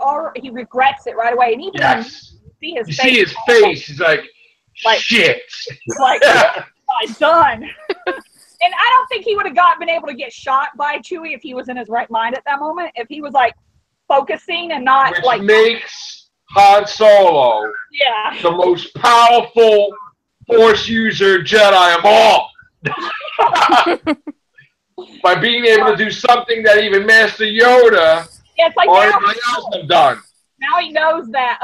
Speaker 5: regrets it right away. And even when you see his face,
Speaker 1: he's like shit.
Speaker 5: Like, I'm done. And I don't think he would have been able to get shot by Chewie if he was in his right mind at that moment. If he was like focusing and not
Speaker 1: Which makes Han Solo the most powerful Force user Jedi of all. By being able to do something that even Master Yoda or anybody else have done.
Speaker 5: Now he knows that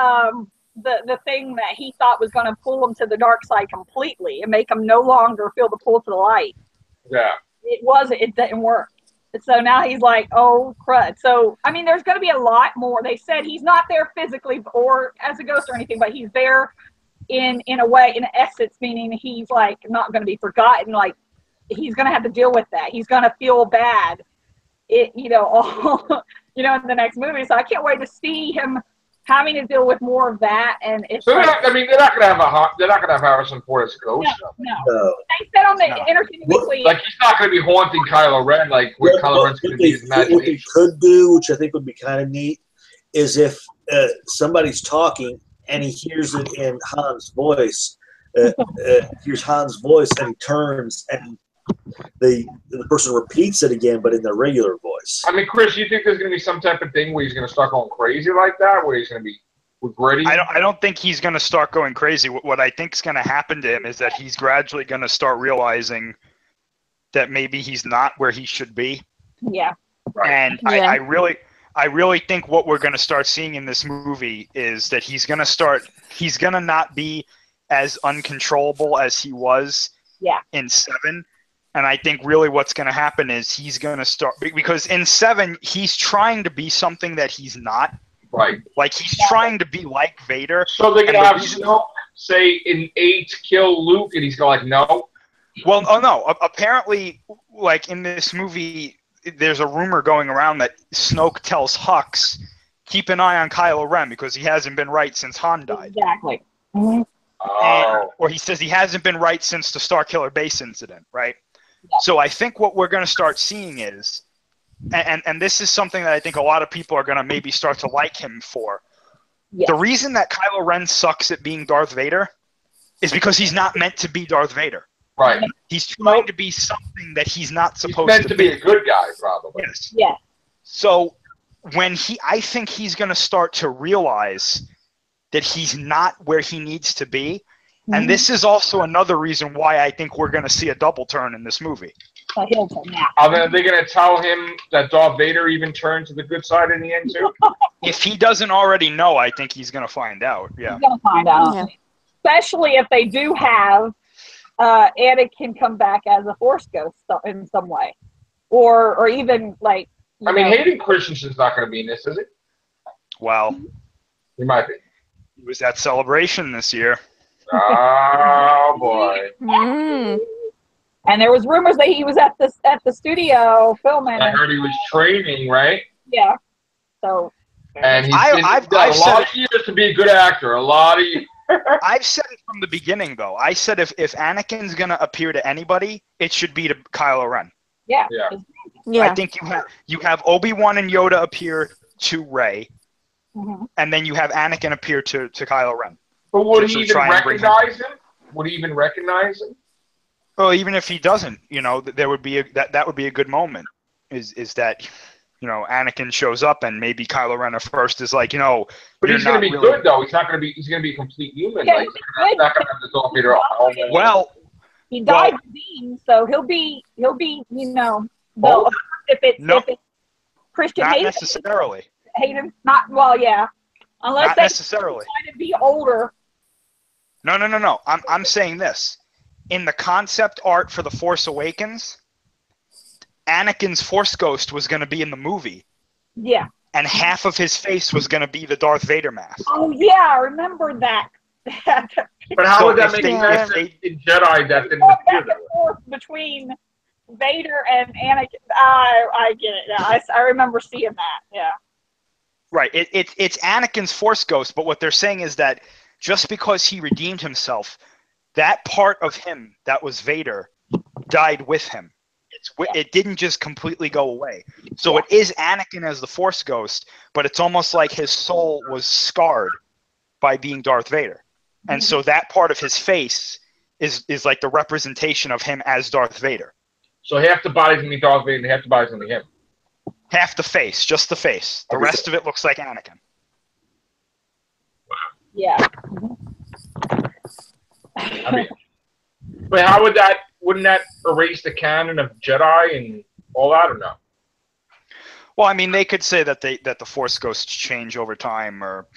Speaker 5: the thing that he thought was going to pull him to the dark side completely and make him no longer feel the pull to the light.
Speaker 1: Yeah.
Speaker 5: It didn't work. So now he's like, oh, crud. So, I mean, there's going to be a lot more. They said he's not there physically or as a ghost or anything, but he's there in a way, in essence, meaning he's like not going to be forgotten. Like he's going to have to deal with that. He's going to feel bad, in the next movie. So I can't wait to see him having to deal with more of that. And it's
Speaker 1: they're not going to have Harrison Ford as a ghost.
Speaker 5: No. They said on the Entertainment Weekly,
Speaker 1: like he's not going to be haunting Kylo Ren. Like Kylo Ren's going to be his imagination.
Speaker 4: What they could do, which I think would be kind of neat, is if somebody's talking and he hears it in Han's voice, hears Han's voice, and he turns, and the person repeats it again, but in their regular voice.
Speaker 1: I mean, Chris, you think there's going to be some type of thing where he's going to start going crazy like that, where he's going to be regretting?
Speaker 2: I don't think he's going to start going crazy. What I think is going to happen to him is that he's gradually going to start realizing that maybe he's not where he should be.
Speaker 5: Yeah.
Speaker 1: Right.
Speaker 2: And
Speaker 3: Yeah.
Speaker 2: I really think what we're going to start seeing in this movie is that he's going to not be as uncontrollable as he was in 7. And I think really what's going to happen is he's going to start, because in 7, he's trying to be something that he's not.
Speaker 1: Right.
Speaker 2: Like, he's trying to be like Vader.
Speaker 1: So they're going to have Snoke say in 8, kill Luke, and he's going like, no.
Speaker 2: Well, oh no. Apparently, like, in this movie, there's a rumor going around that Snoke tells Hux, keep an eye on Kylo Ren because he hasn't been right since Han died.
Speaker 5: Exactly. Mm-hmm.
Speaker 2: Or he says he hasn't been right since the Starkiller Base incident, right? Yeah. So I think what we're going to start seeing is, and this is something that I think a lot of people are going to maybe start to like him for. Yes. The reason that Kylo Ren sucks at being Darth Vader is because he's not meant to be Darth Vader.
Speaker 1: Right.
Speaker 2: He's trying to be something that he's not supposed
Speaker 1: to be. He's meant to be a good guy, probably.
Speaker 2: Yes.
Speaker 5: Yeah.
Speaker 2: So I think he's going to start to realize that he's not where he needs to be. Mm-hmm. And this is also another reason why I think we're going to see a double turn in this movie.
Speaker 5: Are they
Speaker 1: going to tell him that Darth Vader even turned to the good side in the end, too?
Speaker 2: If he doesn't already know, I think he's going to find out. Yeah.
Speaker 5: He's going to find out. Yeah. Especially if they do have Anakin come back as a Force ghost in some way. Or even, like...
Speaker 1: I mean, Hayden Christensen's not going to be in this, is he?
Speaker 2: Well...
Speaker 1: He might be.
Speaker 2: He was at Celebration this year.
Speaker 1: Oh, boy.
Speaker 3: Mm.
Speaker 5: And there was rumors that he was at the studio filming.
Speaker 1: I heard he was training, right?
Speaker 5: Yeah. So.
Speaker 1: And I've got a lot of years to be a good actor. A lot of years.
Speaker 2: I've said it from the beginning, though. I said if Anakin's going to appear to anybody, it should be to Kylo Ren.
Speaker 5: Yeah.
Speaker 3: Yeah.
Speaker 2: I think you have Obi-Wan and Yoda appear to Rey, and then you have Anakin appear to Kylo Ren.
Speaker 1: But would he even recognize him? Would he even recognize him?
Speaker 2: Well, even if he doesn't, there would be that would be a good moment. Is that, Anakin shows up and maybe Kylo Ren at first is like,
Speaker 1: But he's going to be good though. He's not going to be. He's going to be a complete human.
Speaker 5: Yeah,
Speaker 1: like, he's not going to have this all Peter.
Speaker 2: Well,
Speaker 5: he died Dean, so he'll be. If it's Christian
Speaker 2: not
Speaker 5: Hayden,
Speaker 2: necessarily.
Speaker 5: Hayden, not yeah. Unless
Speaker 2: not
Speaker 5: they
Speaker 2: necessarily
Speaker 5: try to be older.
Speaker 2: No. I'm saying this. In the concept art for The Force Awakens, Anakin's Force Ghost was going to be in the movie.
Speaker 5: Yeah.
Speaker 2: And half of his face was going to be the Darth Vader mask.
Speaker 5: Oh, yeah, I remember that.
Speaker 1: But how would that make sense in Jedi that didn't appear that way?
Speaker 5: Between Vader and Anakin. I get it now. I remember seeing that, yeah.
Speaker 2: Right. It's Anakin's Force Ghost, but what they're saying is that just because he redeemed himself, that part of him that was Vader died with him. It didn't just completely go away. So it is Anakin as the Force Ghost, but it's almost like his soul was scarred by being Darth Vader. And so that part of his face is like the representation of him as Darth Vader.
Speaker 1: So half the body's going to be Darth Vader and half the body's going to be him.
Speaker 2: Half the face, just the face. The rest of it looks like Anakin.
Speaker 5: Yeah.
Speaker 1: I mean, but how wouldn't that erase the canon of Jedi and all that, or no?
Speaker 2: Well, I mean, they could say that the Force Ghosts change over time, or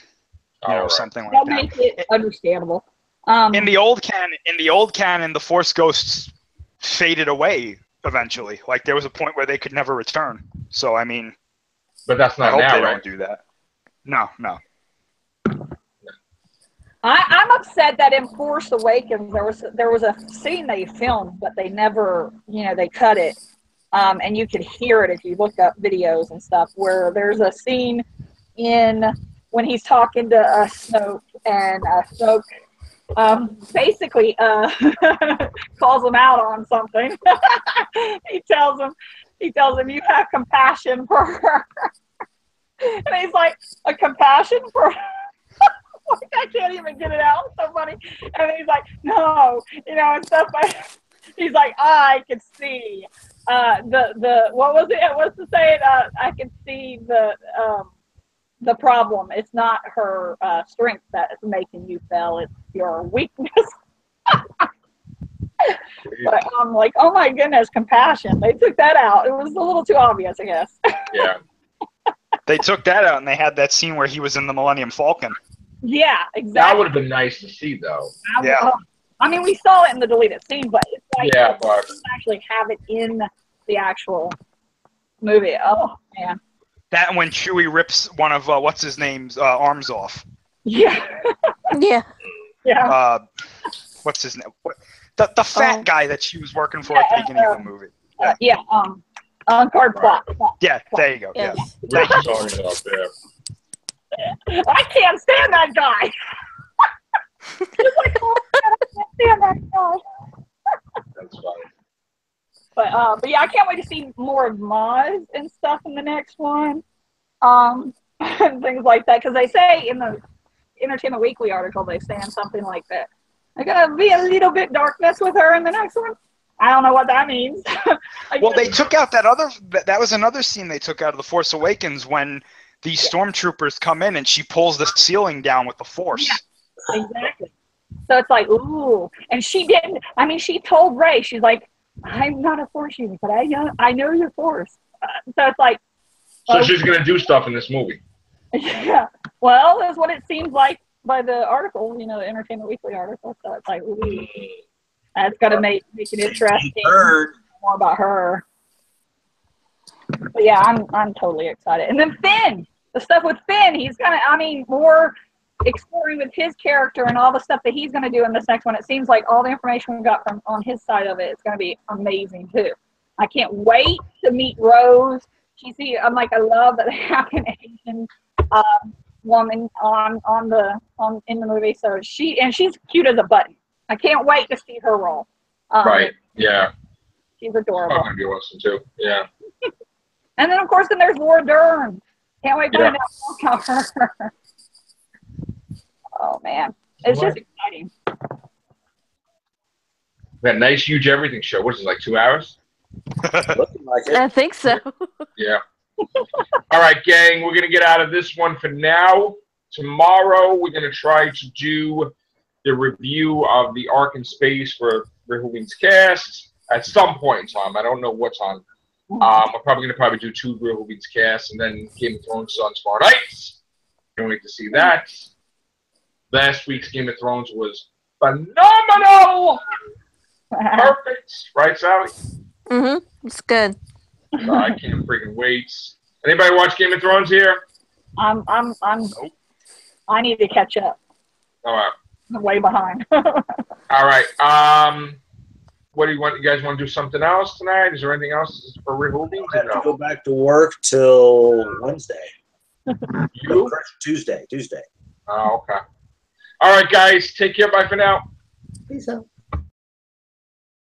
Speaker 2: something like
Speaker 5: that.
Speaker 2: That
Speaker 5: makes it understandable.
Speaker 2: In the old canon, the Force Ghosts faded away eventually. Like there was a point where they could never return. So I mean,
Speaker 1: but that's not
Speaker 2: I hope
Speaker 1: now,
Speaker 2: they
Speaker 1: right?
Speaker 2: don't do that. No.
Speaker 5: I'm upset that in Force Awakens there was a scene they filmed, but they never, they cut it, and you could hear it if you look up videos and stuff. Where there's a scene when he's talking to Snoke, and Snoke basically calls him out on something. He tells him, "You have compassion for her," and he's like, "A compassion for her?" I can't even get it out. It's so funny. And he's like, no, and stuff. He's like, I could see what was it? What's the saying? I could see the problem. It's not her strength that is making you fail. It's your weakness. But I'm like, oh my goodness, compassion. They took that out. It was a little too obvious, I guess.
Speaker 1: Yeah.
Speaker 2: They took that out, and they had that scene where he was in the Millennium Falcon.
Speaker 5: Yeah, exactly.
Speaker 1: That would have been nice to see, though.
Speaker 2: Yeah.
Speaker 5: I mean, we saw it in the deleted scene, but it's like
Speaker 1: but
Speaker 5: actually have it in the actual movie. Oh man.
Speaker 2: That when Chewie rips one of what's his name's arms off.
Speaker 5: Yeah.
Speaker 3: Yeah.
Speaker 5: Yeah.
Speaker 2: What's his name? The fat guy that she was working for at the beginning of the movie.
Speaker 5: On-card plot.
Speaker 2: Yeah, there you go.
Speaker 3: Yeah.
Speaker 2: Thank you.
Speaker 1: Sorry up there.
Speaker 5: I can't stand that guy. It's like, oh, I can't stand that guy.
Speaker 1: That's funny.
Speaker 5: But yeah, I can't wait to see more of Maz and stuff in the next one. And things like that. Because they say in the Entertainment Weekly article, they say something like that. They're going to be a little bit darkness with her in the next one. I don't know what that means.
Speaker 2: Well, they took out that was another scene they took out of The Force Awakens when these stormtroopers come in and she pulls the ceiling down with the Force.
Speaker 5: Yeah, exactly. So it's like, ooh. And she didn't, I mean, she told Rey, she's like, I'm not a Force user, but I know you're Force. So it's like.
Speaker 1: So she's going to do stuff in this movie.
Speaker 5: Yeah. Well, that's what it seems like by the article, the Entertainment Weekly article. So it's like, ooh. That's got to make it interesting. More about her. But yeah, I'm totally excited. And then Finn, the stuff with Finn, he's gonna. I mean, more exploring with his character and all the stuff that he's gonna do in this next one. It seems like all the information we got from on his side of it is gonna be amazing too. I can't wait to meet Rose. I'm like, I love that they have an Asian woman in the movie. So she's cute as a button. I can't wait to see her role.
Speaker 1: Right. Yeah.
Speaker 5: She's adorable.
Speaker 1: That's going to be awesome too. Yeah.
Speaker 5: And then of course, there's Laura Dern. Can't wait to find out more about her. Oh man, it's just exciting.
Speaker 1: That nice, huge everything show. What is it, like 2 hours?
Speaker 4: Looking like it.
Speaker 3: I think so.
Speaker 1: Yeah. All right, gang. We're gonna get out of this one for now. Tomorrow, we're gonna try to do the review of the Ark in Space for Rehoobing's cast at some point in time. I don't know what time. We're probably going to do 2 Rehoobing's cast and then Game of Thrones on tomorrow night. Can't wait to see that. Last week's Game of Thrones was phenomenal. Perfect. Right, Sally?
Speaker 3: Mm-hmm. It's good.
Speaker 1: I can't freaking wait. Anybody watch Game of Thrones here?
Speaker 5: I'm
Speaker 2: Nope.
Speaker 5: I need to catch up.
Speaker 1: All right.
Speaker 5: I'm way behind.
Speaker 1: All right. What do you want? You guys want to do something else tonight? Is there anything else for Rehoobing?
Speaker 4: I have to go back to work till Wednesday.
Speaker 1: You?
Speaker 4: Tuesday.
Speaker 1: Oh, okay. All right, guys. Take care. Bye for now.
Speaker 4: Peace out.